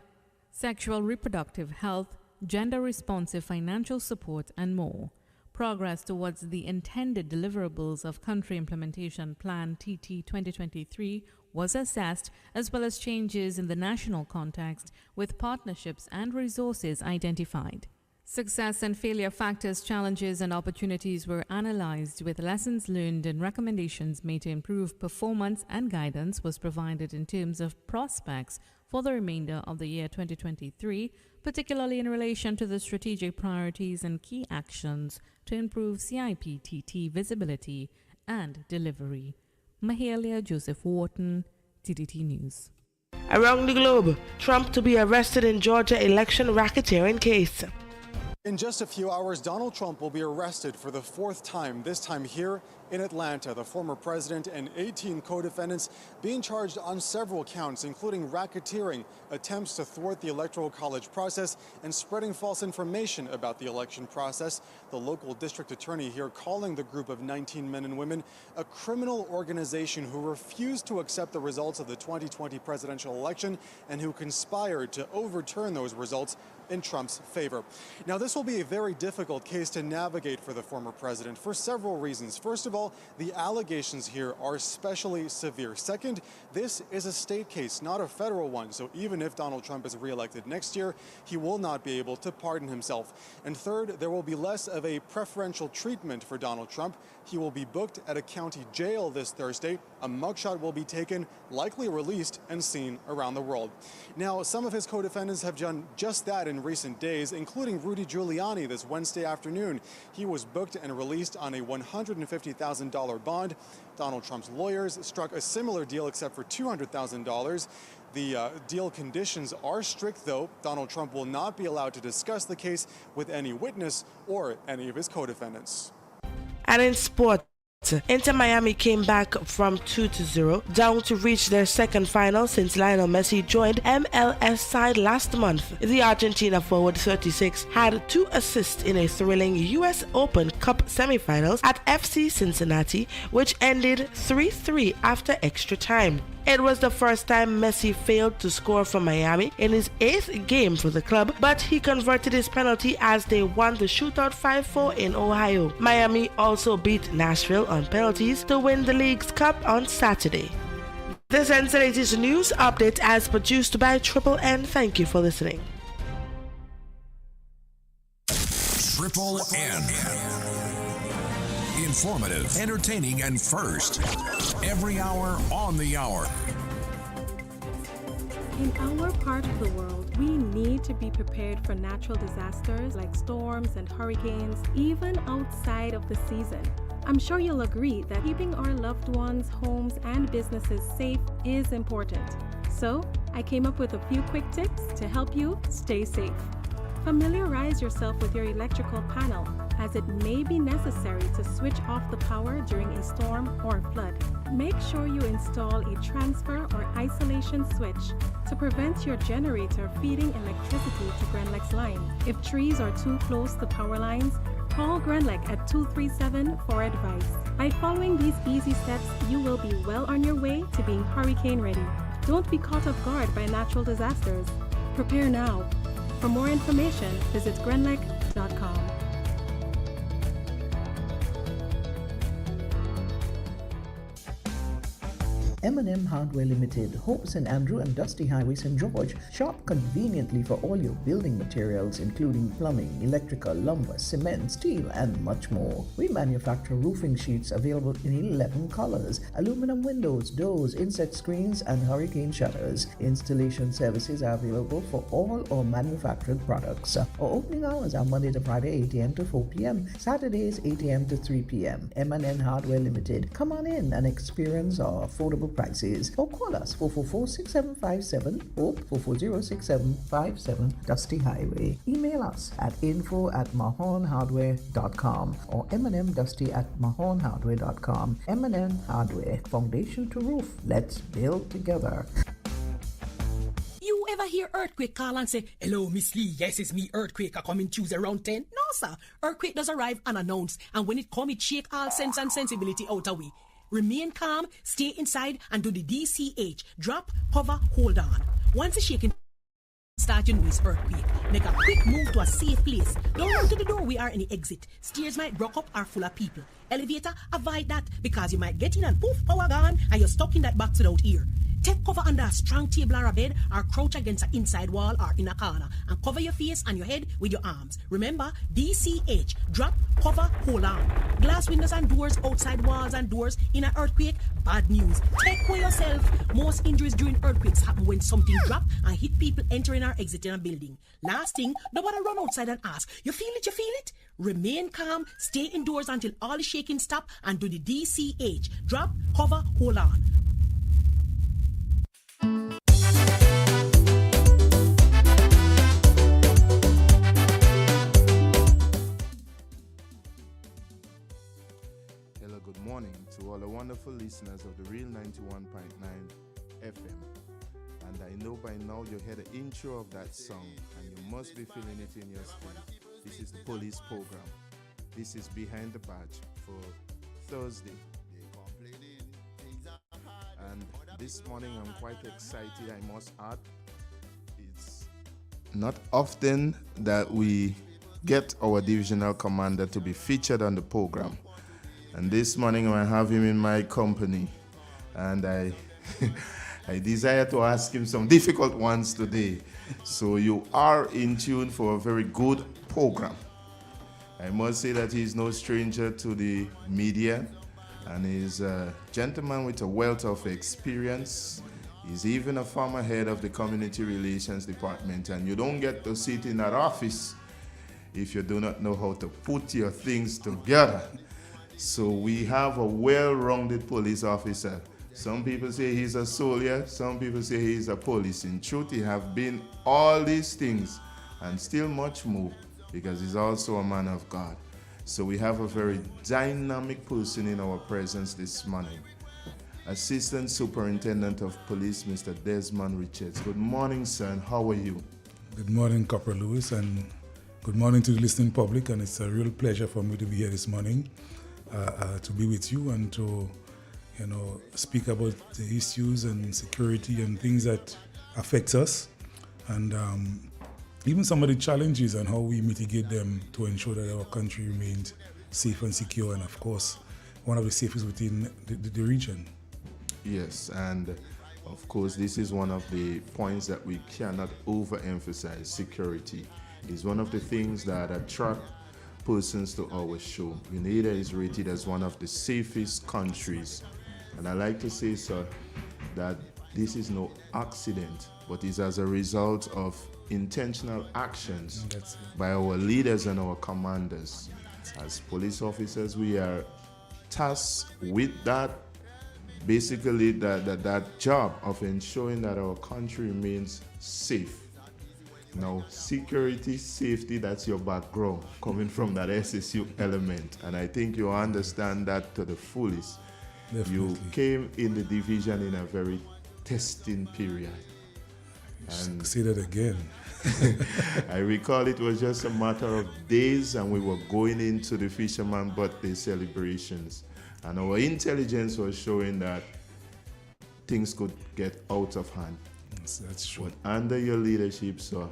sexual reproductive health, gender-responsive financial support, and more. Progress towards the intended deliverables of Country Implementation Plan TT 2023 was assessed, as well as changes in the national context, with partnerships and resources identified. Success and failure factors, challenges and opportunities were analyzed, with lessons learned and recommendations made to improve performance, and guidance was provided in terms of prospects for the remainder of the year 2023, particularly in relation to the strategic priorities and key actions to improve CIP-TT visibility and delivery. Mahalia Joseph Wharton, TTT News.
Around the globe, Trump to be arrested in Georgia election racketeering case.
In just a few hours, Donald Trump will be arrested for the 4th time, this time here
in Atlanta. The former president and 18 co-defendants being charged on several counts, including racketeering, attempts to thwart the Electoral College process, and spreading false information about the election process. The local district attorney here calling the group of 19 men and women a criminal organization who refused to accept the results of the 2020 presidential election and who conspired to overturn those results in Trump's favor. Now, this will be a very difficult case to navigate for the former president for several reasons. First of all, the allegations here are especially severe. Second, this is a state case, not a federal one. So even if Donald Trump is reelected next year, he will not be able to pardon himself. And third, there will be less of a preferential treatment for Donald Trump. He will be booked at a county jail this Thursday. A mugshot will be taken, likely released, and seen around the world. Now, some of his co-defendants have done just that in recent days, including Rudy Giuliani this Wednesday afternoon. He was booked and released on a $150,000 bond. Donald Trump's lawyers struck a similar deal except for $200,000. The deal conditions are strict, though. Donald Trump will not be allowed to discuss the case with any witness or any of his co-defendants.
And in sport, Inter Miami came back from 2-0 down to reach their second final since Lionel Messi joined MLS side last month. The Argentina forward 36 had 2 assists in a thrilling US Open Cup semifinals at FC Cincinnati, which ended 3-3 after extra time. It was the first time Messi failed to score for Miami in his 8th game for the club, but he converted his penalty as they won the shootout 5-4 in Ohio. Miami also beat Nashville on penalties to win the league's cup on Saturday. This ends the latest news update as produced by Triple N. Thank you for listening.
Triple N. Informative, entertaining, and first. Every hour on the hour.
In our part of the world, we need to be prepared for natural disasters like storms and hurricanes, even outside of the season. I'm sure you'll agree that keeping our loved ones, homes, and businesses safe is important. So, I came up with a few quick tips to help you stay safe. Familiarize yourself with your electrical panel, as it may be necessary to switch off the power during a storm or flood. Make sure you install a transfer or isolation switch to prevent your generator feeding electricity to Grenlec's line. If trees are too close to power lines, call Grenlec at 237 for advice. By following these easy steps, you will be well on your way to being hurricane ready. Don't be caught off guard by natural disasters. Prepare now. For more information, visit grenlec.com.
M&M Hardware Limited, Hope St. Andrew and Dusty Highway, St. George. Shop conveniently for all your building materials, including plumbing, electrical, lumber, cement, steel, and much more. We manufacture roofing sheets available in 11 colors, aluminum windows, doors, insect screens, and hurricane shutters. Installation services are available for all our manufactured products. Our opening hours are Monday to Friday, 8 a.m. to 4 p.m., Saturdays, 8 a.m. to 3 p.m. M&M Hardware Limited. Come on in and experience our affordable prices, or call us 444-6757 or 440-6757 Dusty Highway. Email us at info@mahonhardware.com or mnmdusty@mahonhardware.com. M&M Hardware, foundation to roof. Let's build together.
You ever hear Earthquake call and say, "Hello, Miss Lee, yes, it's me, Earthquake, I coming Tuesday around 10? No, sir. Earthquake does arrive unannounced, and when it come, it shake all sense and sensibility out of we. Remain calm, stay inside, and do the DCH. Drop, hover, hold on. Once the shaking start, you know it's earthquake. Make a quick move to a safe place. Don't run to the door, we are in the exit. Stairs might block up or full of people. Elevator, avoid that, because you might get in and poof, power gone, and you're stuck in that box without ear. Take cover under a strong table or a bed, or crouch against an inside wall or in a corner, and cover your face and your head with your arms. Remember, DCH, drop, cover, hold on. Glass windows and doors, outside walls and doors in an earthquake, bad news. Take care yourself. Most injuries during earthquakes happen when something drop and hit people entering or exiting a building. Last thing, nobody run outside and ask, you feel it, you feel it? Remain calm, stay indoors until all the shaking stop, and do the DCH, drop, cover, hold on.
Hello, good morning to all the wonderful listeners of the Real 91.9 FM. And I know by now you heard the intro of that song and you must be feeling it in your spirit. This is the police program. This is Behind the Badge for Thursday. And this morning I'm quite excited, I must add. It's not often that we get our divisional commander to be featured on the program. And this morning I have him in my company. And I desire to ask him some difficult ones today. So you are in tune for a very good program. I must say that he's no stranger to the media, and he's a gentleman with a wealth of experience. He's even a former head of the Community Relations Department, and you don't get to sit in that office if you do not know how to put your things together. So we have a well-rounded police officer. Some people say he's a soldier, some people say he's a police. In truth, he have been all these things and still much more, because he's also a man of God. So we have a very dynamic person in our presence this morning. Assistant Superintendent of Police, Mr. Desmond Richards. Good morning, sir, and how are you?
Good morning, Corporal Lewis, and good morning to the listening public. And it's a real pleasure for me to be here this morning, to be with you and to speak about the issues and security and things that affects us, and even some of the challenges and how we mitigate them to ensure that our country remains safe and secure, and of course, one of the safest within the region.
Yes, and of course, this is one of the points that we cannot overemphasize. Security is one of the things that attract persons to our show. Grenada is rated as one of the safest countries. And I like to say, sir, that this is no accident, but is as a result of intentional actions by our leaders and our commanders. As police officers, we are tasked with that, basically that job of ensuring that our country remains safe. Now, security, safety, that's your background, coming from that SSU element. And I think you understand that to the fullest. Definitely. You came in the division in a very testing period. And
say that again.
I recall it was just a matter of days and we were going into the fisherman birthday celebrations. And our intelligence was showing that things could get out of hand.
Yes, that's true.
But under your leadership, sir,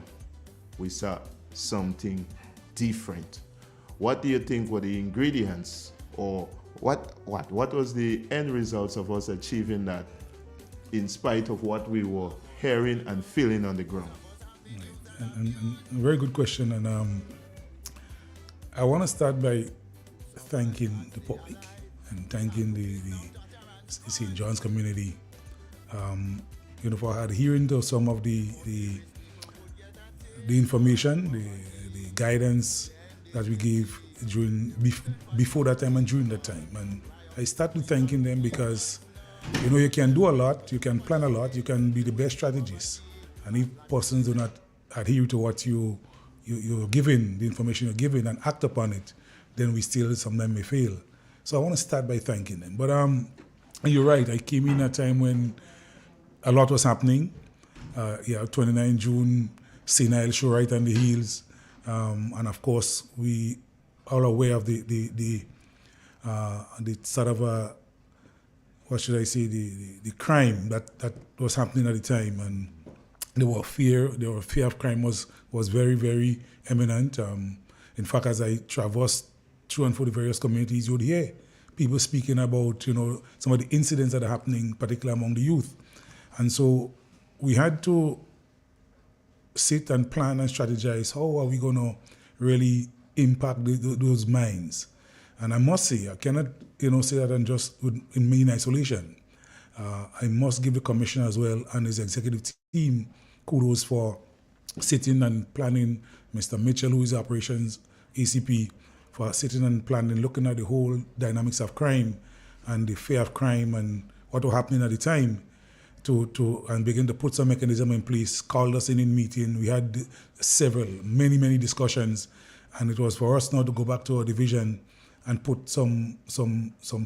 we saw something different. What do you think were the ingredients, or what was the end results of us achieving that in spite of what we were hearing and feeling on the ground?
Right. And a very good question. And I want to start by thanking the public and thanking the St. John's community, for adhering to some of the information, the guidance that we gave before that time and during that time. And I started thanking them because, you can do a lot, you can plan a lot, you can be the best strategist. And if persons do not adhere to what you're given, the information you're given, and act upon it, then we still sometimes may fail. So I want to start by thanking them. But you're right, I came in at a time when a lot was happening. 29 June, Senile show right on the heels. And of course, we are aware of the sort of the crime that was happening at the time, and the fear of crime was very, very eminent. In fact, as I traversed through and through the various communities, you would hear people speaking about some of the incidents that are happening, particularly among the youth. And so we had to sit and plan and strategize. How are we going to really impact those minds? And I must say, I cannot say that and just in isolation. I must give the commissioner as well and his executive team kudos for sitting and planning. Mr. Mitchell, who is operations ACP, for sitting and planning, looking at the whole dynamics of crime and the fear of crime and what was happening at the time, and begin to put some mechanism in place, called us in meeting. We had many discussions, and it was for us now to go back to our division and put some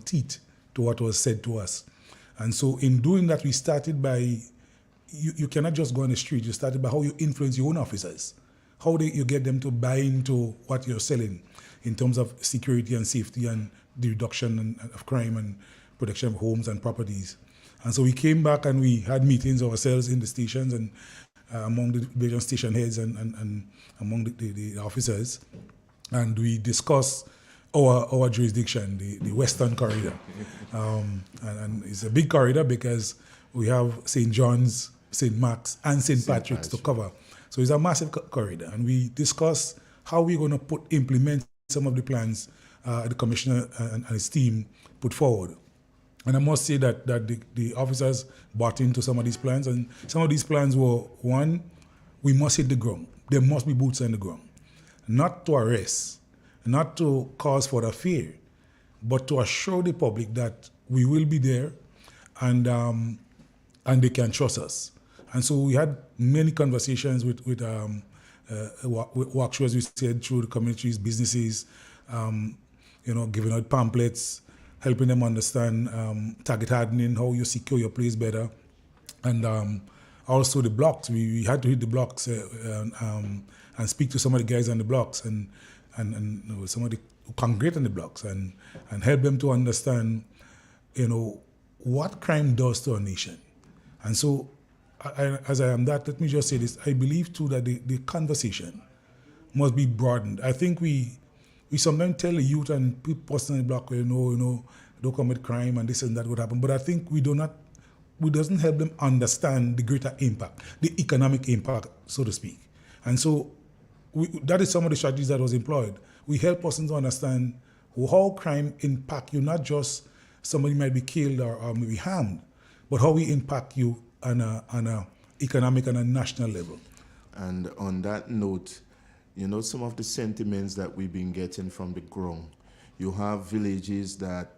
teeth to what was said to us. And so in doing that, we started by, you cannot just go on the street. You started by how you influence your own officers, how you get them to buy into what you're selling in terms of security and safety and the reduction of crime and protection of homes and properties. And so we came back and we had meetings ourselves in the stations and among the various station heads and among the officers. And we discussed our jurisdiction, the Western Corridor. And it's a big corridor because we have St. John's, St. Mark's, and St. Patrick's to cover. So it's a massive corridor. And we discussed how we're going to implement some of the plans the commissioner and his team put forward. And I must say that the officers bought into some of these plans. And some of these plans were, one, we must hit the ground. There must be boots on the ground. Not to arrest, not to cause further fear, but to assure the public that we will be there and they can trust us. And so we had many conversations with workshops, we said, through the communities, businesses, giving out pamphlets, helping them understand target hardening, how you secure your place better. And also the blocks. We had to hit the blocks and speak to some of the guys on the blocks and some of the who congregate on the blocks and help them to understand, what crime does to a nation. And so, as I am that, let me just say this. I believe too that the conversation must be broadened. I think we sometimes tell the youth and people on the block, don't commit crime and this and that would happen. But I think we doesn't help them understand the greater impact, the economic impact, so to speak. And so that is some of the strategies that was employed. We help persons to understand how crime impact you, not just somebody might be killed or maybe harmed, but how we impact you on a economic and a national level.
And on that note, some of the sentiments that we've been getting from the ground. You have villages that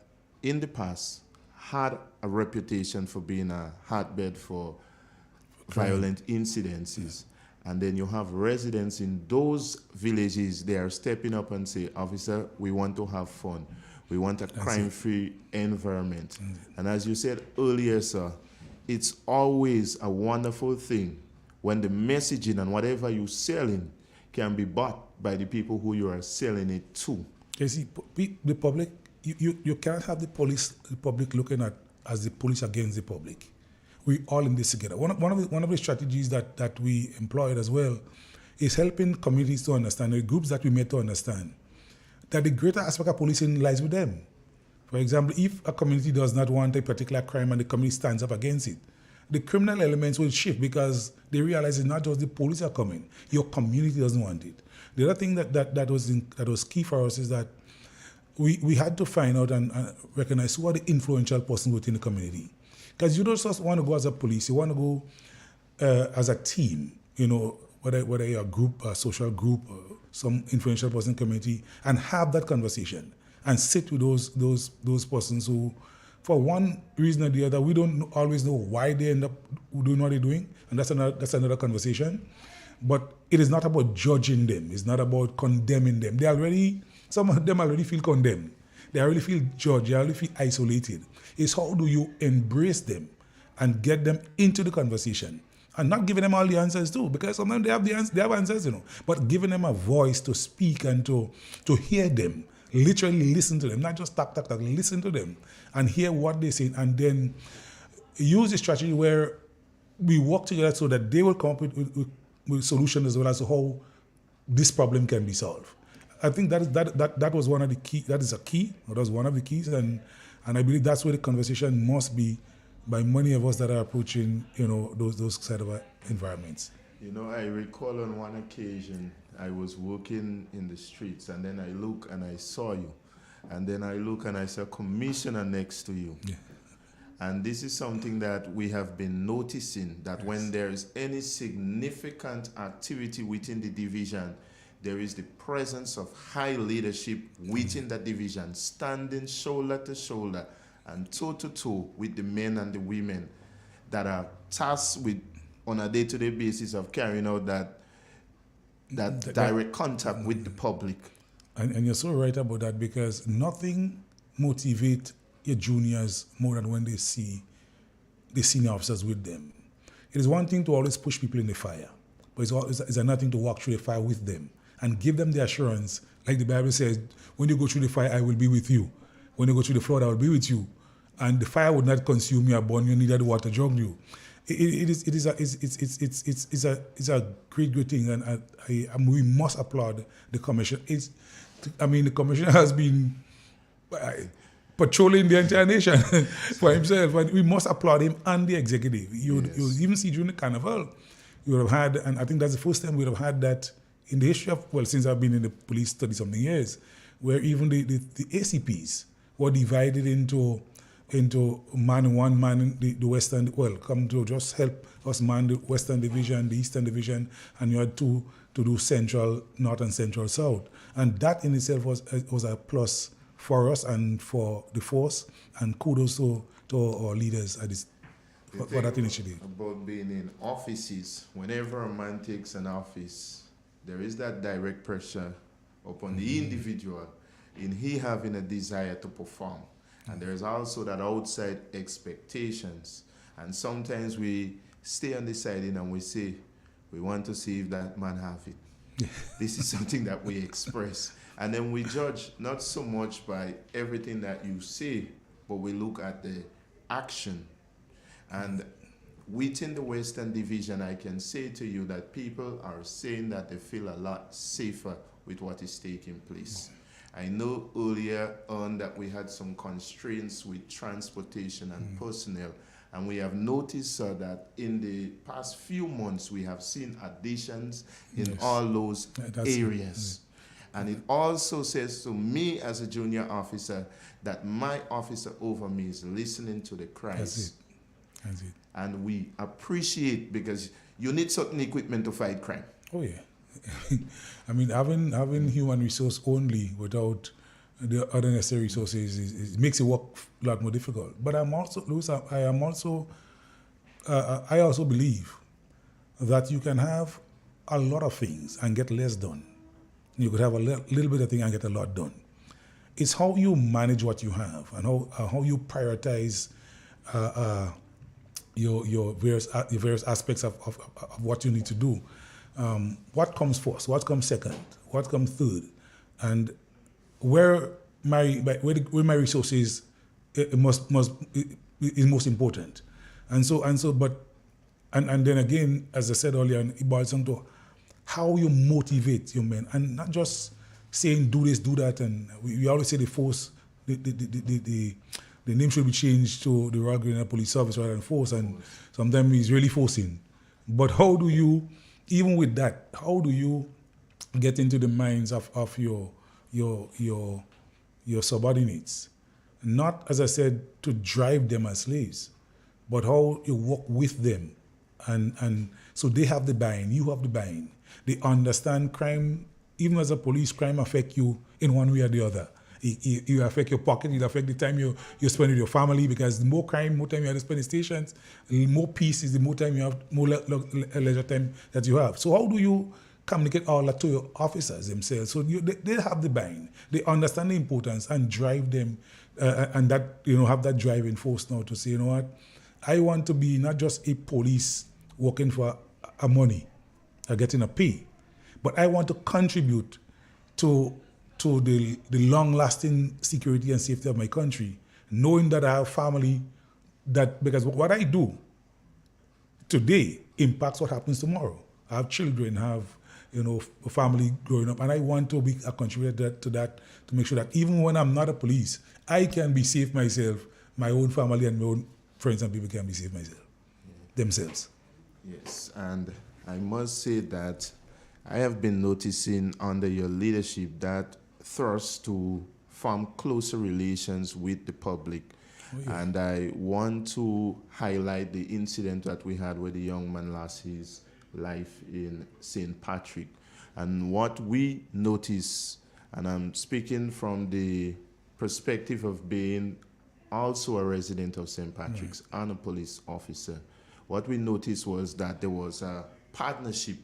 in the past had a reputation for being a hotbed for violent incidences. And then you have residents in those villages, they are stepping up and say, officer, we want to have fun. We want a crime-free environment. And as you said earlier, sir, it's always a wonderful thing when the messaging and whatever you're selling can be bought by the people who you are selling it to.
You see, the public, you can't have the public looking at as the police against the public. We're all in this together. One of the strategies that we employed as well is helping communities to understand, the groups that we met to understand, that the greater aspect of policing lies with them. For example, if a community does not want a particular crime and the community stands up against it, the criminal elements will shift because they realize it's not just the police are coming, your community doesn't want it. The other thing that was key for us is that we had to find out and recognize who are the influential persons within the community. Because you don't just want to go as a police, you want to go as a team, whether you're a group, a social group, some influential person in the community, and have that conversation and sit with those persons who, for one reason or the other, we don't always know why they end up doing what they're doing, and that's another conversation. But it is not about judging them. It's not about condemning them. Some of them already feel condemned. They already feel judged. They already feel isolated. It's how do you embrace them and get them into the conversation and not giving them all the answers too, because sometimes they have answers, but giving them a voice to speak and to hear them, literally listen to them, not just talk, listen to them and hear what they say, and then use the strategy where we work together so that they will come up with solutions as well as to how this problem can be solved. I think that was one of the key. That is a key. That was one of the keys, and I believe that's where the conversation must be by many of us that are approaching, those side of environments.
I recall on one occasion I was walking in the streets, and then I look and I saw you, and then I look and I saw a commissioner next to you.
Yeah.
And this is something that we have been noticing, that when there is any significant activity within the division, there is the presence of high leadership within that division, standing shoulder to shoulder and toe to toe with the men and the women that are tasked with, on a day-to-day basis, of carrying out that direct contact with the public.
And you're so right about that, because nothing motivates your juniors more than when they see the senior officers with them. It is one thing to always push people in the fire, but it's another thing to walk through the fire with them and give them the assurance, like the Bible says, when you go through the fire, I will be with you. When you go through the flood, I will be with you. And the fire would not consume you or burn you, neither the water drown you. It's a great thing, and we must applaud the commission. The commissioner has been patrolling the entire nation for himself, and we must applaud him and the executive. You even see during the carnival, you would have had, and I think that's the first time we would have had that in the history of, well, since I've been in the police 30-something years, where even the ACPs were divided into one man in the Western, come to just help us man the Western Division, the Eastern Division, and you had two to do Central, North and Central South. And that in itself was a plus for us and for the force, and kudos to our leaders at this, for that initiative.
About being in offices, whenever a man takes an office, there is that direct pressure upon the individual in he having a desire to perform. And there is also that outside expectations. And sometimes we stay on the side and we say, we want to see if that man have it. This is something that we express. And then we judge not so much by everything that you say, but we look at the action. And within the Western Division, I can say to you that people are saying that they feel a lot safer with what is taking place. I know earlier on that we had some constraints with transportation and personnel, and we have noticed that in the past few months we have seen additions in all those areas. And it also says to me as a junior officer that my officer over me is listening to the cries.
That's it.
And we appreciate, because you need certain equipment to fight crime.
Oh yeah. I mean, having human resource only without the other necessary resources it makes it work a lot more difficult. But I'm also, Louis, I also believe that you can have a lot of things and get less done. You could have a little bit of thing and get a lot done. It's how you manage what you have and how you prioritize your various aspects of what you need to do. What comes first? What comes second? What comes third? And where my resources is most important. And then again, as I said earlier, it boils down to how you motivate your men, and not just saying do this, do that. And we always say the force, the name should be changed to the Royal Grenadier Police Service rather than force. And sometimes it's really forcing. But how do you? Even with that, how do you get into the minds of your subordinates? Not, as I said, to drive them as slaves, but how you work with them. And so they have the buy-in, you have the buy-in. They understand crime, even as a police, crime affect you in one way or the other. It affect your pocket, it affect the time you spend with your family, because the more crime, more time you have to spend in stations, the more peace is the more time you have, more leisure time that you have. So how do you communicate all that to your officers themselves? So they have the buy-in, they understand the importance and drive them, and that, have that driving force now to say, you know what, I want to be not just a police working for a money or getting a pay, but I want to contribute to the long-lasting security and safety of my country, knowing that I have family, because what I do today impacts what happens tomorrow. I have children, I have a family growing up, and I want to be a contributor to that, to make sure that even when I'm not a police, I can be safe myself, my own family and my own friends and people can be safe themselves.
Yes, and I must say that I have been noticing under your leadership that thrust to form closer relations with the public. Oh, yeah. And I want to highlight the incident that we had where the young man lost his life in St. Patrick. And what we notice, and I'm speaking from the perspective of being also a resident of St. Patrick's and a police officer, what we noticed was that there was a partnership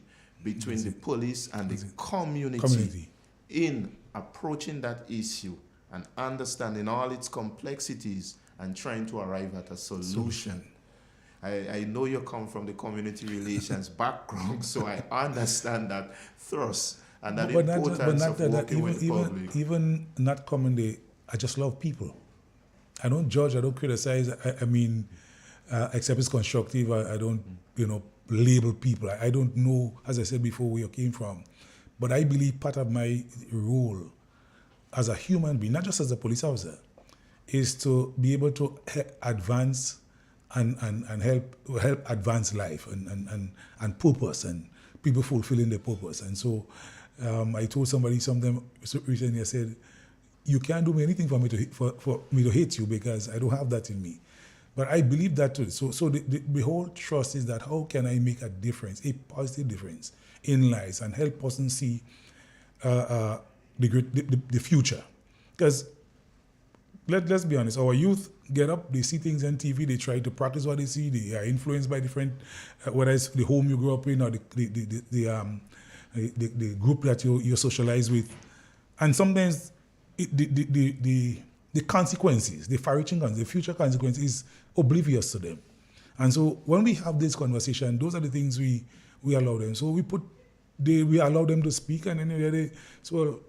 between the police and the community. in approaching that issue and understanding all its complexities and trying to arrive at a solution. I know you come from the community relations background, so I understand that thrust and that importance of working with public.
Even not coming there, I just love people. I don't judge, I don't criticize. I mean, except it's constructive. I don't, label people. I don't know, as I said before, where you came from. But I believe part of my role as a human being, not just as a police officer, is to be able to advance and help advance life and purpose and people fulfilling their purpose. And so I told somebody something recently. I said, you can't do me anything for me to hate you because I don't have that in me. But I believe that too. So the whole trust is that how can I make a difference, a positive difference in lives and help persons see the future. Because let's be honest, our youth get up, they see things on TV, they try to practice what they see, they are influenced by different, whether it's the home you grew up in or the group that you socialize with. And sometimes the consequences, the far-reaching consequences, the future consequences is oblivious to them. And so when we have this conversation, those are the things we allow them. So we allow them to speak, and then they say, well,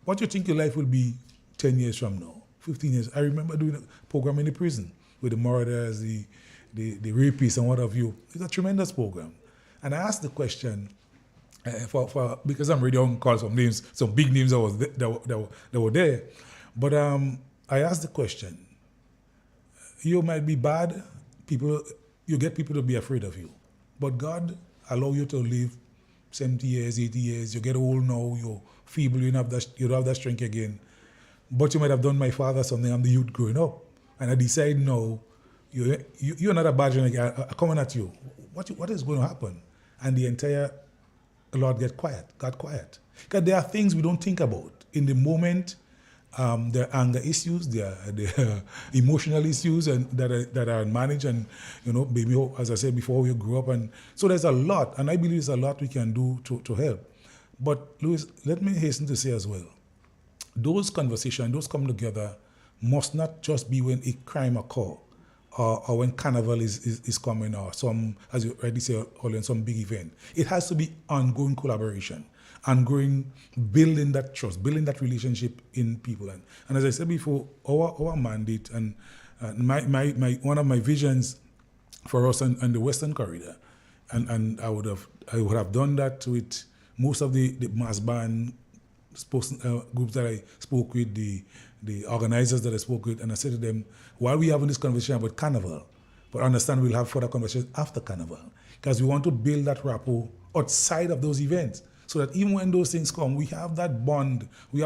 what do you think your life will be 10 years from now, 15 years? I remember doing a program in the prison with the murderers, the rapists and what have you. It's a tremendous program. And I asked the question, because I'm ready to call some names, some big names that were there. But I asked the question, you might be bad, you get people to be afraid of you. But God allow you to live 70 years, 80 years, you get old now, you're feeble, you don't have that strength again. But you might have done my father something, I'm the youth growing up. And I decide no, you're not a bad generation, I'm coming at you. What is going to happen? And the entire Lord got quiet. Because there are things we don't think about. In the moment, there are anger issues, there are emotional issues and that are managed, and maybe, as I said before, we grew up, and so there's a lot, and I believe there's a lot we can do to help. But Louis, let me hasten to say as well, those conversations, those come together, must not just be when a crime occurs, or when carnival is coming, or some, as you already said, or some big event. It has to be ongoing collaboration, ongoing building that trust, building that relationship in people. And as I said before, our mandate and my one of my visions for us on the Western Corridor, and I would have done that with most of the mass band groups that I spoke with, the organizers that I spoke with, and I said to them, while we're having this conversation about Carnival, but understand we'll have further conversations after Carnival, because we want to build that rapport outside of those events, so that even when those things come, we have that bond, we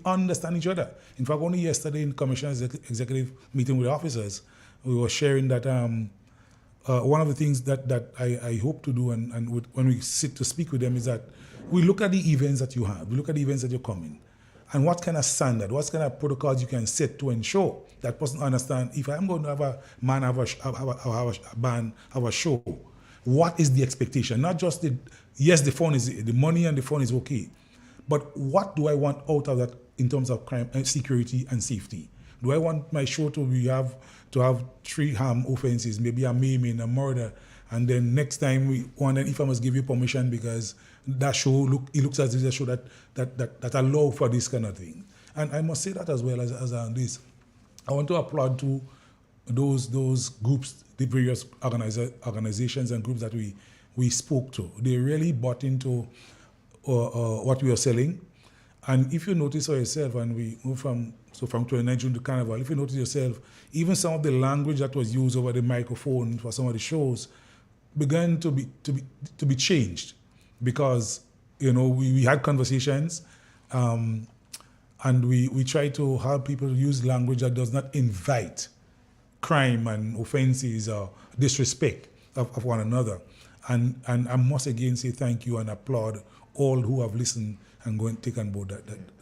understand each other. In fact, only yesterday in Commissioner's executive meeting with officers, we were sharing that one of the things that I hope to do, and when we sit to speak with them, is that we look at the events that you have, we look at the events that you're coming, and what kind of standard, what kind of protocols you can set to ensure that person understand, if I'm going to have a man have a band, have a show, what is the expectation? Not just the fun is, the money and the fun is okay, but what do I want out of that in terms of crime and security and safety? Do I want my show to have 3 harm offenses, maybe a maiming, a murder, and then next time we wonder if I must give you permission because that show it looks as if it's a show that allow for this kind of thing. And I must say that as well as this. I want to applaud to those groups, the various organizations and groups that we spoke to. They really bought into what we are selling. And if you notice for yourself, and we move from 29 June to Carnival, if you notice yourself, even some of the language that was used over the microphone for some of the shows began to be changed, because we had conversations, and we try to help people use language that does not invite crime and offenses or disrespect of one another. And I must again say thank you and applaud all who have listened and go and take on board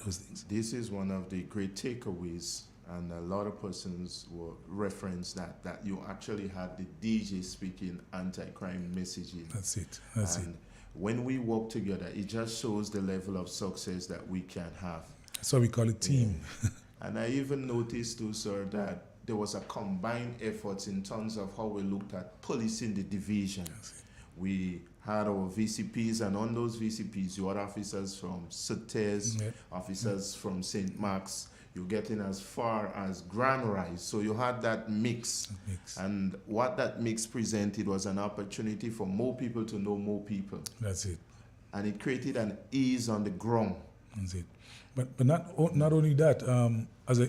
those things.
This is one of the great takeaways, and a lot of persons will reference that you actually had the DJ speaking anti-crime messaging.
That's it. That's it.
when we work together, it just shows the level of success that we can have.
That's why we call it team.
Yeah. And I even noticed too, sir, that there was a combined effort in terms of how we looked at policing the division. We had our VCPs, and on those VCPs, you had officers from Sotes, officers from St. Mark's. You're getting as far as Grand Rise. So you had that mix. And what that mix presented was an opportunity for more people to know more people.
That's it.
And it created an ease on the ground.
That's it. But not only that, as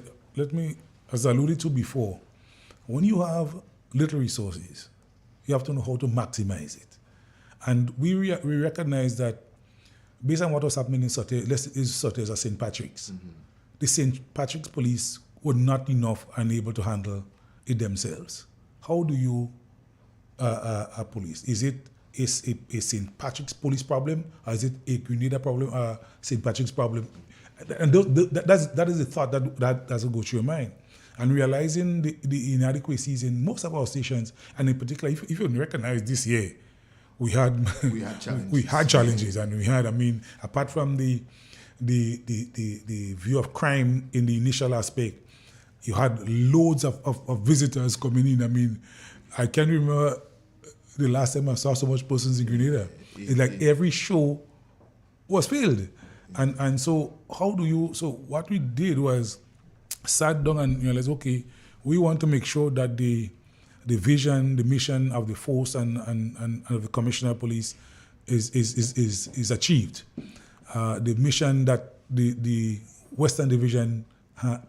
I alluded to before, when you have little resources, you have to know how to maximize it. And we recognize that based on what was happening in Sotes or St. Patrick's, the St. Patrick's police were not enough and able to handle it themselves. How do you police? Is it a St. Patrick's police problem, or is it a Grenada problem, St. Patrick's problem? And that is the thought that doesn't go through your mind. And realizing the inadequacies in most of our stations, and in particular, if you recognize this year, we had challenges, and we had, apart from the view of crime in the initial aspect, you had loads of visitors coming in. I can't remember the last time I saw so much persons in Grenada. It's like every show was filled. And so what we did was sat down and realized, okay, we want to make sure that the vision, the mission of the force and of the Commissioner of Police is achieved. The mission that the Western Division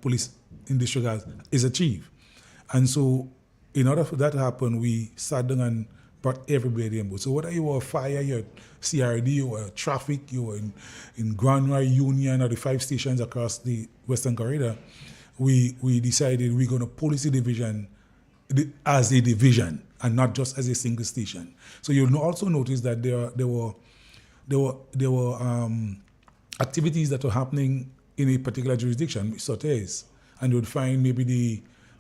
Police in District has is achieved. And so in order for that to happen, we sat down and brought everybody on board. So whether you were fire, you were CRD, you were traffic, you were in Grand Rise Union or the 5 stations across the Western Corridor, we decided we're going to police the division as a division and not just as a single station. So you'll also notice that there were activities that were happening in a particular jurisdiction, Sotes, and you would find maybe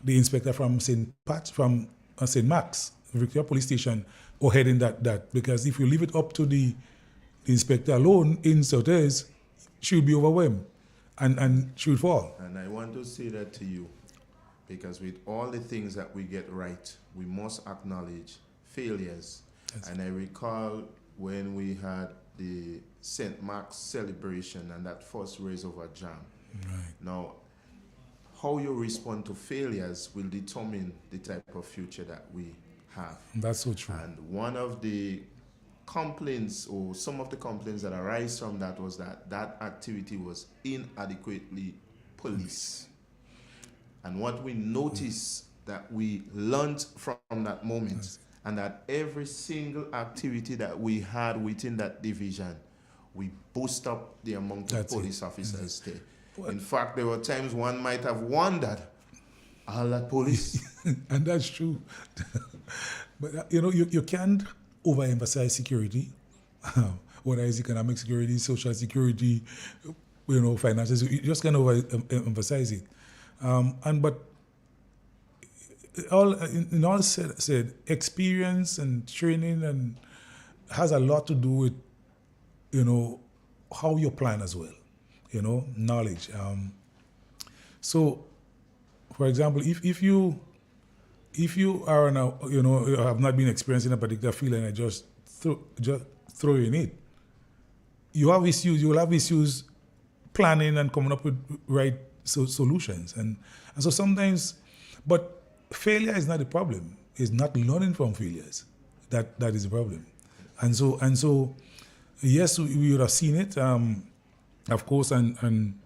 the inspector from St. Mark's, Victoria Police Station, or heading that, because if you leave it up to the inspector alone in Sotes, she would be overwhelmed and she would fall.
And I want to say that to you, because with all the things that we get right, we must acknowledge failures. And I recall when we had the St. Mark's celebration and that first race over jam.
Right.
Now, how you respond to failures will determine the type of future that we have.
That's so true.
And one of the complaints, or some of the complaints that arise from that, was that activity was inadequately policed. And what we noticed that we learned from that moment, and that every single activity that we had within that division, we boost up the amount of police officers there. In fact, there were times one might have wondered, all that police.
And that's true. But you can't overemphasize security, whether it's economic security, social security, financial security. You just can't overemphasize it. But in all said, experience and training and has a lot to do with how you plan as well. Knowledge. So, for example, if you are now, have not been experienced in a particular field and I just throw you in it, you will have issues planning and coming up with right solutions. And so sometimes, but failure is not the problem. It's not learning from failures that is the problem. And so yes, we would have seen it, of course, and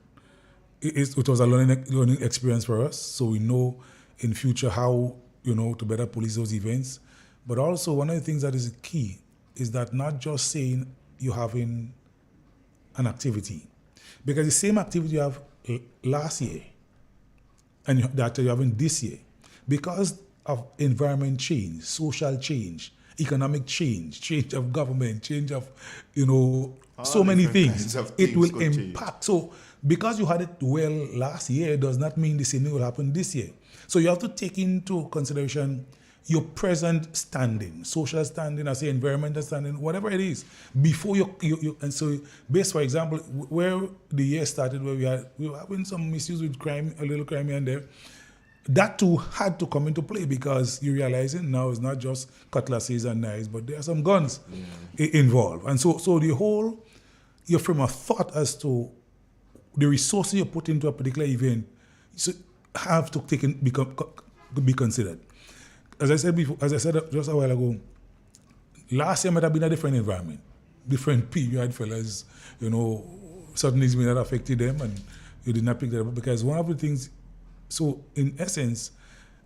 it was a learning experience for us. So we know in future how to better police those events. But also one of the things that is key is that not just saying you're having an activity, because the same activity you have last year and that you're having this year, because of environment change, social change, economic change of government, change of so many things, it will impact. So because you had it well last year does not mean the same thing will happen this year. So you have to take into consideration your present standing, social standing, I say environmental standing, whatever it is, before you and so based, for example, where the year started, where we were having some issues with crime, a little crime here and there, that too had to come into play because you realizing now it's not just cutlasses and knives, but there are some guns involved. And so the whole, your frame of thought as to the resources you put into a particular event have to be considered. As I said just a while ago, last year might have been a different environment, different period, fellas. Certain things may not have affected them, and you did not pick that up because one of the things. So in essence,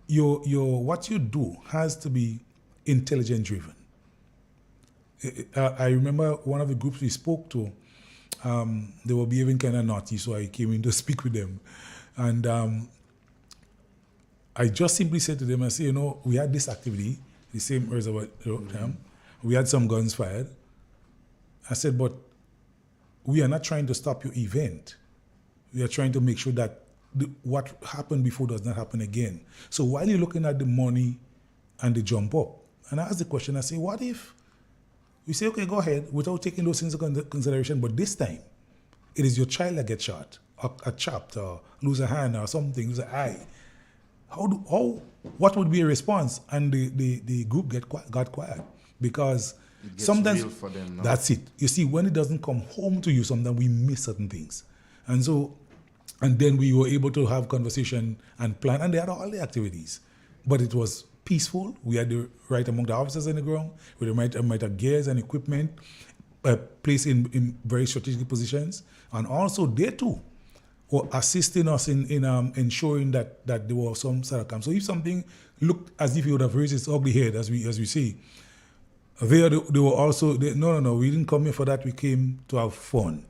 your what you do has to be intelligent driven. I remember one of the groups we spoke to, they were behaving kind of naughty, so I came in to speak with them, and I just simply said to them, I said, we had this activity, the same reservoir, we had some guns fired. I said, but we are not trying to stop your event. We are trying to make sure that what happened before does not happen again. So while you're looking at the money and the jump up, and I ask the question, I say, what if we say, okay, go ahead, without taking those things into consideration, but this time, it is your child that gets shot, or chopped, or lose a hand, or something, lose an eye. What would be a response? And the group got quiet because sometimes
real for them now.
That's it. You see, when it doesn't come home to you, sometimes we miss certain things, and then we were able to have conversation and plan, and they had all the activities, but it was peaceful. We had the right among the officers in the ground, with the right amount of gears and equipment, placed in very strategic positions, and also they too were assisting us in ensuring that there was some sort of camp. So if something looked as if it would have raised its ugly head, as we see, they were also, no, we didn't come here for that. We came to have fun.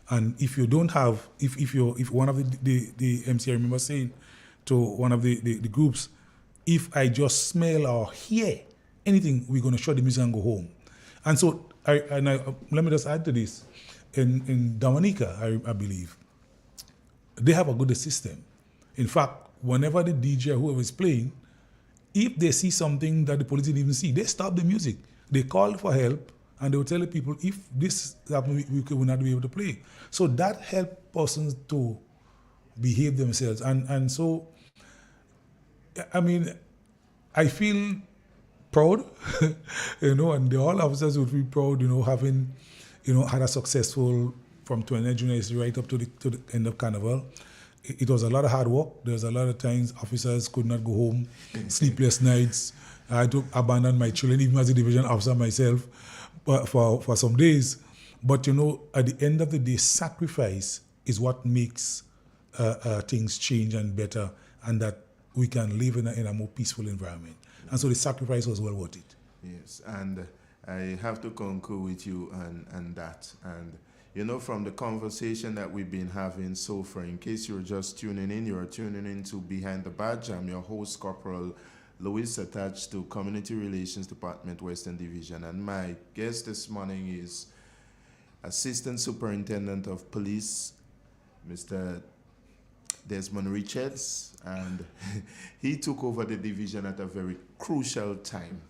And if you don't have, if one of the MC, I remember saying to one of the groups, if I just smell or hear anything, we're going to shut the music and go home. And so, let me just add to this. In Dominica, I believe, they have a good system. In fact, whenever the DJ or whoever is playing, if they see something that the police didn't even see, they stop the music. They call for help, and they will tell the people, if this happens, we will not be able to play. So that helps persons to behave themselves. And so, I mean, I feel proud, and all officers would be proud, having, had a successful, from 20th Junior right up to the end of Carnival. It was a lot of hard work. There was a lot of times officers could not go home, sleepless nights. I had to abandon my children, even as a division officer myself, for some days. But at the end of the day, sacrifice is what makes things change and better, and that we can live in a more peaceful environment. And so the sacrifice was well worth it.
Yes, and I have to concur with you and that. And from the conversation that we've been having so far, in case you're just tuning in, you're tuning in to Behind the Badge. I'm your host, Corporal Louis, attached to Community Relations Department, Western Division. And my guest this morning is Assistant Superintendent of Police, Mr. Desmond Richards, and he took over the division at a very crucial time.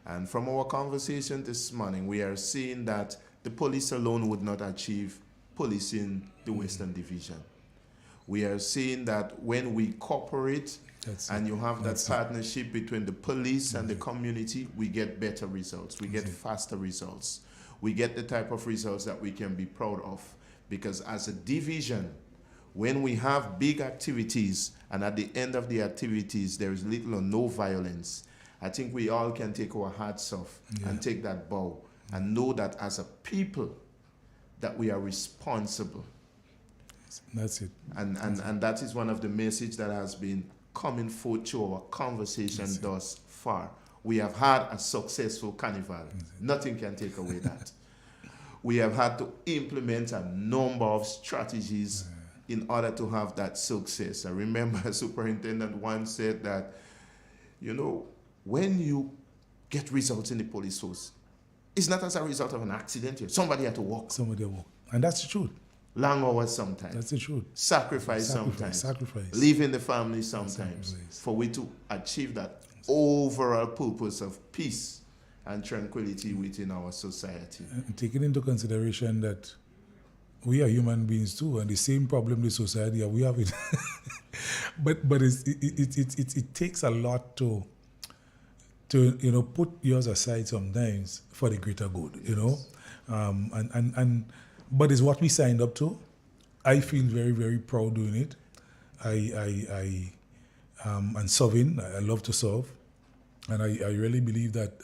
And from our conversation this morning, we are seeing that the police alone would not achieve policing the Western Division. We are seeing that when we cooperate and you have that partnership between the police and the community, we get better results. We get faster results. We get the type of results that we can be proud of. Because as a division, when we have big activities and at the end of the activities there is little or no violence, I think we all can take our hats off and take that bow and know that as a people that we are responsible.
That's it.
And that is one of the messages that has been coming forth to our conversation thus far. We have had a successful carnival. Nothing can take away that. We have had to implement a number of strategies in order to have that success. I remember a superintendent once said that, when you get results in the police force, it's not as a result of an accident here. Somebody had to walk.
Somebody had to walk. And that's the truth.
Long hours sometimes.
That's the truth.
Sacrifice sometimes.
Sacrifice.
Leaving the family sometimes. For we to achieve that overall purpose of peace and tranquility within our society.
And taking into consideration that we are human beings too, and the same problem the society we have it. but it takes a lot to put yours aside sometimes for the greater good, but it's what we signed up to. I feel very, very proud doing it. And serving, I love to serve, and I really believe that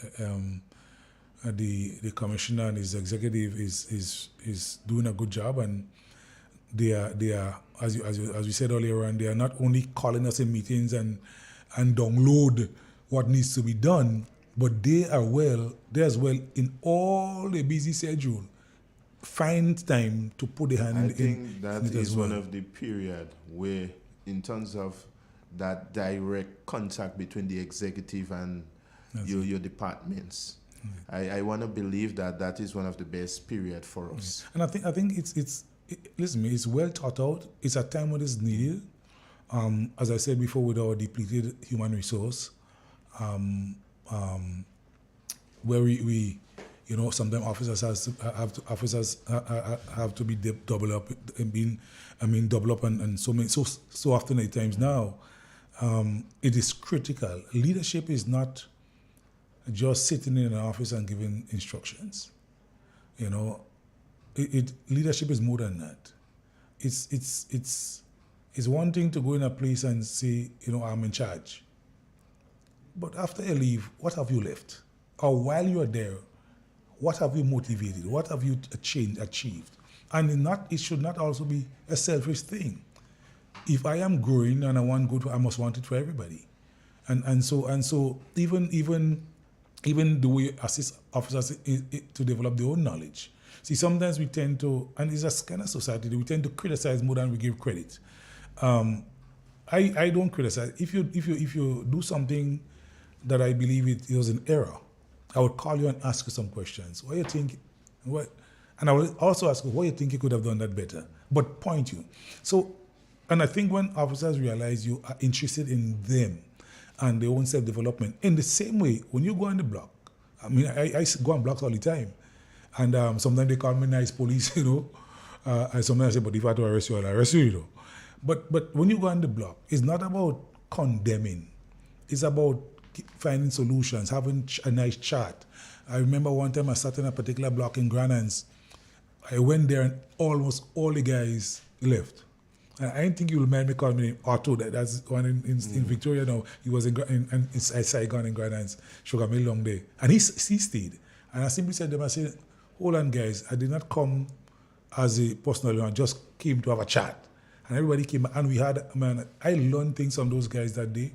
the commissioner and his executive is doing a good job, and they are as we said earlier on, they are not only calling us in meetings and download what needs to be done, but they as well in all the busy schedule find time to put the hand in.
I think that is one of the period where, in terms of that direct contact between the executive and your departments, I want to believe that is one of the best period for us.
And I think listen, it's well thought out. It's a time when it's needed. As I said before, with our depleted human resource, where we sometimes officers have to be double up and so often at times now. It is critical. Leadership is not just sitting in an office and giving instructions. Leadership is more than that. It's one thing to go in a place and say, I'm in charge. But after you leave, what have you left? Or while you are there, what have you motivated? What have you achieved? And it should not also be a selfish thing. If I am growing and I want good, I must want it for everybody. And so even the way we assist officers to develop their own knowledge. See, sometimes we tend to, and it's a kind of society, we tend to criticize more than we give credit. I don't criticize. If you do something that I believe it was an error, I would call you and ask you some questions. What you think? What? And I will also ask you, what you think you could have done that better? But point you. So, and I think when officers realize you are interested in them and their own self-development, in the same way, when you go on the block, I mean, I go on blocks all the time, and sometimes they call me nice police, and sometimes I say, but if I have to arrest you, I'll arrest you, But when you go on the block, it's not about condemning. It's about finding solutions, having a nice chat. I remember one time I sat in a particular block in Granans. I went there and almost all the guys left. And I didn't think you will mind me calling me Otto. That's one in Victoria now. He was in Saigon in Granans, Sugar Mill long day. And he stayed. And I simply said to them, I said, hold on guys, I did not come as a personal, I just came to have a chat. And everybody came, and we had, I learned things from those guys that day.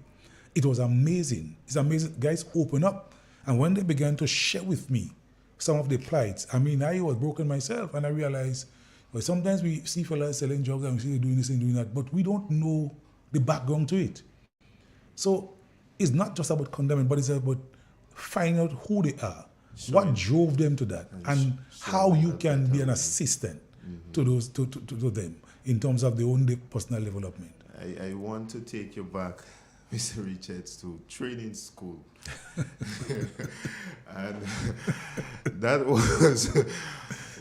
It was amazing. It's amazing. Guys open up. And when they began to share with me some of their plights, I was broken myself, and I realized, well, sometimes we see fellas selling drugs and we see they're doing this and doing that, but we don't know the background to it. So it's not just about condemning, but it's about finding out who they are, what drove them to that, and how you can be an assistant to those to them in terms of their own personal development.
I want to take you back, Mr. Richards, to training school. And that was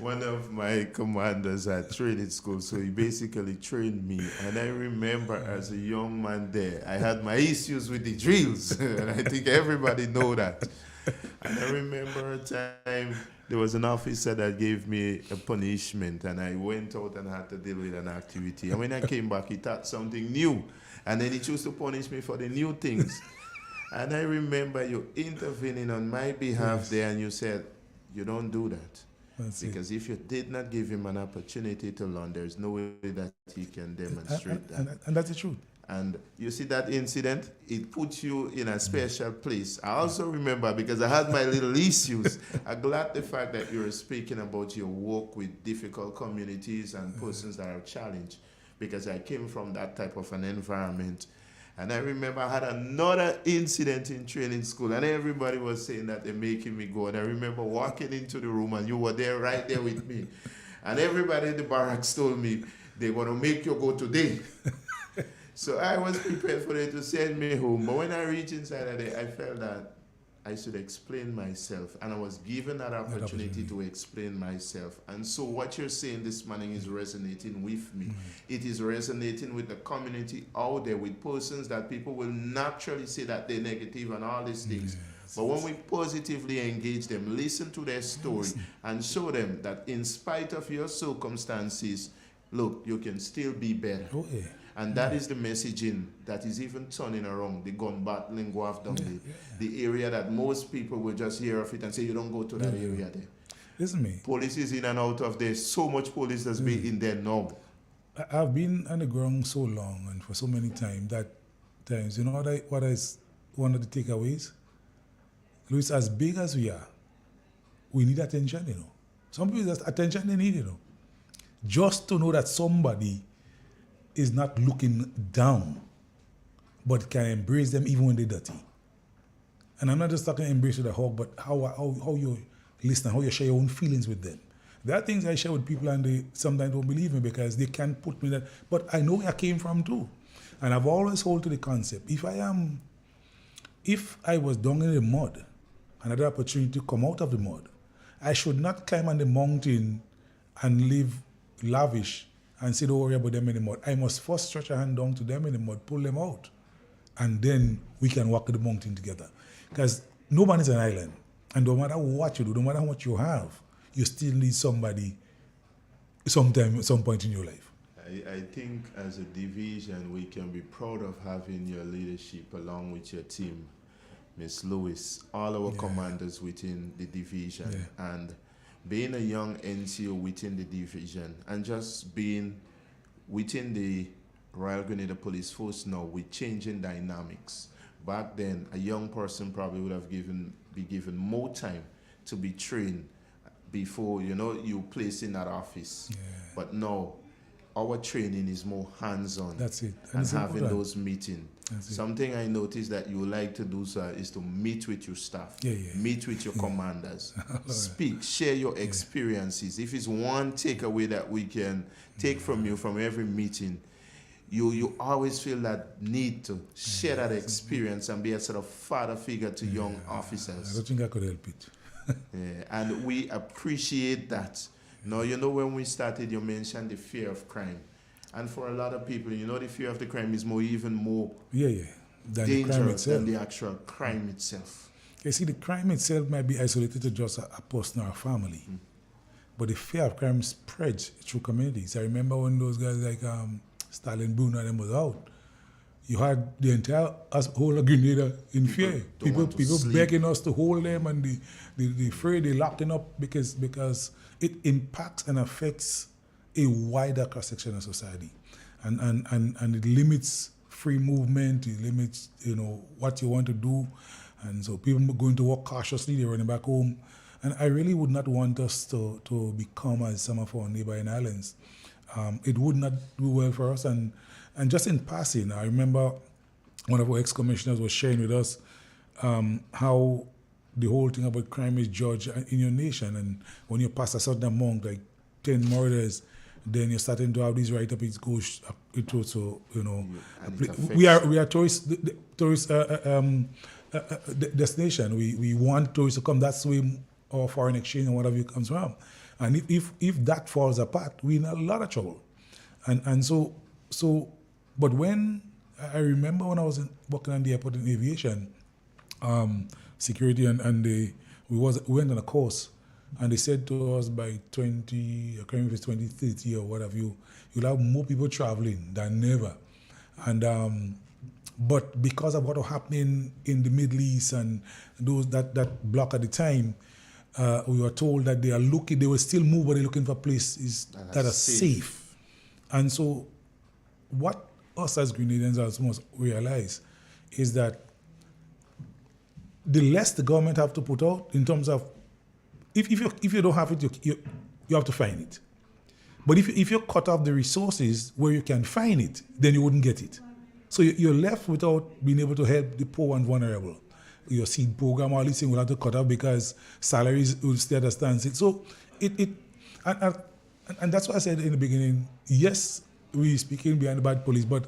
one of my commanders at training school. So he basically trained me. And I remember as a young man there, I had my issues with the drills. And I think everybody know that. And I remember a time there was an officer that gave me a punishment, and I went out and had to deal with an activity. And when I came back, he taught something new. And then he chose to punish me for the new things. And I remember you intervening on my behalf there, and you said, you don't do that. Because if you did not give him an opportunity to learn, there's no way that he can demonstrate that.
And that's the truth.
And you see that incident, it puts you in a special place. I also remember, because I had my little issues, I'm glad the fact that you were speaking about your work with difficult communities and persons that are challenged, because I came from that type of an environment. And I remember I had another incident in training school, and everybody was saying that they're making me go. And I remember walking into the room, and you were there, right there with me. And everybody in the barracks told me, they're going to make you go today. So I was prepared for them to send me home. But when I reached inside of there, I felt that I should explain myself. And I was given that opportunity to explain myself. And so what you're saying this morning is resonating with me. It is resonating with the community out there, with persons that people will naturally say that they're negative and all these things. But when we positively engage them, listen to their story, and show them that in spite of your circumstances, look, you can still be better. And that is the messaging that is even turning around the gun battling go after the area that most people will just hear of it and say, you don't go to that area there.
Listen me.
Police is in and out of there. So much police has been in there now.
I've been on the ground so long and for so many times, you know what is one of the takeaways? Louis, as big as we are, we need attention, you know. Some people, just attention they need, you know. Just to know that somebody is not looking down, but can embrace them even when they're dirty. And I'm not just talking embrace with a hug, but how you listen, how you share your own feelings with them. There are things I share with people and they sometimes don't believe me because they can't put me there. But I know where I came from too. And I've always held to the concept. If I was down in the mud and had the opportunity to come out of the mud, I should not climb on the mountain and live lavish and say, don't worry about them anymore. I must first stretch a hand down to them in the mud, pull them out, and then we can walk the mountain together. Because nobody's an island. And no matter what you do, no matter what you have, you still need somebody sometime, at some point in your life.
I think as a division, we can be proud of having your leadership along with your team, Miss Lewis, all our commanders within the division, and being a young NCO within the division, and just being within the Royal Grenada Police Force now with changing dynamics. Back then, a young person probably would have be given more time to be trained before, you place in that office. But now, our training is more hands-on.
That's it.
And having those meetings. Something I noticed that you like to do, sir, is to meet with your staff, meet with your commanders, speak, share your experiences. If it's one takeaway that we can take from you from every meeting, you always feel that need to share that experience and be a sort of father figure to young officers.
I don't think I could help it.
And we appreciate that. Now, when we started, you mentioned the fear of crime. And for a lot of people, the fear of the crime is even more dangerous than the actual crime itself.
You see, the crime itself might be isolated to just a person or a family. But the fear of crime spreads through communities. I remember when those guys like Stalin, Bruno, and them was out, you had the entire whole of Grenada in fear. People begging us to hold them, and the afraid, they locking up because it impacts and affects a wider cross-section of society. And it limits free movement, it limits, what you want to do. And so people are going to work cautiously, they're running back home. And I really would not want us to become as some of our neighboring islands. It would not do well for us. And just in passing, I remember one of our ex-commissioners was sharing with us how the whole thing about crime is judged in your nation. And when you pass a certain amount, like 10 murders, then you're starting to have these write-ups. It goes into, so we are tourist destination. We want tourists to come. That's where our foreign exchange and whatever comes from. And if that falls apart, we're in a lot of trouble. And so, but when I remember when I was working on the airport in aviation, security and we went on a course. And they said to us by I can't remember if it's 2030 or whatever, you'll have more people traveling than ever. And but because of what was happening in the Middle East and that block at the time, we were told that they will still move, but they're looking for places that are safe. And so what us as Grenadians must realize is that the less the government have to put out in terms of if you don't have it, you have to find it. But if you cut off the resources where you can find it, then you wouldn't get it. So you're left without being able to help the poor and vulnerable. Your seed program, all these things will have to cut off because salaries will stay at a standstill. So and that's why I said in the beginning, yes, we're speaking behind the bad police, but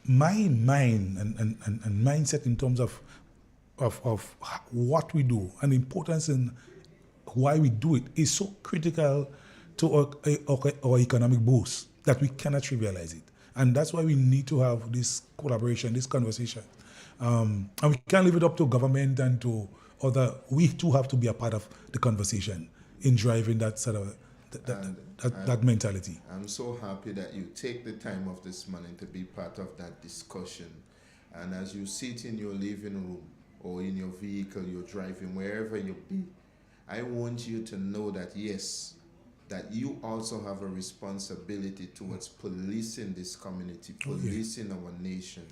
my mind and mindset in terms of what we do and the importance in why we do it is so critical to our economic boost that we cannot trivialize it. And that's why we need to have this collaboration, this conversation. And we can't leave it up to government and to other. We too have to be a part of the conversation in driving that sort of that mentality.
I'm so happy that you take the time of this morning to be part of that discussion. And as you sit in your living room or in your vehicle, you're driving, wherever you be, I want you to know that yes, that you also have a responsibility towards policing this community, policing our nation.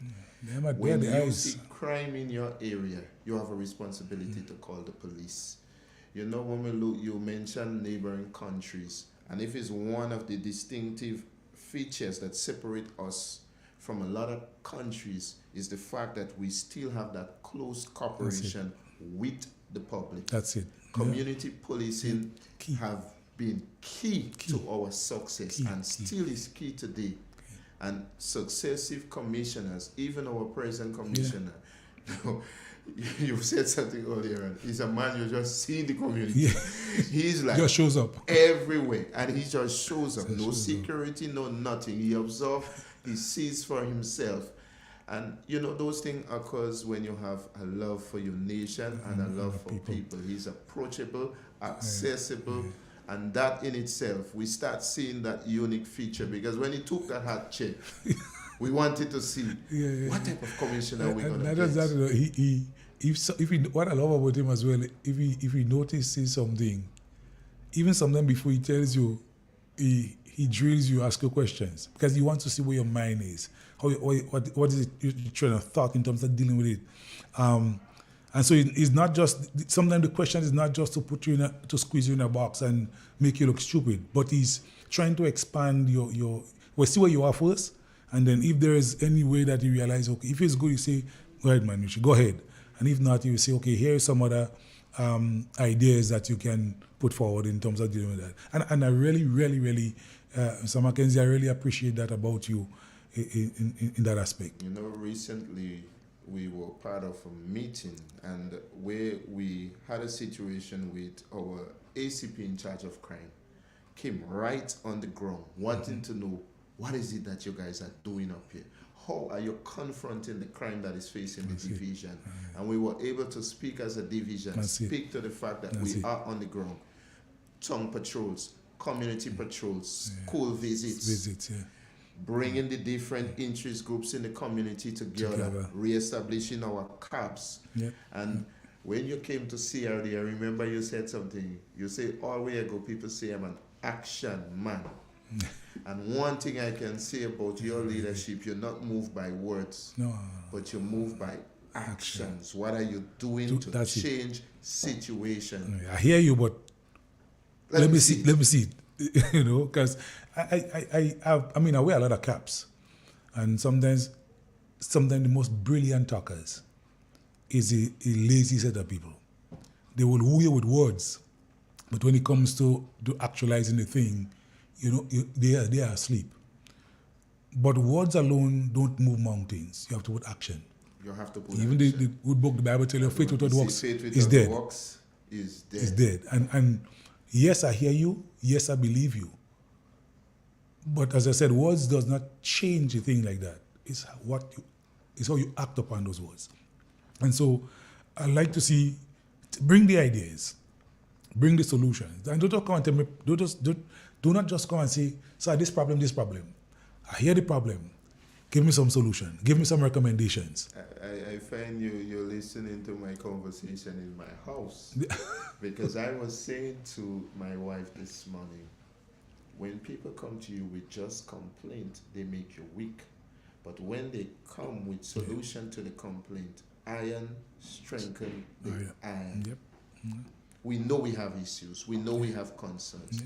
When you see crime in your area, you have a responsibility to call the police. You know, when we look, you mentioned neighboring countries, and if it's one of the distinctive features that separate us from a lot of countries is the fact that we still have that close cooperation with the public.
That's it.
Community policing have been key to our success and still is key today. And successive commissioners, even our present commissioner, you've said something earlier, and he's a man you just see in the community. He's like
just shows up
everywhere, and he just shows up. No security, no nothing. He observes, he sees for himself. And you know, those things occurs when you have a love for your nation and a love for people. He's approachable, accessible, and that in itself, we start seeing that unique feature, because when he took that hat check, we wanted to see what type of commissioner we're going to get.
What I love about him as well, if he notices something, even sometimes before he tells you, he drills you, ask you questions, because he wants to see where your mind is, what is it your train of thought in terms of dealing with it. And so it's not just, sometimes the question is not just to put you to squeeze you in a box and make you look stupid, but he's trying to expand well, see where you are first, and then if there is any way that you realize, okay, if it's good, you say, go ahead, man, you should go ahead. And if not, you say, okay, here are some other ideas that you can put forward in terms of dealing with that. And I really, really, really, Mr. Mackenzie, I really appreciate that about you in that aspect.
You know, recently we were part of a meeting and where we had a situation with our ACP in charge of crime, came right on the ground, wanting to know, what is it that you guys are doing up here? How are you confronting the crime that is facing the division? And we were able to speak as a division, speak to the fact that we are on the ground. Tongue patrols, community patrols, school visits, bringing the different interest groups in the community together, re-establishing our CABs. And when you came to CRD, I remember you said something. You say, all where I go, people say I'm an action man. And one thing I can say about your leadership, you're not moved by words, but you're moved by actions. What are you doing to change situations?
I hear you, but let me see it. You know, because I mean, I wear a lot of caps, and sometimes the most brilliant talkers is a lazy set of people. They will woo you with words, but when it comes to actualizing the thing, you know, they are asleep. But words alone don't move mountains. You have to put action.
You have to put
even
action.
the good book, the Bible tells you, faith without works
is dead. Is
dead. And yes, I hear you. Yes, I believe you. But as I said, words does not change a thing like that. It's how you act upon those words. And so I like to see, bring the ideas, bring the solutions, and don't come and tell me, do not just come and say, sir, this problem. I hear the problem. Give me some solution. Give me some recommendations.
I find you're listening to my conversation in my house. Because I was saying to my wife this morning, when people come to you with just complaint, they make you weak. But when they come with solution to the complaint, iron strengthens the iron. We know we have issues. We know we have concerns.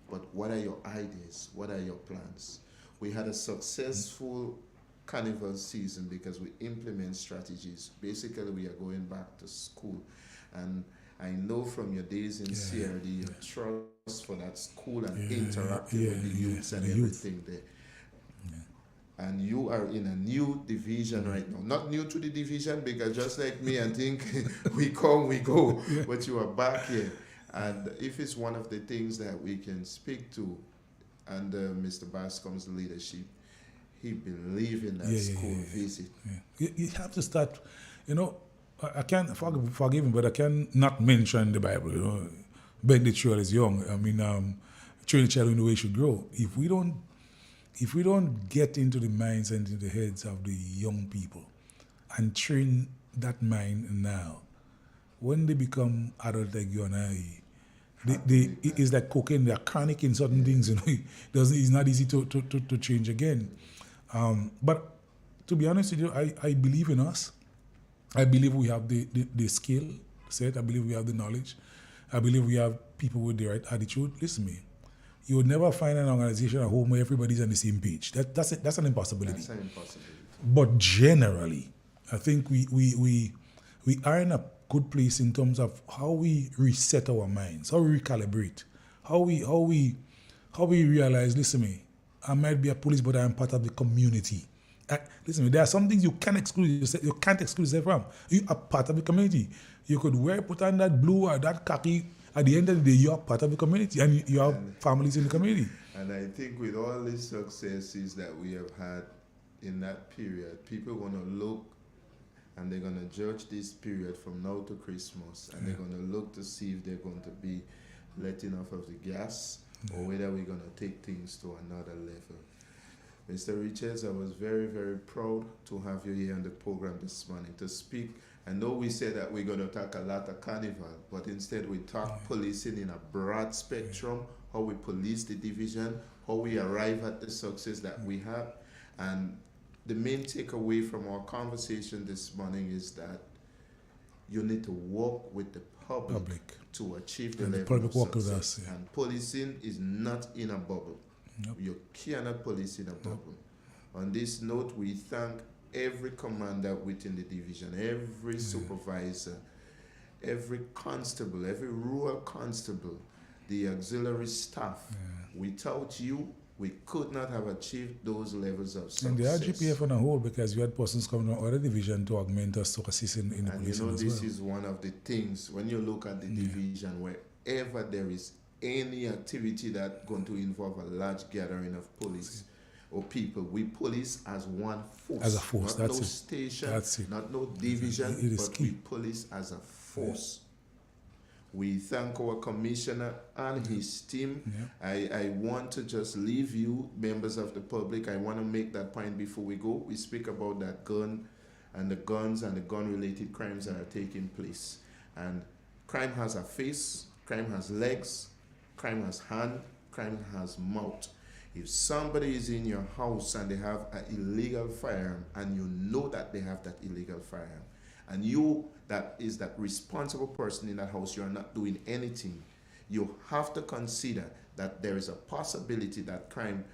But what are your ideas? What are your plans? We had a successful carnival season because we implement strategies. Basically, we are going back to school. And I know from your days in CRD, your trust for that school and interacting with the youths and everything there. and you are in a new division right now. Not new to the division, because just like me, I think we come, we go, but you are back here. And if it's one of the things that we can speak to under Mr. Bascom's leadership, he believe in that school visit.
You have to start, I can't forgive him, but I can not mention the Bible, bend the child is young. I mean, train the child in the way he should grow. If we don't get into the minds and into the heads of the young people and train that mind now, when they become adult like you and I, it's like cocaine. They are chronic in certain things. It's not easy to change again. But to be honest with you, I believe in us. I believe we have the skill set. I believe we have the knowledge. I believe we have people with the right attitude. Listen to me. You would never find an organization at home where everybody's on the same page. That's an impossibility.
That's an impossibility.
But generally, I think we are in a good place in terms of how we reset our minds, how we recalibrate, how we realize, listen to me, I might be a police, but I am part of the community. Listen to me, there are some things you can't exclude yourself from. You are part of the community. You could put on that blue or that khaki. At the end of the day, you are part of the community and you have families in the community.
And I think with all the successes that we have had in that period, people are going to look and they're going to judge this period from now to Christmas, and they're going to look to see if they're going to be letting off of the gas or whether we're going to take things to another level. Mr. Richards, I was very, very proud to have you here on the program this morning to speak. I know we said that we're going to talk a lot of carnival, but instead we talk policing in a broad spectrum, how we police the division, how we arrive at the success that we have. And the main takeaway from our conversation this morning is that you need to work with the public to achieve the level of success. And policing is not in a bubble. Nope. You cannot police in a bubble. On this note, we thank every commander within the division, every supervisor, every constable, every rural constable, the auxiliary staff. Without you, we could not have achieved those levels of success.
And the RGPF on a whole, because you had persons coming from other division to augment us to assist in the
and
policing as
this
well.
is one of the things, when you look at the division, wherever there is any activity that's going to involve a large gathering of police or people, we police as one force.
As a force,
not
that's
no
it.
station,
That's it.
not no division,
It is
but
key.
we police as a force. We thank our commissioner and his team. I want to just leave you, members of the public, I want to make that point before we go. We speak about that gun and the guns and the gun-related crimes that are taking place. And crime has a face, crime has legs, crime has hand, crime has mouth. If somebody is in your house and they have an illegal firearm and you know that they have that illegal firearm, and you, that is that responsible person in that house, you are not doing anything, you have to consider that there is a possibility that crime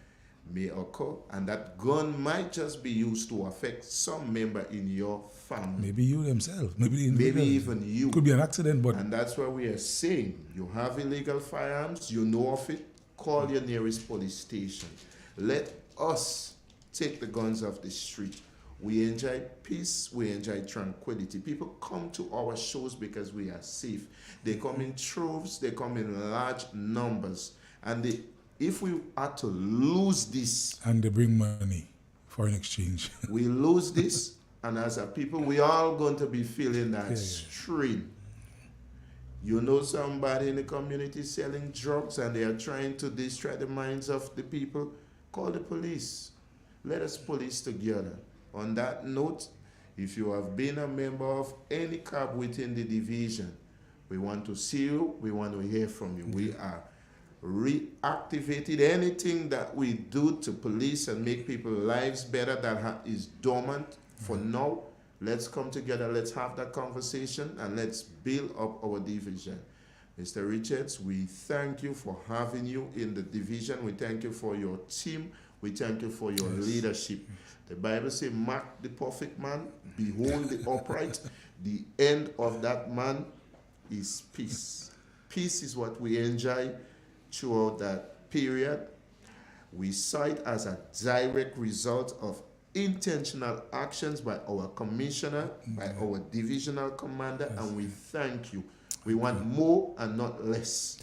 may occur and that gun might just be used to affect some member in your family.
Maybe you themselves, maybe
even you.
Could be an accident, but...
And that's why we are saying, you have illegal firearms, you know of it, call your nearest police station. Let us take the guns off the street. We enjoy peace, we enjoy tranquility. People come to our shows because we are safe. They come in troves, they come in large numbers. And if we are to lose this...
And they bring money, foreign exchange.
We lose this, and as a people, we all going to be feeling that strain. You know somebody in the community selling drugs and they are trying to destroy the minds of the people, call the police. Let us police together. On that note, if you have been a member of any cab within the division, we want to see you, we want to hear from you. We are reactivated. Anything that we do to police and make people's lives better that is dormant for now, let's come together, let's have that conversation, and let's build up our division. Mr. Richards, we thank you for having you in the division. We thank you for your team. We thank you for your leadership. The Bible says, mark the perfect man, behold the upright. The end of that man is peace. Peace is what we enjoy throughout that period. We saw it as a direct result of intentional actions by our commissioner, by our divisional commander, and we thank you. We want more and not less.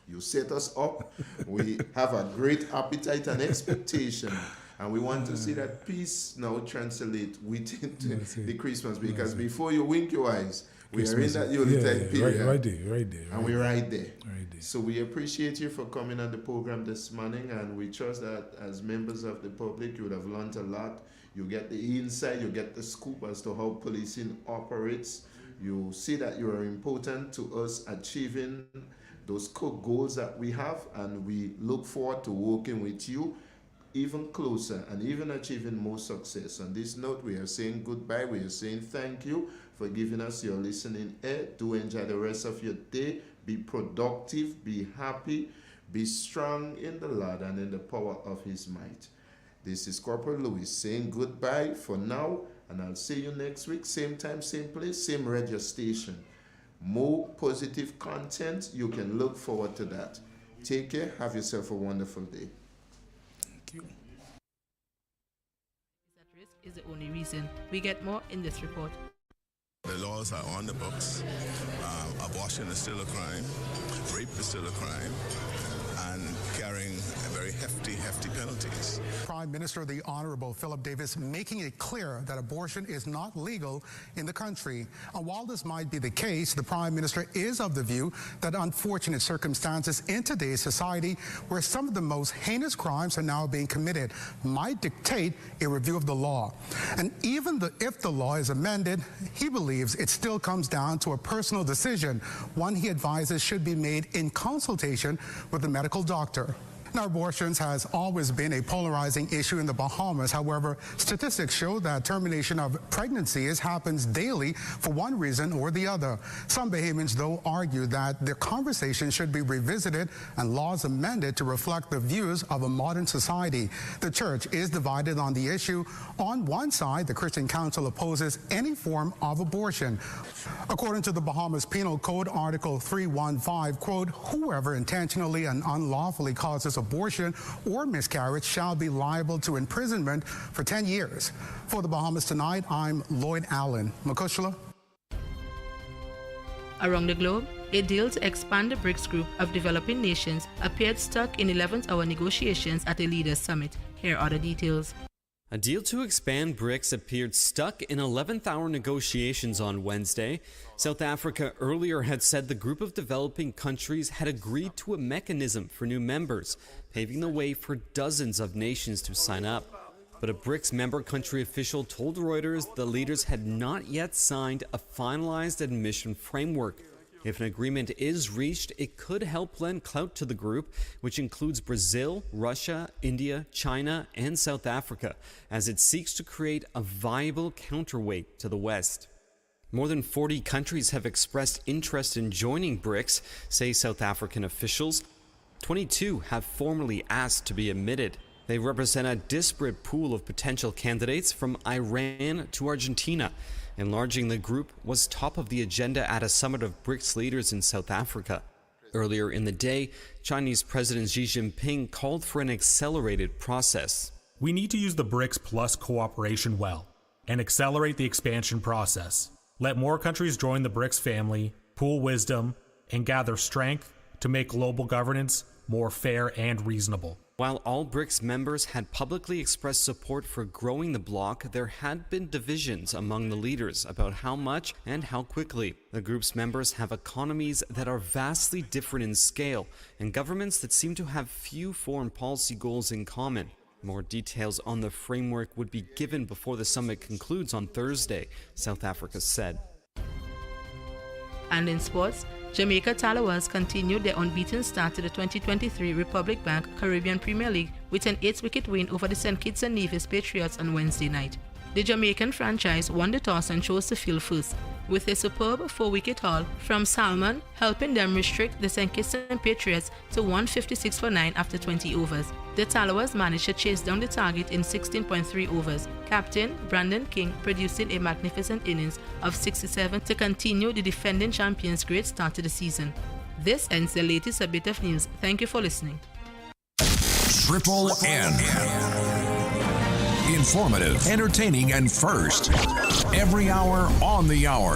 You set us up. We have a great appetite and expectation. And we want to see that peace now translate within the Christmas. Because before you wink your eyes, we are in that Yuletide period.
Right there.
And we're right there. So we appreciate you for coming on the program this morning. And we trust that as members of the public, you would have learned a lot. You get the insight, you get the scoop as to how policing operates. You see that you are important to us achieving those goals that we have, and we look forward to working with you even closer and even achieving more success. On this note, we are saying goodbye. We are saying thank you for giving us your listening ear. Do enjoy the rest of your day. Be productive, be happy, be strong in the Lord and in the power of his might. This is Corporal Lewis saying goodbye for now, and I'll see you next week, same time, same place, same radio station. More positive content, you can look forward to that. Take care, have yourself a wonderful day.
Thank you.
At risk is the only reason. We get more in this report.
The laws are on the books. Abortion is still a crime. Rape is still a crime. And carrying very hefty penalties.
Prime Minister, the Honorable Philip Davis, making it clear that abortion is not legal in the country. And while this might be the case, the Prime Minister is of the view that unfortunate circumstances in today's society, where some of the most heinous crimes are now being committed, might dictate a review of the law. And even if the law is amended, he believes it still comes down to a personal decision, one he advises should be made in consultation with the medical doctor. Now, abortions has always been a polarizing issue in the Bahamas. However, statistics show that termination of pregnancies happens daily for one reason or the other. Some Bahamians, though, argue that the conversation should be revisited and laws amended to reflect the views of a modern society. The church is divided on the issue. On one side, the Christian Council opposes any form of abortion. According to the Bahamas Penal Code, Article 315, quote, whoever intentionally and unlawfully causes abortion or miscarriage shall be liable to imprisonment for 10 years. For the Bahamas Tonight, I'm Lloyd Allen. Makushla.
Around the globe, a deal to expand the BRICS group of developing nations appeared stuck in 11th hour negotiations at a leaders' summit. Here are the details.
A deal to expand BRICS appeared stuck in 11th hour negotiations on Wednesday. South Africa earlier had said the group of developing countries had agreed to a mechanism for new members, paving the way for dozens of nations to sign up. But a BRICS member country official told Reuters the leaders had not yet signed a finalized admission framework. If an agreement is reached, it could help lend clout to the group, which includes Brazil, Russia, India, China, and South Africa, as it seeks to create a viable counterweight to the West. More than 40 countries have expressed interest in joining BRICS, say South African officials. 22 have formally asked to be admitted. They represent a disparate pool of potential candidates from Iran to Argentina. Enlarging the group was top of the agenda at a summit of BRICS leaders in South Africa. Earlier in the day, Chinese President Xi Jinping called for an accelerated process.
We need to use the BRICS Plus cooperation well and accelerate the expansion process. Let more countries join the BRICS family, pool wisdom, and gather strength to make global governance more fair and reasonable.
While all BRICS members had publicly expressed support for growing the bloc, there had been divisions among the leaders about how much and how quickly. The group's members have economies that are vastly different in scale and governments that seem to have few foreign policy goals in common. More details on the framework would be given before the summit concludes on Thursday, South Africa said.
And in sports, Jamaica Talawahs continued their unbeaten start to the 2023 Republic Bank Caribbean Premier League with an 8-wicket win over the St. Kitts and Nevis Patriots on Wednesday night. The Jamaican franchise won the toss and chose to field first, with a superb 4-wicket haul from Salmon helping them restrict the St. Kitts and Patriots to 156 for 9 after 20 overs. The Talawahs managed to chase down the target in 16.3 overs. Captain Brandon King producing a magnificent innings of 67 to continue the defending champions' great start to the season. This ends the latest bit of news. Thank you for listening.
Triple N. Informative, entertaining, and first. Every hour on the hour.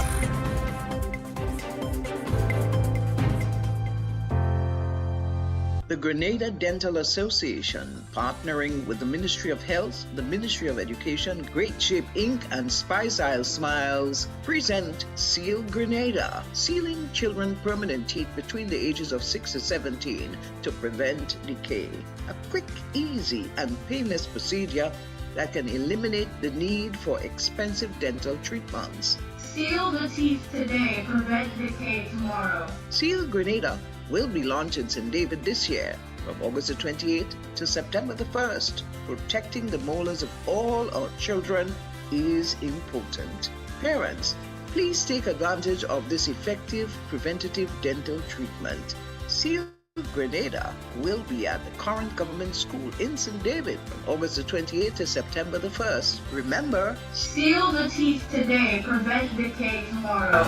The Grenada Dental Association, partnering with the Ministry of Health, the Ministry of Education, Great Shape Inc., and Spice Isle Smiles, present Seal Grenada, sealing children permanent teeth between the ages of 6 to 17 to prevent decay. A quick, easy, and painless procedure that can eliminate the need for expensive dental treatments.
Seal the teeth today, prevent decay tomorrow.
Seal Grenada will be launched in St. David this year from August the 28th to September the 1st. Protecting the molars of all our children is important. Parents, please take advantage of this effective preventative dental treatment. Seal Grenada will be at the current government school in St. David from August the 28th to September the 1st. Remember,
seal the teeth today, prevent decay tomorrow.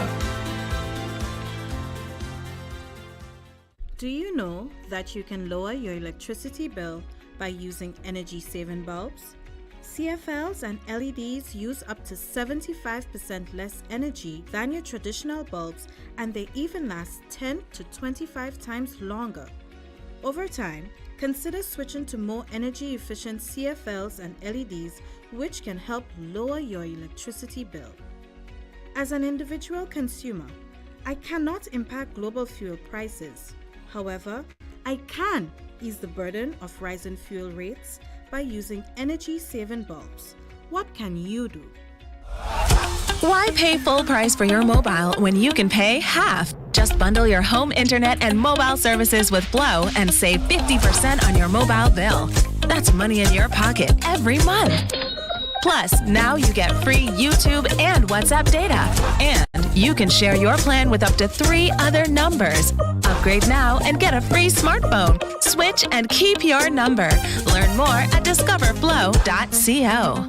Do you know that you can lower your electricity bill by using energy-saving bulbs? CFLs and LEDs use up to 75% less energy than your traditional bulbs, and they even last 10 to 25 times longer. Over time, consider switching to more energy-efficient CFLs and LEDs, which can help lower your electricity bill. As an individual consumer, I cannot impact global fuel prices. However, I can ease the burden of rising fuel rates by using energy-saving bulbs. What can you do?
Why pay full price for your mobile when you can pay half? Just bundle your home internet and mobile services with Blow and save 50% on your mobile bill. That's money in your pocket every month. Plus, now you get free YouTube and WhatsApp data. And you can share your plan with up to 3 other numbers. Upgrade now and get a free smartphone. Switch and keep your number. Learn more at discoverblow.co.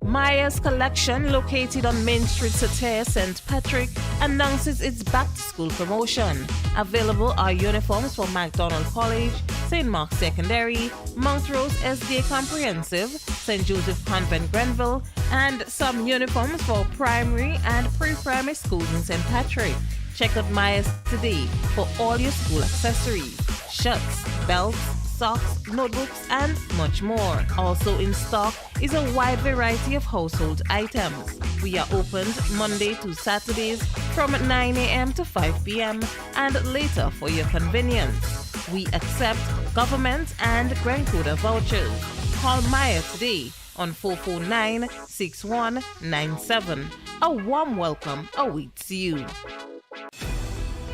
Maya's Collection, located on Main Street, Satire, St. Patrick, announces its back-to-school promotion. Available are uniforms for MacDonald College, St. Mark's Secondary, Montrose SDA Comprehensive, St. Joseph Convent Grenville, and some uniforms for primary and pre-primary schools in St. Patrick. Check out Maya's today for all your school accessories, shirts, belts, socks, notebooks, and much more. Also in stock is a wide variety of household items. We are opened Monday to Saturdays from 9 a.m. to 5 p.m. and later for your convenience. We accept government and Grand Coda vouchers. Call Maya today on 449-6197. A warm welcome awaits you.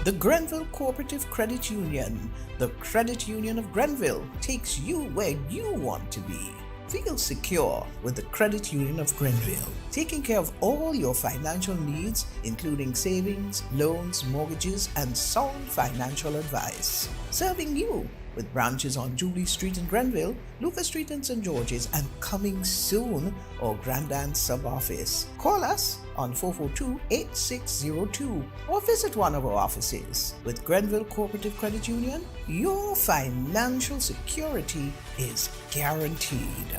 The Grenville Cooperative Credit Union, the credit union of Grenville, takes you where you want to be. Feel secure with the Credit Union of Grenville, taking care of all your financial needs, including savings, loans, mortgages, and sound financial advice. Serving you with branches on Jubilee Street in Grenville, Lucas Street in St. George's, and coming soon, our Grandstand sub-office. Call us on 442-8602 or visit one of our offices. With Grenville Cooperative Credit Union, your financial security is guaranteed.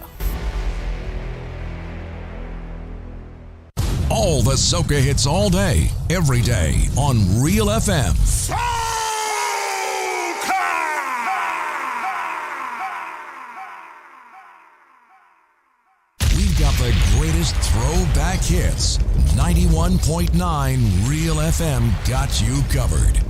All the soca hits all day, every day on Real FM. We've got the greatest throwback hits. 91.9 Real FM got you covered.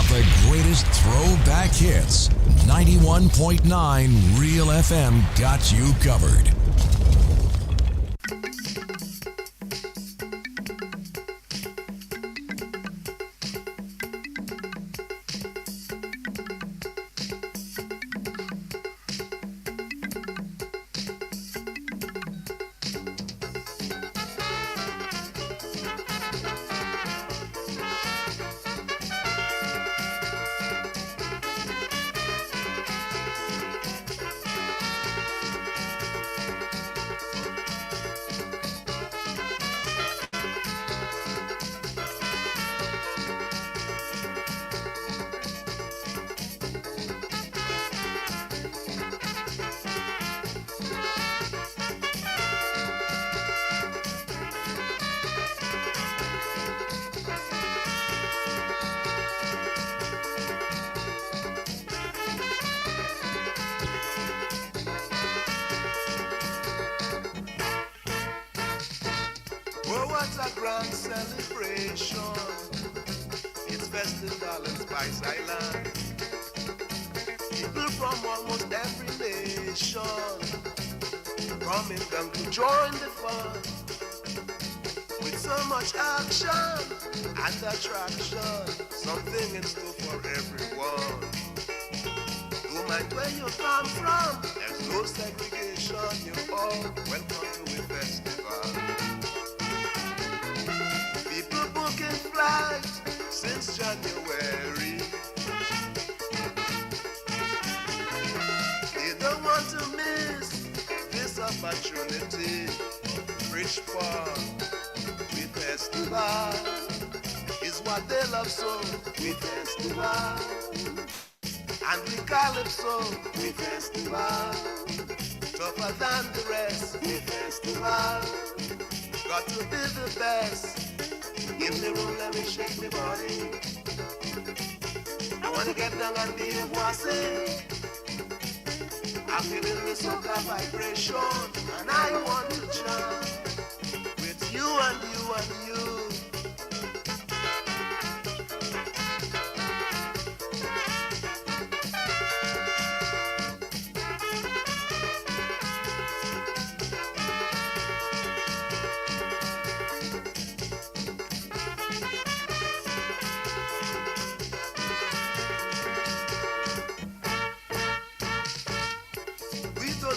The greatest throwback hits. 91.9 Real FM got you covered.
Oh, what a grand celebration. It's festival in Spice Island. People from almost every nation coming down to join the fun. With so much action and attraction, something in store for everyone. Don't mind where you come from, there's no segregation. You're all welcome to a festival. People booking flights since January. They don't want to miss this opportunity. Bridgeport, we festival is what they love so. We festival and we calypso. We festival tougher than the rest. We festival got to be the best. In the room, let me shake my body. I wanna get down and be a bossy. I'm feeling the soca vibration, and I want to jump with you and you and you.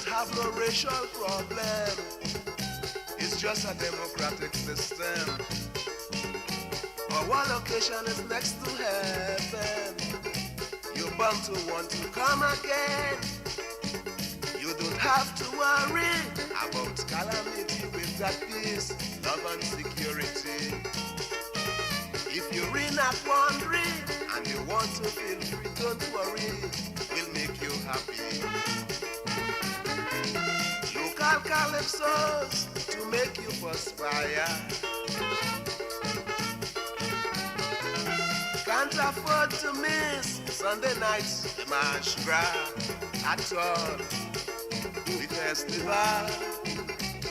Have no racial problem. It's just a democratic system. Our location is next to heaven. You're bound to want to come again. You don't have to worry about calamity. We've got peace, love and security. If you're in a quandary and you want to feel free, don't worry, we'll make you happy. Local calypsos to make you perspire. Can't afford to miss Sunday night's march grab at all. We festival,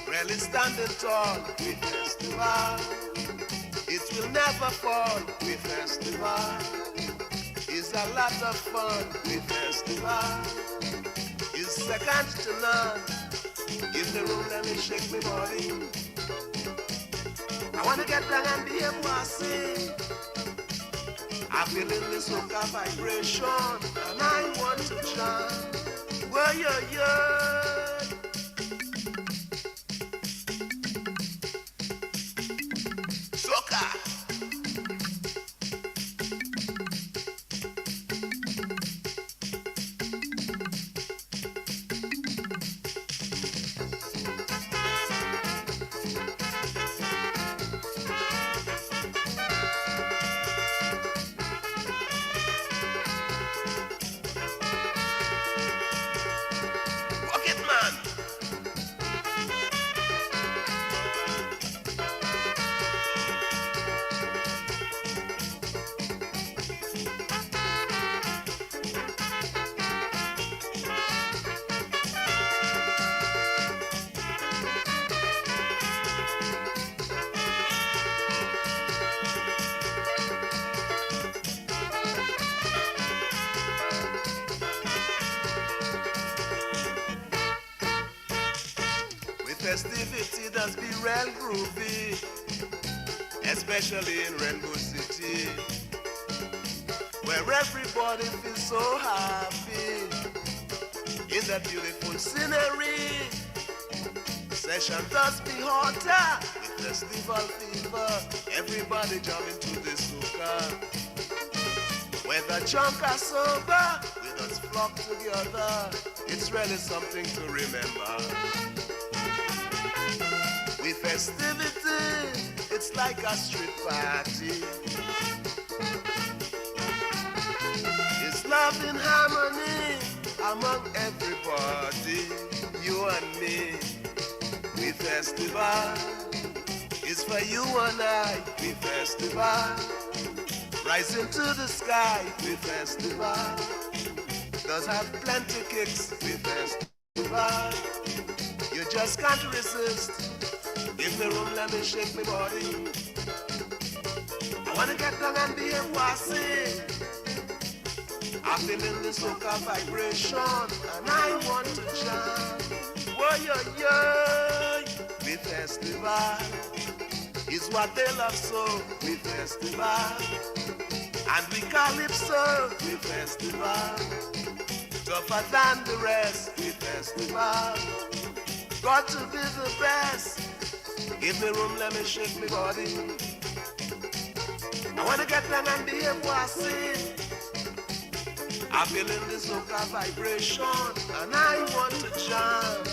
really standing tall. We festival, it will never fall. We festival, it's a lot of fun. We festival, it's second to none. In the room, let me shake my body. I wanna get down and be a bossy. I'm feeling the soca vibration, and I want to jump. Well, yeah. Soca. Walk it festivity does be real groovy, especially in Rainbow City, where everybody feels so happy in that beautiful scenery. Session does be hotter with festival fever. Everybody jump into the soca. Whether drunk or sober, we just flock together. It's really something to remember. With festivity, it's like a street party. It's love in harmony among everybody, you and me. We festival, it's for you and I. We festival, rising to the sky. We festival, does have plenty kicks. We festival, you just can't resist. Give me room, let me shake my body. I wanna get down and be a bossy. I'm feeling the soca vibration, and I want to jump. Whoa, yo, yo. We festival is what they love so. We festival, and we calypso. We festival, tougher than the rest. We festival, got to be the best. Give me room, let me shake my body. I wanna get down and be a bossy. I'm feeling the soca vibration, and I want to jump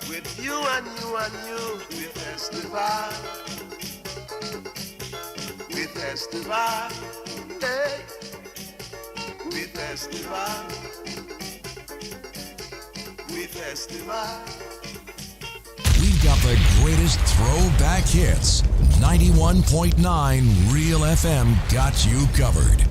with you and you and you. We festival, we festival, hey, we festival, we festival.
We've got the greatest throwback hits. 91.9 Real FM got you covered.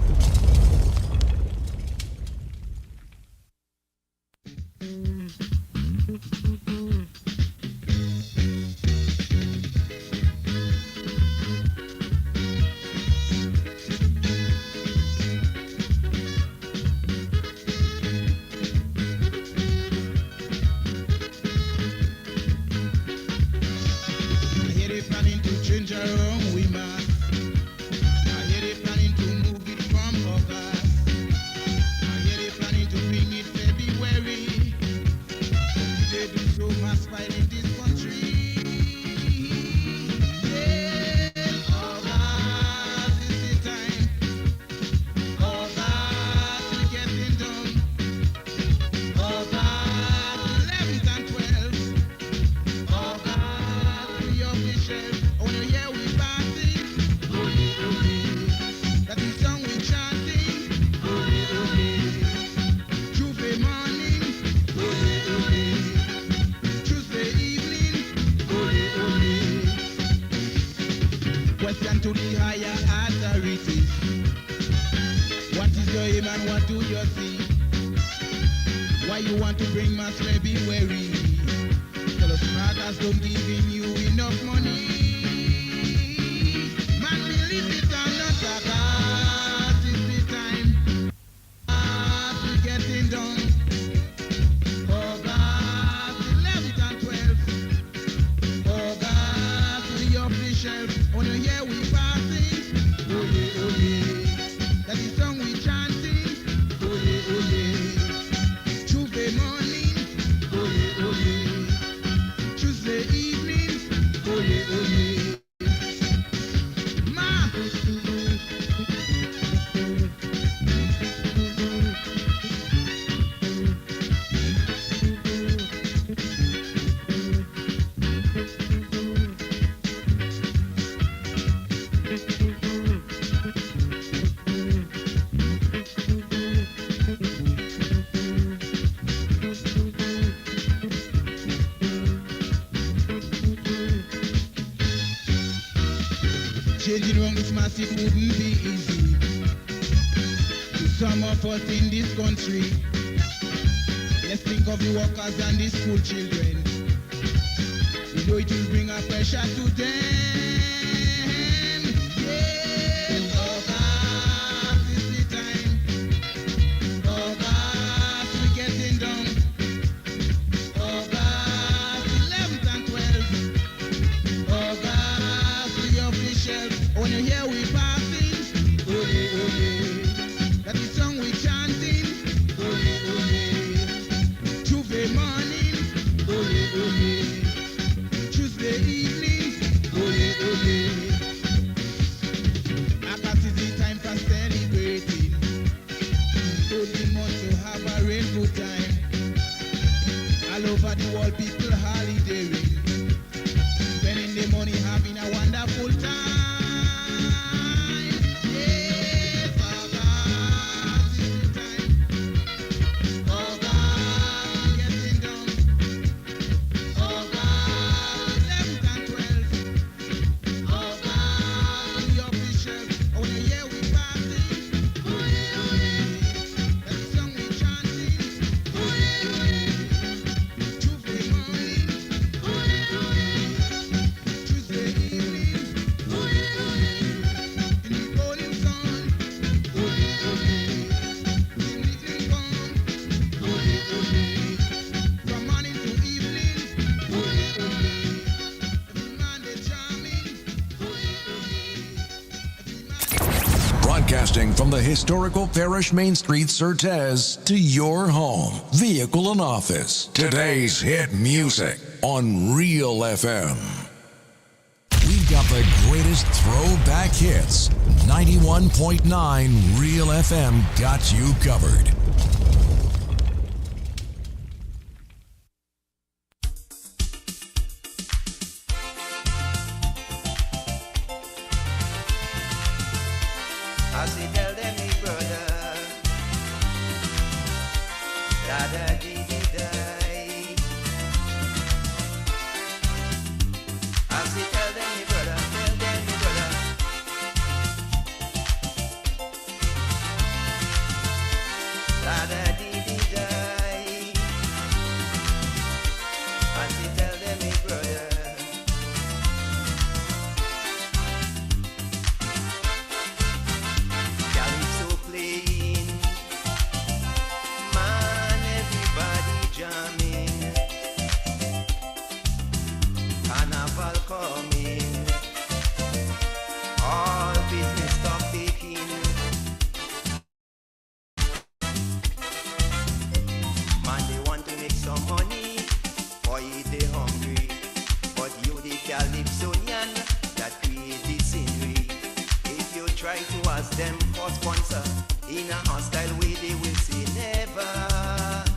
Changing wrong is massive, wouldn't be easy. To some of us in this country, let's think of the workers and the school children. We know it will bring a pressure to them. Yes, August is the time. August, we're getting down. August 11th and 12th. official. When you hear we passing, ole, ole. That is song we chanting, ole, ole. Tuesday morning, ole, ole. Tuesday evening, ole, ole. August is the time for celebrating. 14 months to have a rainbow time. All over the world, people holidaying. Spending the money, having a wonderful time. Yes, August is the time. August, getting down. August, 11th and 12th. August, the official. Oh, the year we passing. That song we chanting. Tuesday morning. Tuesday evening. In the golden sun. In the evening come. From morning to evening. Every man they charming.
Broadcasting from the historical Parish Main Street, Surtez, to your home, vehicle, and office. Today's hit music on Real FM. We've got the greatest throwback hits. 91.9 Real FM got you covered.
As they tell them, me brother, da dee dee die. As they tell them, me brother, da dee dee die. As they tell them, me brother. Calypso playing, man, everybody jamming. Carnival coming, all business stop taking. Man, they want to make some money, boy, they hungry. But you, the Calypsonian, that create the scenery. If you try to ask them for sponsor, in a hostile way they will say never.